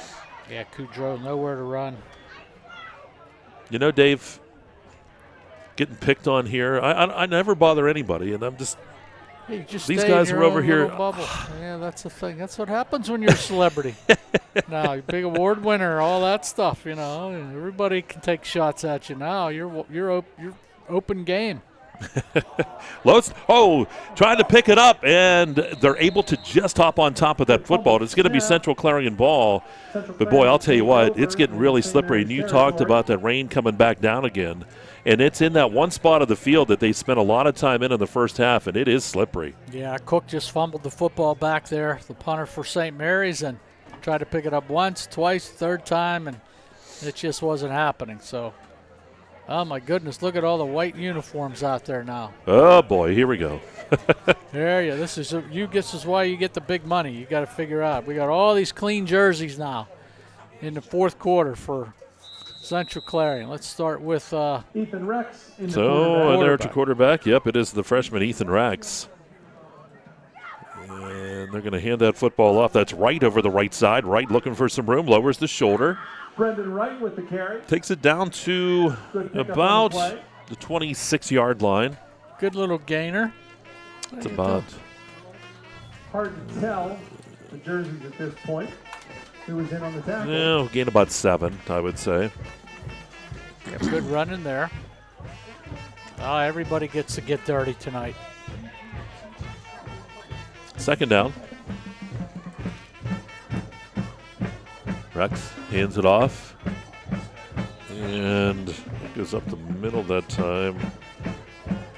Yeah, Kudrow, nowhere to run. Dave, getting picked on here. I never bother anybody, and I'm just. Hey, you just these stay in guys your are over own here. little bubble. Yeah, that's the thing. That's what happens when you're a celebrity. Now, you're a big award winner, all that stuff. And everybody can take shots at you now. You're open game. Trying to pick it up, and they're able to just hop on top of that football. It's going to be Central Clarion ball. But, boy, I'll tell you what, it's getting really slippery. And you talked about that rain coming back down again. And it's in that one spot of the field that they spent a lot of time in the first half, and it is slippery. Yeah, Cook just fumbled the football back there, the punter for St. Mary's, and tried to pick it up once, twice, 3rd time, and it just wasn't happening. So, oh, my goodness, look at all the white uniforms out there now. Oh, boy, here we go. This is why you get the big money. You got to figure out. We got all these clean jerseys now in the 4th quarter for Central Clarion. Let's start with Ethan Rex. And there's your quarterback. Yep, it is the freshman Ethan Rex. And they're going to hand that football off. That's right over the right side. Right looking for some room. Lowers the shoulder. Brendan Wright with the carry. Takes it down to about the 26-yard line. Good little gainer. It's about. Hard to tell the jerseys at this point. Who was in on the tackle? Yeah, gain about 7, I would say. Yeah, good running there. Everybody gets to get dirty tonight. 2nd down. Rex hands it off. And it goes up the middle that time.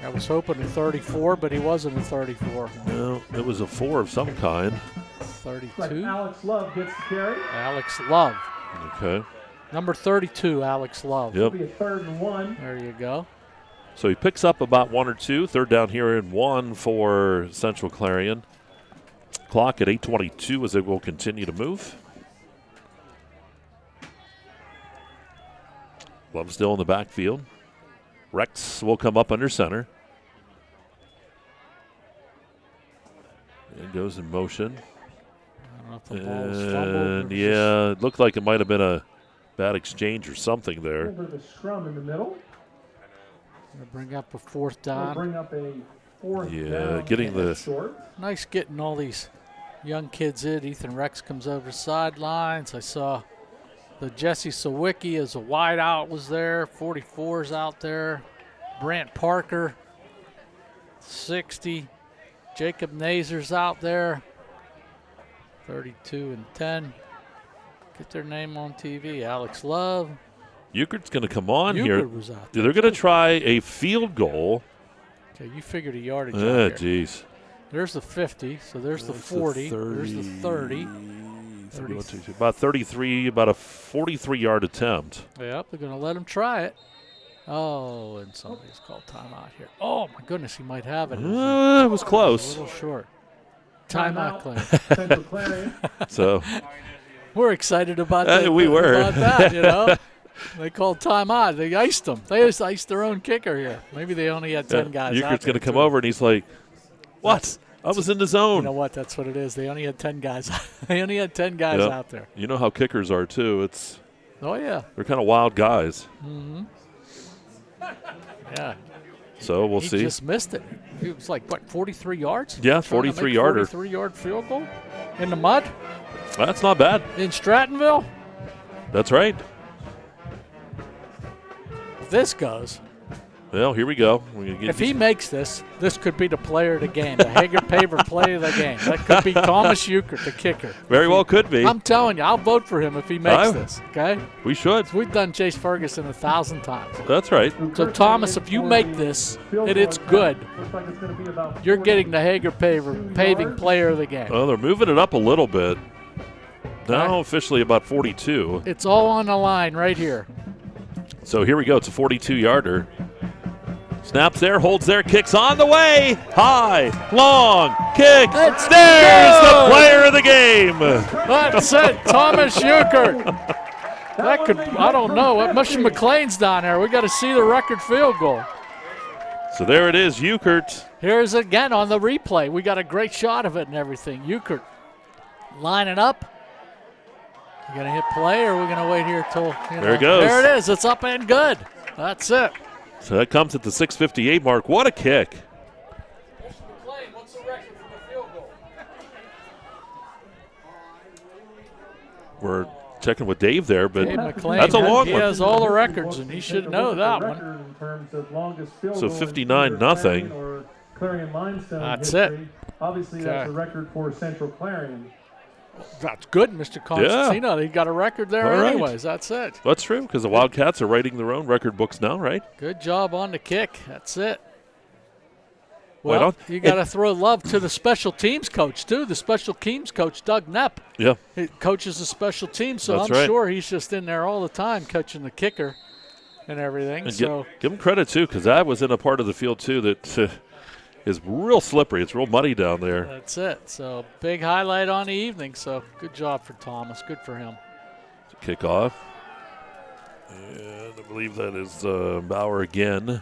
I was hoping a 34, but he wasn't a 34. No, it was a 4 of some kind. 32. Alex Love gets the carry. Alex Love. Okay. Number 32, Alex Love. Yep. It'll be a 3rd and 1. There you go. So he picks up about 1 or 2. 3rd down here and 1 for Central Clarion. Clock at 8:22 as they will continue to move. Love still in the backfield. Rex will come up under center. And goes in motion. know if the ball was fumbled. Yeah, it looked like it might have been a bad exchange or something there. Over the scrum in the middle. Gonna bring up a 4th down. Bring up a 4th down. Yeah, getting the short. Nice getting all these young kids in. Ethan Rex comes over the sidelines. I saw the Jesse Sawicki as a wide out was there. 44's out there. Brant Parker, 60. Jacob Nazer's out there. 32 and 10. Get their name on TV. Alex Love. Euchre's going to come on Euchre here. was out there. They're going to try a field goal. Okay, you figured a yardage. Jeez. There's the 50, so there's the 40. There's the 30. 30. About 33, about a 43-yard attempt. Yep, they're going to let him try it. Oh, and somebody's called timeout here. Oh, my goodness, he might have it. It was close. A little short. Timeout, Clarion. So we're excited about that. We were. About that, you know. They called timeout. They iced them. They just iced their own kicker here. Maybe they only had 10 guys out there. Euchre's going to come over, and he's like, what? I was in the zone. You know what? That's what it is. They only had 10 guys. They only had 10 guys out there. You know how kickers are, too. Oh, yeah. They're kind of wild guys. Mm-hmm. Yeah. So we'll see. He just missed it. He was like, what, 43 yards? Yeah, 43-yarder. 43-yard field goal in the mud? That's not bad. In Strattonville? That's right. If this goes. Well, here we go. If he makes this could be the player of the game, the Hager Paver player of the game. That could be Thomas Euchre, the kicker. Very well could be. I'm telling you, I'll vote for him if he makes this, okay? We should. We've done Chase Ferguson 1,000 times. That's right. So, Thomas, if you make this and it's good, you're getting the Hager Paver paving player of the game. Well, they're moving it up a little bit. Now officially about 42. It's all on the line right here. So here we go. It's a 42-yarder. Snaps there, holds there, kicks on the way. High, long, kick. There's the player of the game. That's it, Thomas Euchre. That could, I don't know. Musha McLean's down there. We got to see the record field goal. So there it is, Euchre. Here's it again on the replay. We got a great shot of it and everything. Euchre lining up. You going to hit play or are we going to wait here till, there it goes. There it is. It's up and good. That's it. So that comes at the 6:58 mark. What a kick. McLean, what's the record for the field goal? We're checking with Dave there, but Dave McLean, that's a long one. He has all the records, and he should know that one. So 59-0. That's it. Obviously, that's a record for Central Clarion. That's good, Mr. Constantino. He got a record there anyways. That's it. That's true, because the Wildcats are writing their own record books now, right? Good job on the kick. That's it. Well, you got to throw love to the special teams coach, too. The special teams coach, Doug Knepp. Yeah. He coaches the special teams, so That's I'm sure he's just in there all the time coaching the kicker and everything. And give him credit, too, because that was in a part of the field, too, that is real slippery. It's real muddy down there. That's it. So big highlight on the evening. So good job for Thomas. Good for him. Kickoff. And I believe that is Bauer again.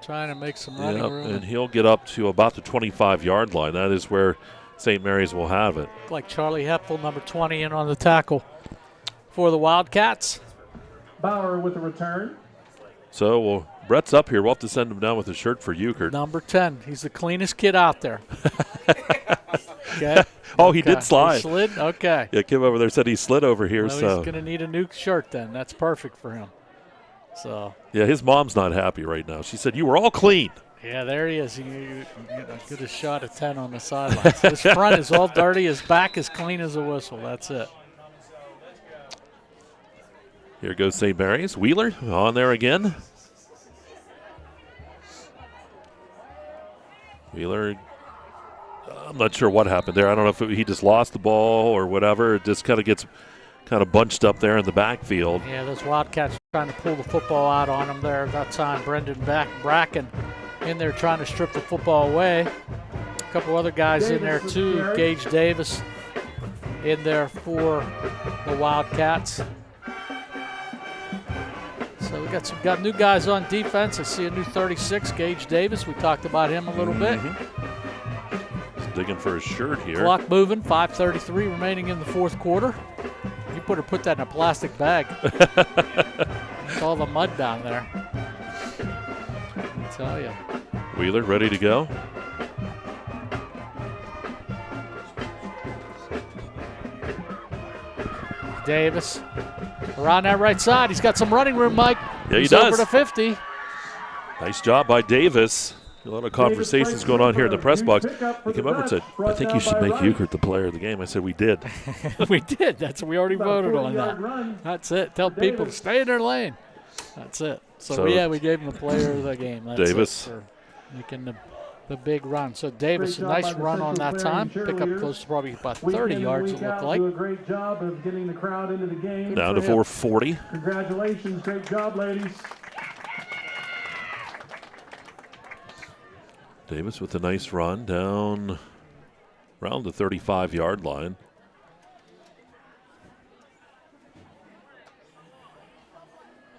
Trying to make some running room. And he'll get up to about the 25-yard line. That is where St. Mary's will have it. Like Charlie Hepfel, number 20, in on the tackle for the Wildcats. Bauer with a return. So Brett's up here. We'll have to send him down with a shirt for Euchre. Number 10. He's the cleanest kid out there. Okay. Oh, he did slide. He slid? Okay. Yeah, Kim over there said he slid over here. Well, so he's going to need a new shirt then. That's perfect for him. So. Yeah, his mom's not happy right now. She said, you were all clean. Yeah, there he is. Get a shot at 10 on the sidelines. His front is all dirty. His back is clean as a whistle. That's it. Here goes St. Mary's. Wheeler on there again. Wheeler, I'm not sure what happened there. I don't know if he just lost the ball or whatever. It just kind of gets bunched up there in the backfield. Yeah, those Wildcats trying to pull the football out on him there. That time Brendan Bracken in there trying to strip the football away. A couple other guys in there too. Gage Davis in there for the Wildcats. So we got new guys on defense. I see a new 36, Gage Davis. We talked about him a little bit. digging for his shirt here. Clock moving, 5:33 remaining in the fourth quarter. You better put that in a plastic bag. It's all the mud down there. I tell you. Wheeler ready to go. Davis around that right side. He's got some running room, Mike. Yeah, he He's does. over to 50. Nice job by Davis. A lot of conversations going on here in the press box. He came over and said, I think you should make Euchert the player of the game. I said, we did. We did. We already voted on that. That's it. Tell people to stay in their lane. That's it. So we gave him the player of the game. That's Davis. it for making the big run. So Davis, a nice run on that time. Pick up close to probably about 30 yards, it looked like. Do a great job of getting the crowd into the game. Down to 440. Congratulations. Great job, ladies. Davis with a nice run down around the 35-yard line.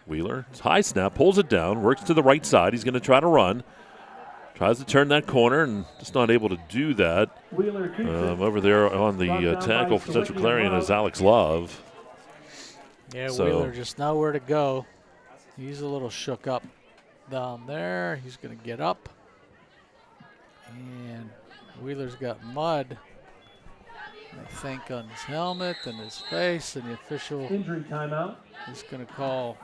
Wheeler, high snap, pulls it down, works to the right side. He's going to try to run. Tries to turn that corner and just not able to do that. Over there on the tackle for Central Clarion is Alex Love. Yeah, Wheeler just nowhere to go. He's a little shook up down there. He's going to get up. And Wheeler's got mud, I think, on his helmet and his face, and the official injury timeout is going to call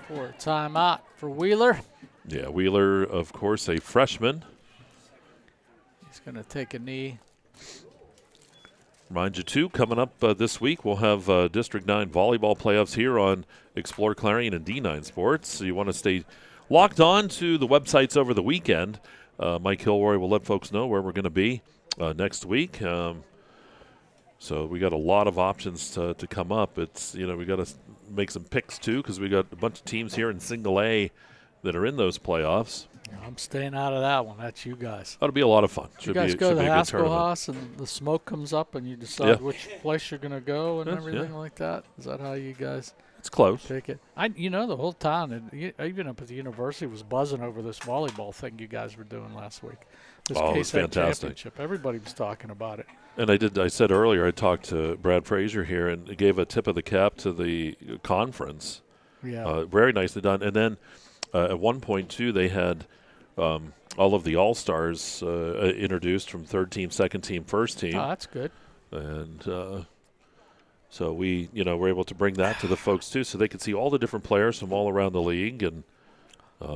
for a timeout for Wheeler. Yeah, Wheeler, of course, a freshman. He's going to take a knee. Remind you, too, coming up this week, we'll have District 9 volleyball playoffs here on Explore Clarion and D9 Sports. So you want to stay locked on to the websites over the weekend. Mike Kilroy will let folks know where we're going to be next week. So we got a lot of options to come up. It's, we got to make some picks, too, because we got a bunch of teams here in Single A that are in those playoffs. I'm staying out of that one. That's you guys. That'll be a lot of fun. You guys go to the Haskell House and the smoke comes up and you decide which place you're going to go and everything like that? Is that how you guys It's close. take it? The whole town, even up at the university, was buzzing over this volleyball thing you guys were doing last week. This it was fantastic. Championship. Everybody was talking about it. And I said earlier, I talked to Brad Frazier here and gave a tip of the cap to the conference. Yeah. Very nicely done. And then at one point, too, they had all of the All-Stars introduced from third team, second team, first team. Oh, that's good. And so we, were able to bring that to the folks, too, so they could see all the different players from all around the league. And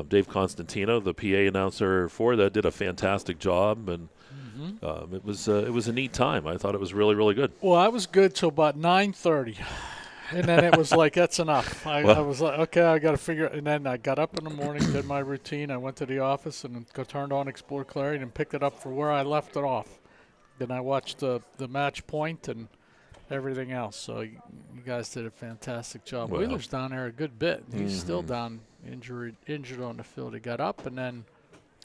Dave Constantino, the PA announcer for that, did a fantastic job. And it was a neat time. I thought it was really, really good. Well, I was good till about 9:30. And then it was like, that's enough. I was like, okay, I got to figure it. And then I got up in the morning, did my routine. I went to the office and turned on Explore Clarion and picked it up for where I left it off. Then I watched the match point and everything else. So you guys did a fantastic job. Well, Wheeler's down there a good bit. He's still down injured on the field. He got up and then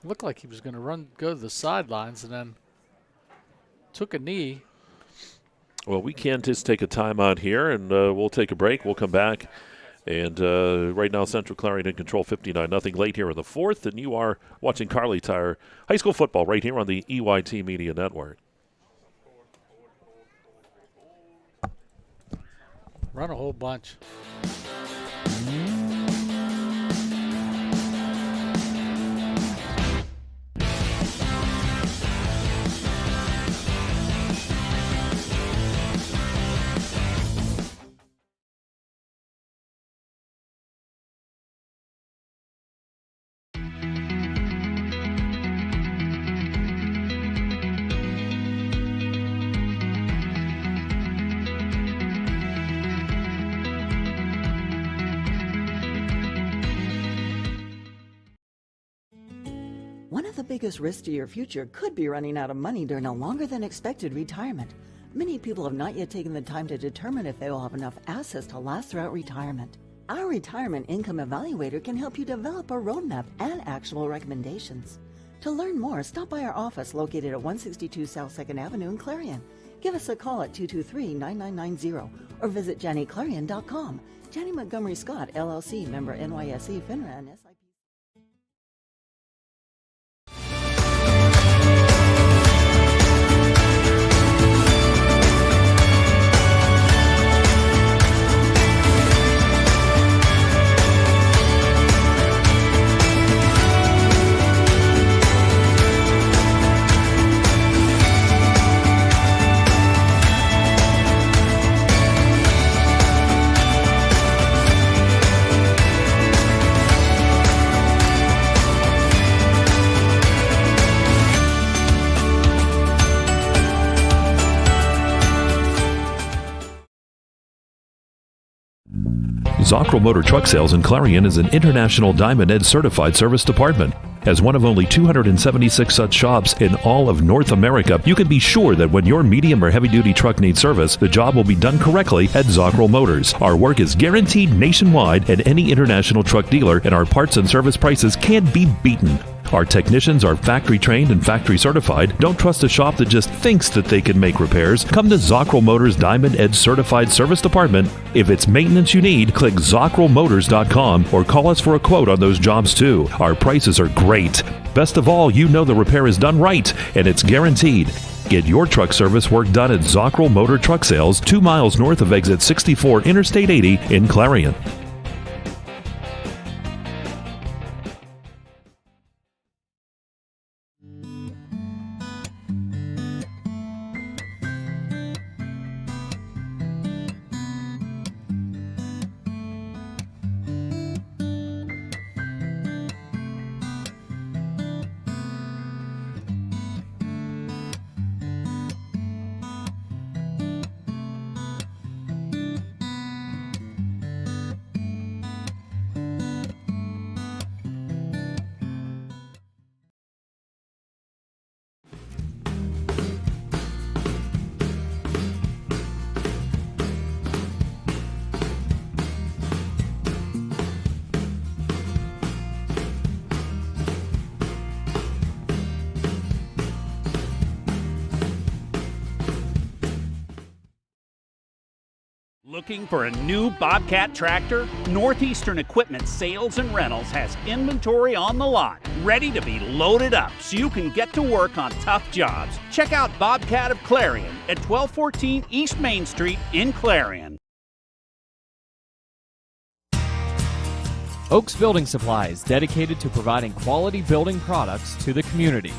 looked like he was going to go to the sidelines and then took a knee. Well, we can just take a timeout here, and we'll take a break. We'll come back. And right now, Central Clarion in control, 59-0 late here in the fourth. And you are watching Kerle Tire High School Football right here on the EYT Media Network. Run a whole bunch. One of the biggest risks to your future could be running out of money during a longer than expected retirement. Many people have not yet taken the time to determine if they will have enough assets to last throughout retirement. Our Retirement Income Evaluator can help you develop a roadmap and actionable recommendations. To learn more, stop by our office located at 162 South 2nd Avenue in Clarion. Give us a call at 223-9990 or visit JannyClarion.com. Janney Montgomery Scott, LLC, member NYSE, FINRA, and SIP. Zockrell Motor Truck Sales in Clarion is an International Diamond Edge certified service department. As one of only 276 such shops in all of North America, you can be sure that when your medium or heavy-duty truck needs service, the job will be done correctly at Zockrell Motors. Our work is guaranteed nationwide at any international truck dealer, and our parts and service prices can't be beaten. Our technicians are factory trained and factory certified. Don't trust a shop that just thinks that they can make repairs. Come to Zockrell Motors Diamond Edge Certified Service Department. If it's maintenance you need, click ZockrellMotors.com or call us for a quote on those jobs too. Our prices are great. Best of all, you know the repair is done right and it's guaranteed. Get your truck service work done at Zockrell Motor Truck Sales, 2 miles north of exit 64 Interstate 80 in Clarion. Looking for a new Bobcat tractor? Northeastern Equipment Sales and Rentals has inventory on the lot, ready to be loaded up so you can get to work on tough jobs. Check out Bobcat of Clarion at 1214 East Main Street in Clarion. Oaks Building Supply is dedicated to providing quality building products to the community.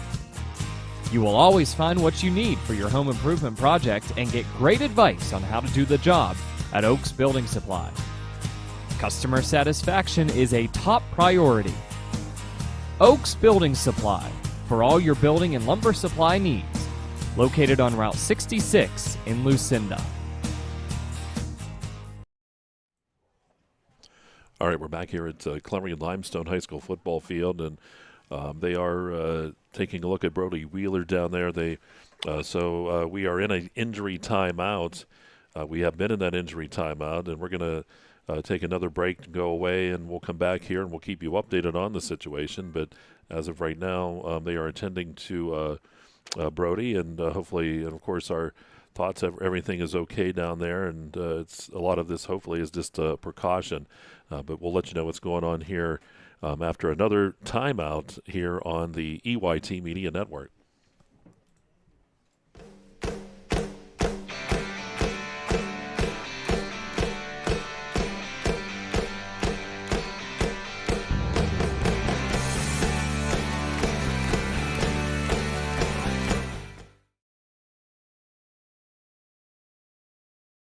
You will always find what you need for your home improvement project and get great advice on how to do the job at Oaks Building Supply. Customer satisfaction is a top priority. Oaks Building Supply, for all your building and lumber supply needs. Located on Route 66 in Lucinda. All right, we're back here at Clarion Limestone High School football field, and they are taking a look at Brody Wheeler down there. We are in an injury timeout. We have been in that injury timeout, and we're going to take another break and go away, and we'll come back here and we'll keep you updated on the situation. But as of right now, they are attending to Brody, and hopefully, and of course, our thoughts everything is okay down there, and it's a lot of this hopefully is just precaution. But we'll let you know what's going on here after another timeout here on the EYT Media Network.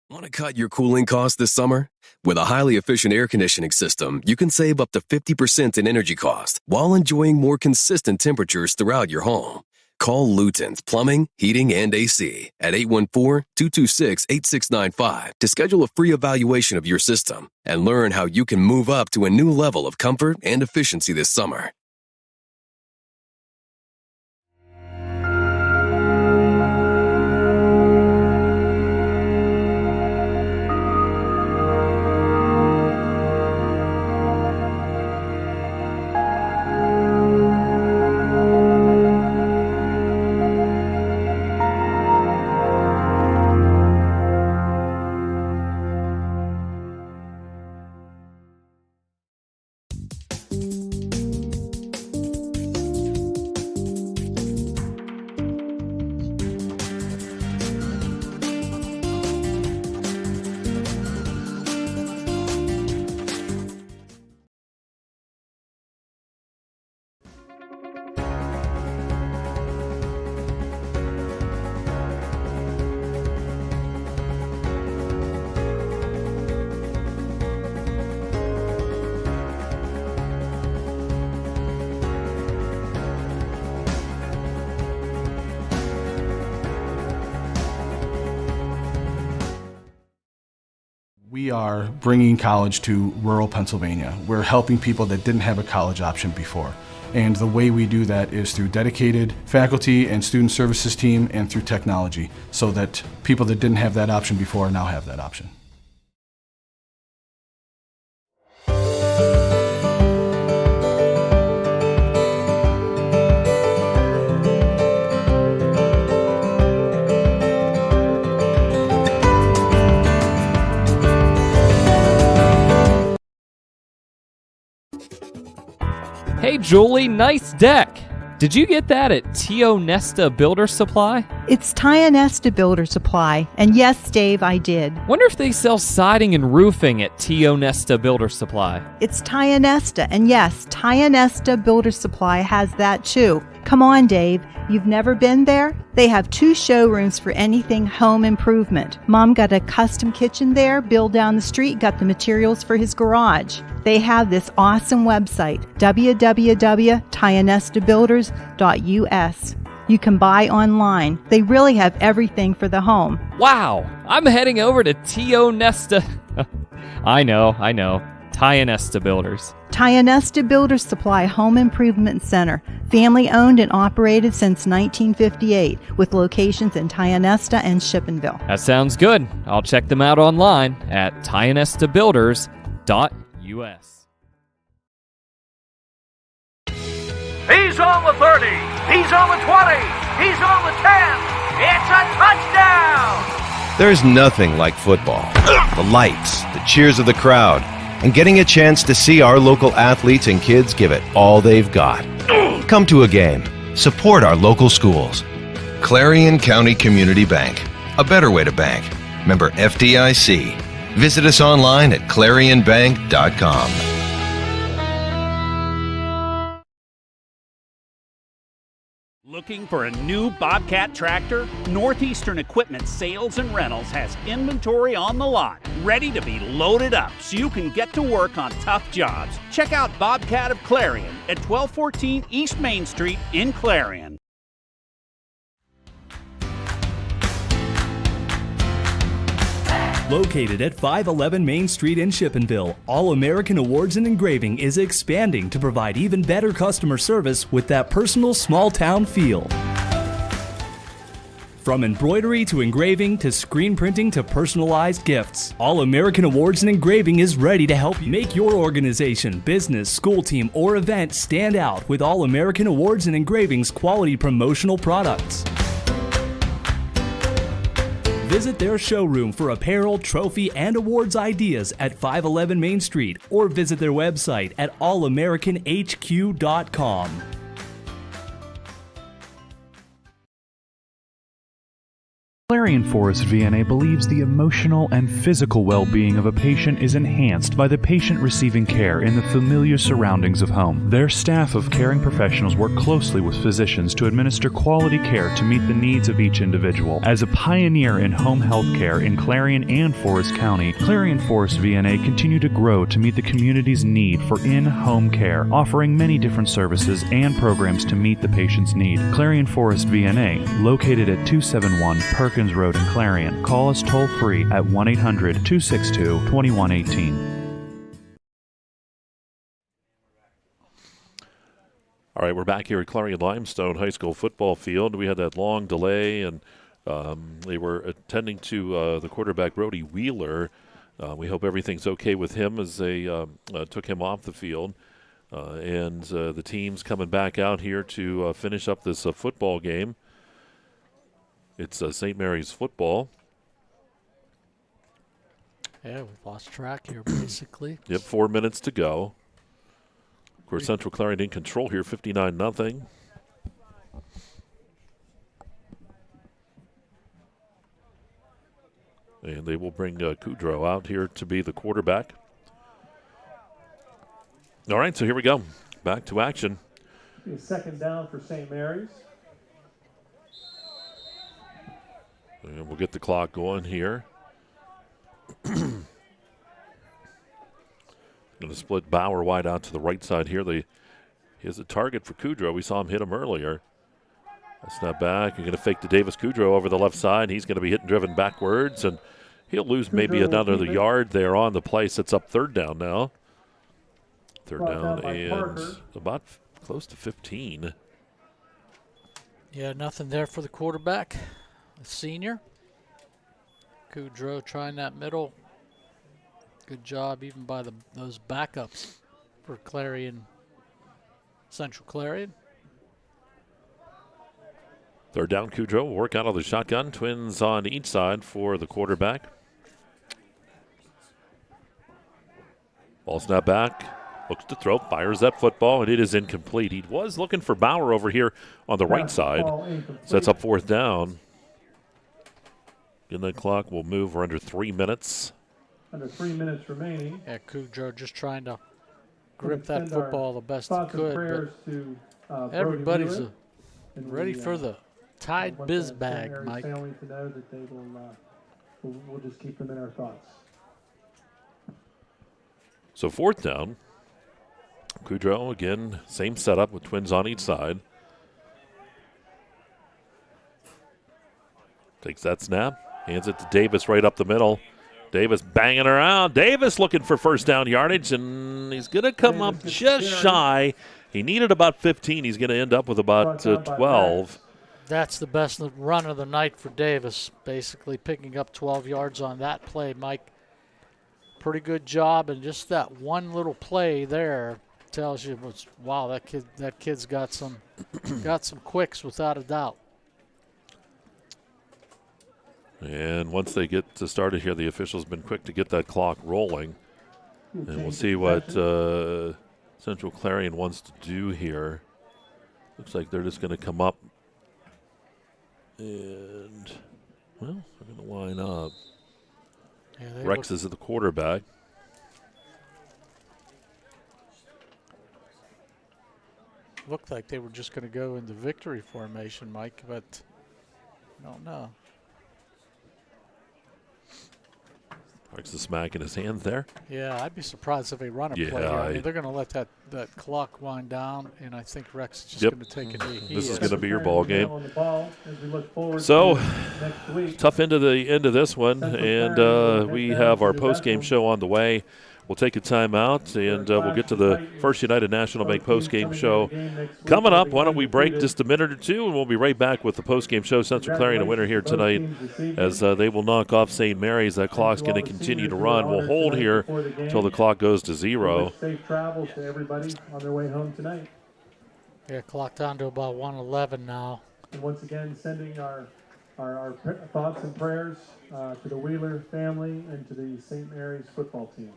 Want to cut your cooling costs this summer? With a highly efficient air conditioning system, you can save up to 50% in energy cost while enjoying more consistent temperatures throughout your home. Call Luton's Plumbing, Heating, and AC at 814-226-8695 to schedule a free evaluation of your system and learn how you can move up to a new level of comfort and efficiency this summer. We are bringing college to rural Pennsylvania. We're helping people that didn't have a college option before. And the way we do that is through dedicated faculty and student services team and through technology, so that people that didn't have that option before now have that option. Hey, Julie, nice deck. Did you get that at Tio Nesta Builder Supply? It's Tio Nesta Builder Supply, and yes, Dave, I did. Wonder if they sell siding and roofing at Tio Nesta Builder Supply. It's Tio Nesta, and yes, Tio Nesta Builder Supply has that too. Come on, Dave. You've never been there? They have 2 showrooms for anything home improvement. Mom got a custom kitchen there. Bill down the street got the materials for his garage. They have this awesome website, www.tionestabuilders.us. You can buy online. They really have everything for the home. Wow, I'm heading over to Tio Nesta. I know. Tio Nesta Builders. Tio Nesta Builder Supply Home Improvement Center, family owned and operated since 1958, with locations in Tio Nesta and Shippenville. That sounds good. I'll check them out online at tionestabuilders.us. He's on the 30. He's on the 20. He's on the 10. It's a touchdown. There's nothing like football. The lights, the cheers of the crowd, and getting a chance to see our local athletes and kids give it all they've got. Come to a game. Support our local schools. Clarion County Community Bank. A better way to bank. Member FDIC. Visit us online at clarionbank.com. Looking for a new Bobcat tractor? Northeastern Equipment Sales and Rentals has inventory on the lot, ready to be loaded up so you can get to work on tough jobs. Check out Bobcat of Clarion at 1214 East Main Street in Clarion. Located at 511 Main Street in Shippenville, All American Awards and Engraving is expanding to provide even better customer service with that personal small-town feel. From embroidery to engraving to screen printing to personalized gifts, All American Awards and Engraving is ready to help you make your organization, business, school team, or event stand out with All American Awards and Engraving's quality promotional products. Visit their showroom for apparel, trophy, and awards ideas at 511 Main Street, or visit their website at allamericanhq.com. Clarion Forest VNA believes the emotional and physical well-being of a patient is enhanced by the patient receiving care in the familiar surroundings of home. Their staff of caring professionals work closely with physicians to administer quality care to meet the needs of each individual. As a pioneer in home health care in Clarion and Forest County, Clarion Forest VNA continue to grow to meet the community's need for in-home care, offering many different services and programs to meet the patient's need. Clarion Forest VNA, located at 271 Perkins Road in Clarion. Call us toll-free at 1-800-262-2118. All right, we're back here at Clarion Limestone High School football field. We had that long delay, and they were attending to the quarterback, Brody Wheeler. We hope everything's okay with him as they took him off the field. And the team's coming back out here to finish up this football game. It's St. Mary's football. Yeah, we've lost track here, basically. Yep, 4 minutes to go. Of course, Central Clarion in control here, 59-0. And they will bring Kudrow out here to be the quarterback. All right, so here we go. Back to action. A second down for St. Mary's. And we'll get the clock going here. Going to split Bauer wide out to the right side here. He has a target for Kudrow. We saw him hit him earlier. A snap back. You're going to fake to Davis Kudrow over the left side. He's going to be hit and driven backwards, and He'll lose maybe another yard there on the play. Sets up third down now. Third down and about close to 15. Yeah, nothing there for the quarterback, the senior. Kudrow trying that middle. Good job even by those backups for Clarion, Central Clarion. Third down, Kudrow will work out of the shotgun. Twins on each side for the quarterback. Ball snap back. Looks to throw, fires that football, and it is incomplete. He was looking for Bauer over here on the right side. Sets up fourth down. Again, the clock will move. We're under 3 minutes. Under 3 minutes remaining. Yeah, Kudrow just trying to grip that football the best he could. But everybody's ready for the Tide Biz Bag, Mike. Family to know that they we'll just keep them in our thoughts. So fourth down. Kudrow, again, same setup with Twins on each side. Takes that snap, hands it to Davis right up the middle. Davis banging around. Davis looking for first down yardage, and he's going to come up just shy. He needed about 15. He's going to end up with about 12. That's the best run of the night for Davis, basically picking up 12 yards on that play, Mike. Pretty good job, and just that one little play there tells you, wow, that kid's got some quicks without a doubt. And once they get started here, the officials have been quick to get that clock rolling. And we'll see what Central Clarion wants to do here. Looks like they're just going to come up and, well, they're going to line up. Yeah, Rex is at the quarterback. Looked like they were just going to go into victory formation, Mike, but I don't know. Rex is smacking his hands there. Yeah, I'd be surprised if they run a play here. I mean, they're going to let that clock wind down, and I think Rex is just going to take a knee. This is going to be your ball game. So, tough end of this one, and we have our post-game show on the way. We'll take a timeout, and we'll get to the First United National Bank post-game show coming up. Why don't we break just a minute or two, and we'll be right back with the post-game show. Central Clarion a winner here tonight as they will knock off St. Mary's. That clock's going to continue to run. We'll hold here until the clock goes to 0. Safe travels to everybody on their way home tonight. Yeah, clock down to about 1:11 now. And once again, sending our thoughts and prayers to the Wheeler family and to the St. Mary's football team.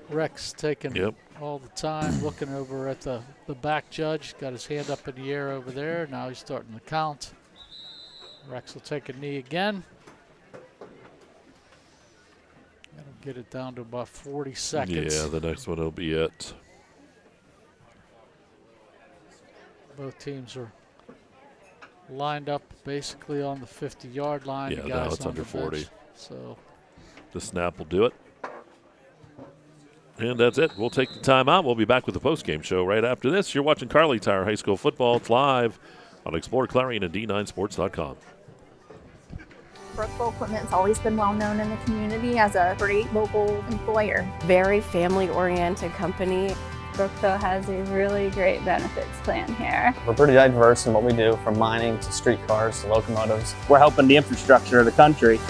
Rex taking all the time, looking over at the back judge. Got his hand up in the air over there. Now he's starting to count. Rex will take a knee again. That'll get it down to about 40 seconds. Yeah, the next one will be it. Both teams are lined up basically on the 50-yard line. Yeah, now it's under 40. Bench, so the snap will do it. And that's it. We'll take the time out. We'll be back with the post-game show right after this. You're watching Kerle Tire High School Football. It's live on exploreClarion and D9Sports.com. Brookville Equipment's always been well known in the community as a great local employer. Very family-oriented company. Brookville has a really great benefits plan here. We're pretty diverse in what we do, from mining to streetcars to locomotives. We're helping the infrastructure of the country.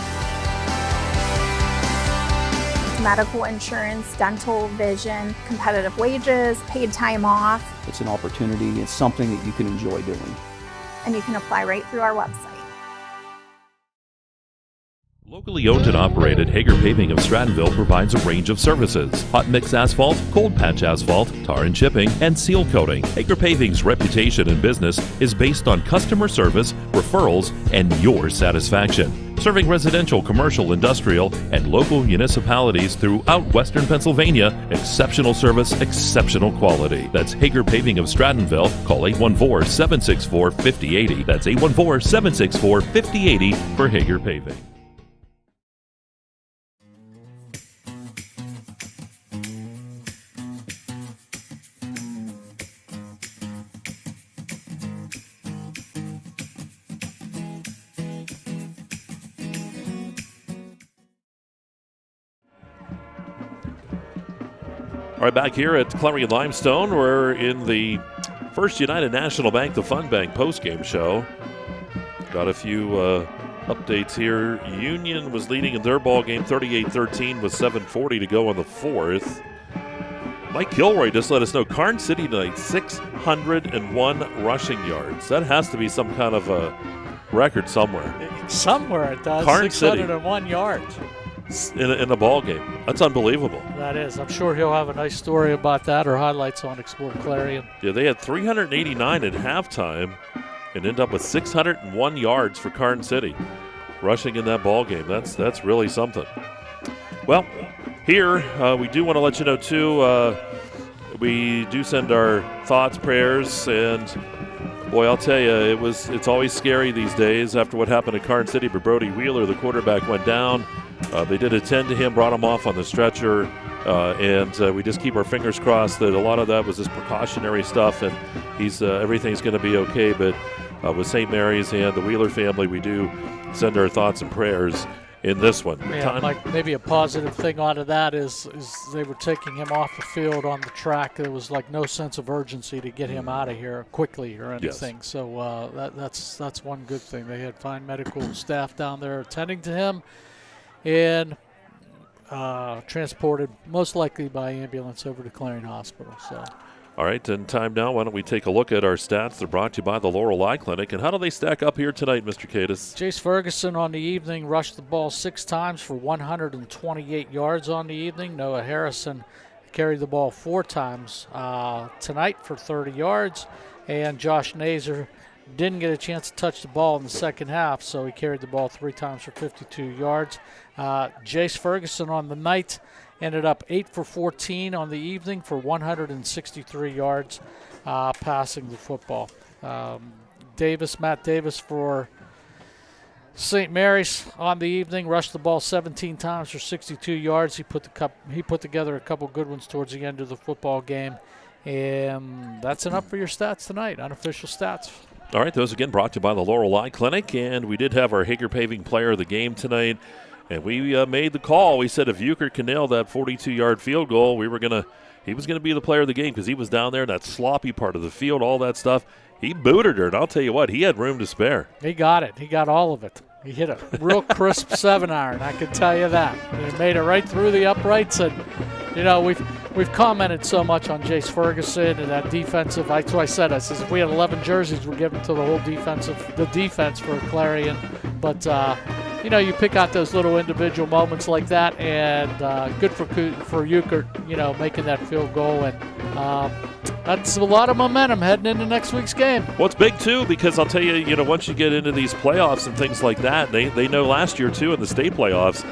Medical insurance, dental, vision, competitive wages, paid time off. It's an opportunity. It's something that you can enjoy doing. And you can apply right through our website. Locally owned and operated, Hager Paving of Strattonville provides a range of services: hot mix asphalt, cold patch asphalt, tar and chipping, and seal coating. Hager Paving's reputation in business is based on customer service, referrals, and your satisfaction. Serving residential, commercial, industrial, and local municipalities throughout Western Pennsylvania, exceptional service, exceptional quality. That's Hager Paving of Strattonville. Call 814-764-5080. That's 814-764-5080 for Hager Paving. All right, back here at Clarion Limestone, we're in the First United National Bank, the Fun Bank postgame show. Got a few updates here. Union was leading in their ball game 38-13 with 7:40 to go in the fourth. Mike Gilroy just let us know Karn City tonight, 601 rushing yards. That has to be some kind of a record somewhere. Somewhere it does. Karn 601 yards. In a ball game. That's unbelievable. That is. I'm sure he'll have a nice story about that or highlights on Explore Clarion. Yeah, they had 389 at halftime and end up with 601 yards for Karn City rushing in that ball game. That's really something. Well, here we do want to let you know too, we do send our thoughts, prayers, and boy, I'll tell you, it's always scary these days after what happened at Karn City. But Brody Wheeler, the quarterback, went down. They did attend to him, brought him off on the stretcher, and we just keep our fingers crossed that a lot of that was just precautionary stuff, and everything's going to be okay. But with St. Mary's and the Wheeler family, we do send our thoughts and prayers in this one. Yeah, Mike, maybe a positive thing out of that is they were taking him off the field on the track. There was like no sense of urgency to get him out of here quickly or anything. Yes. So that's one good thing. They had fine medical staff down there attending to him, and transported most likely by ambulance over to Clarion Hospital. So. All right, and time now. Why don't we take a look at our stats? They're brought to you by the Laurel Eye Clinic. And how do they stack up here tonight, Mr. Katis? Jace Ferguson on the evening rushed the ball 6 times for 128 yards on the evening. Noah Harrison carried the ball 4 times tonight for 30 yards. And Josh Nazer didn't get a chance to touch the ball in the second half, so he carried the ball 3 times for 52 yards. Jace Ferguson on the night ended up 8 for 14 on the evening for 163 yards passing the football. Matt Davis for St. Mary's on the evening rushed the ball 17 times for 62 yards. He put together a couple good ones towards the end of the football game. And that's enough for your stats tonight, unofficial stats. All right, those again brought to you by the Laurel Eye Clinic. And we did have our Hager Paving Player of the Game tonight. And we made the call. We said if Euchre can nail that 42-yard field goal, he was going to be the player of the game because he was down there in that sloppy part of the field, all that stuff. He booted her, and I'll tell you what, he had room to spare. He got it. He got all of it. He hit a real crisp 7-iron, I can tell you that. He made it right through the uprights, and, you know, we've commented so much on Jace Ferguson and that defensive. That's why I said, if we had 11 jerseys, we'd give them to the whole defense for Clarion. But, you know, you pick out those little individual moments like that, and good for Euchre, you know, making that field goal. And that's a lot of momentum heading into next week's game. Well, it's big, too, because I'll tell you, you know, once you get into these playoffs and things like that, they know last year, too, in the state playoffs,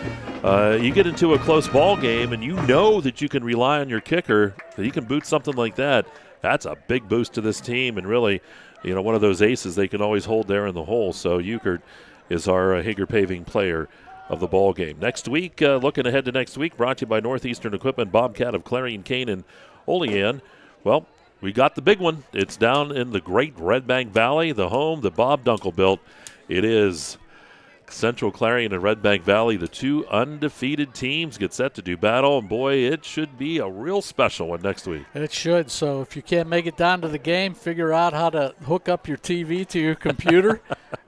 you get into a close ball game and you know that you can rely on your kicker, that you can boot something like that. That's a big boost to this team, and really, you know, one of those aces they can always hold there in the hole. So Euchre is our Hager Paving Player of the ball game. Next week, looking ahead to next week, brought to you by Northeastern Equipment, Bobcat of Clarion, Kane, and Olean. Well, we got the big one. It's down in the great Redbank Valley, the home that Bob Dunkel built. It is Central Clarion and Redbank Valley. The 2 undefeated teams get set to do battle, and boy, it should be a real special one next week. It should. So if you can't make it down to the game, figure out how to hook up your TV to your computer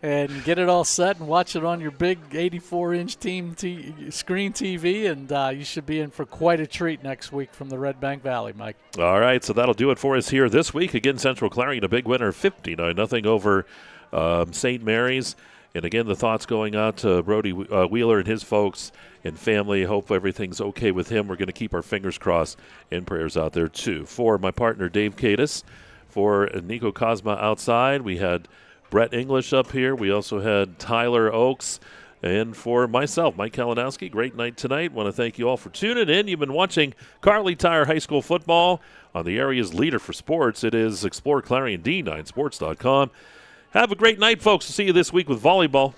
and get it all set and watch it on your big 84-inch screen TV, and you should be in for quite a treat next week from the Redbank Valley, Mike. All right, so that'll do it for us here this week. Again, Central Clarion, a big winner, 59-0 over St. Mary's. And again, the thoughts going out to Brody Wheeler and his folks and family. Hope everything's okay with him. We're going to keep our fingers crossed and prayers out there, too. For my partner, Dave Katis, for Nico Cosma outside, we had Brett English up here. We also had Tyler Oakes. And for myself, Mike Kalinowski, great night tonight. Want to thank you all for tuning in. You've been watching Kerle Tire High School football on the area's leader for sports. It is exploreClarion.com, D9Sports.com. Have a great night, folks. See you this week with volleyball.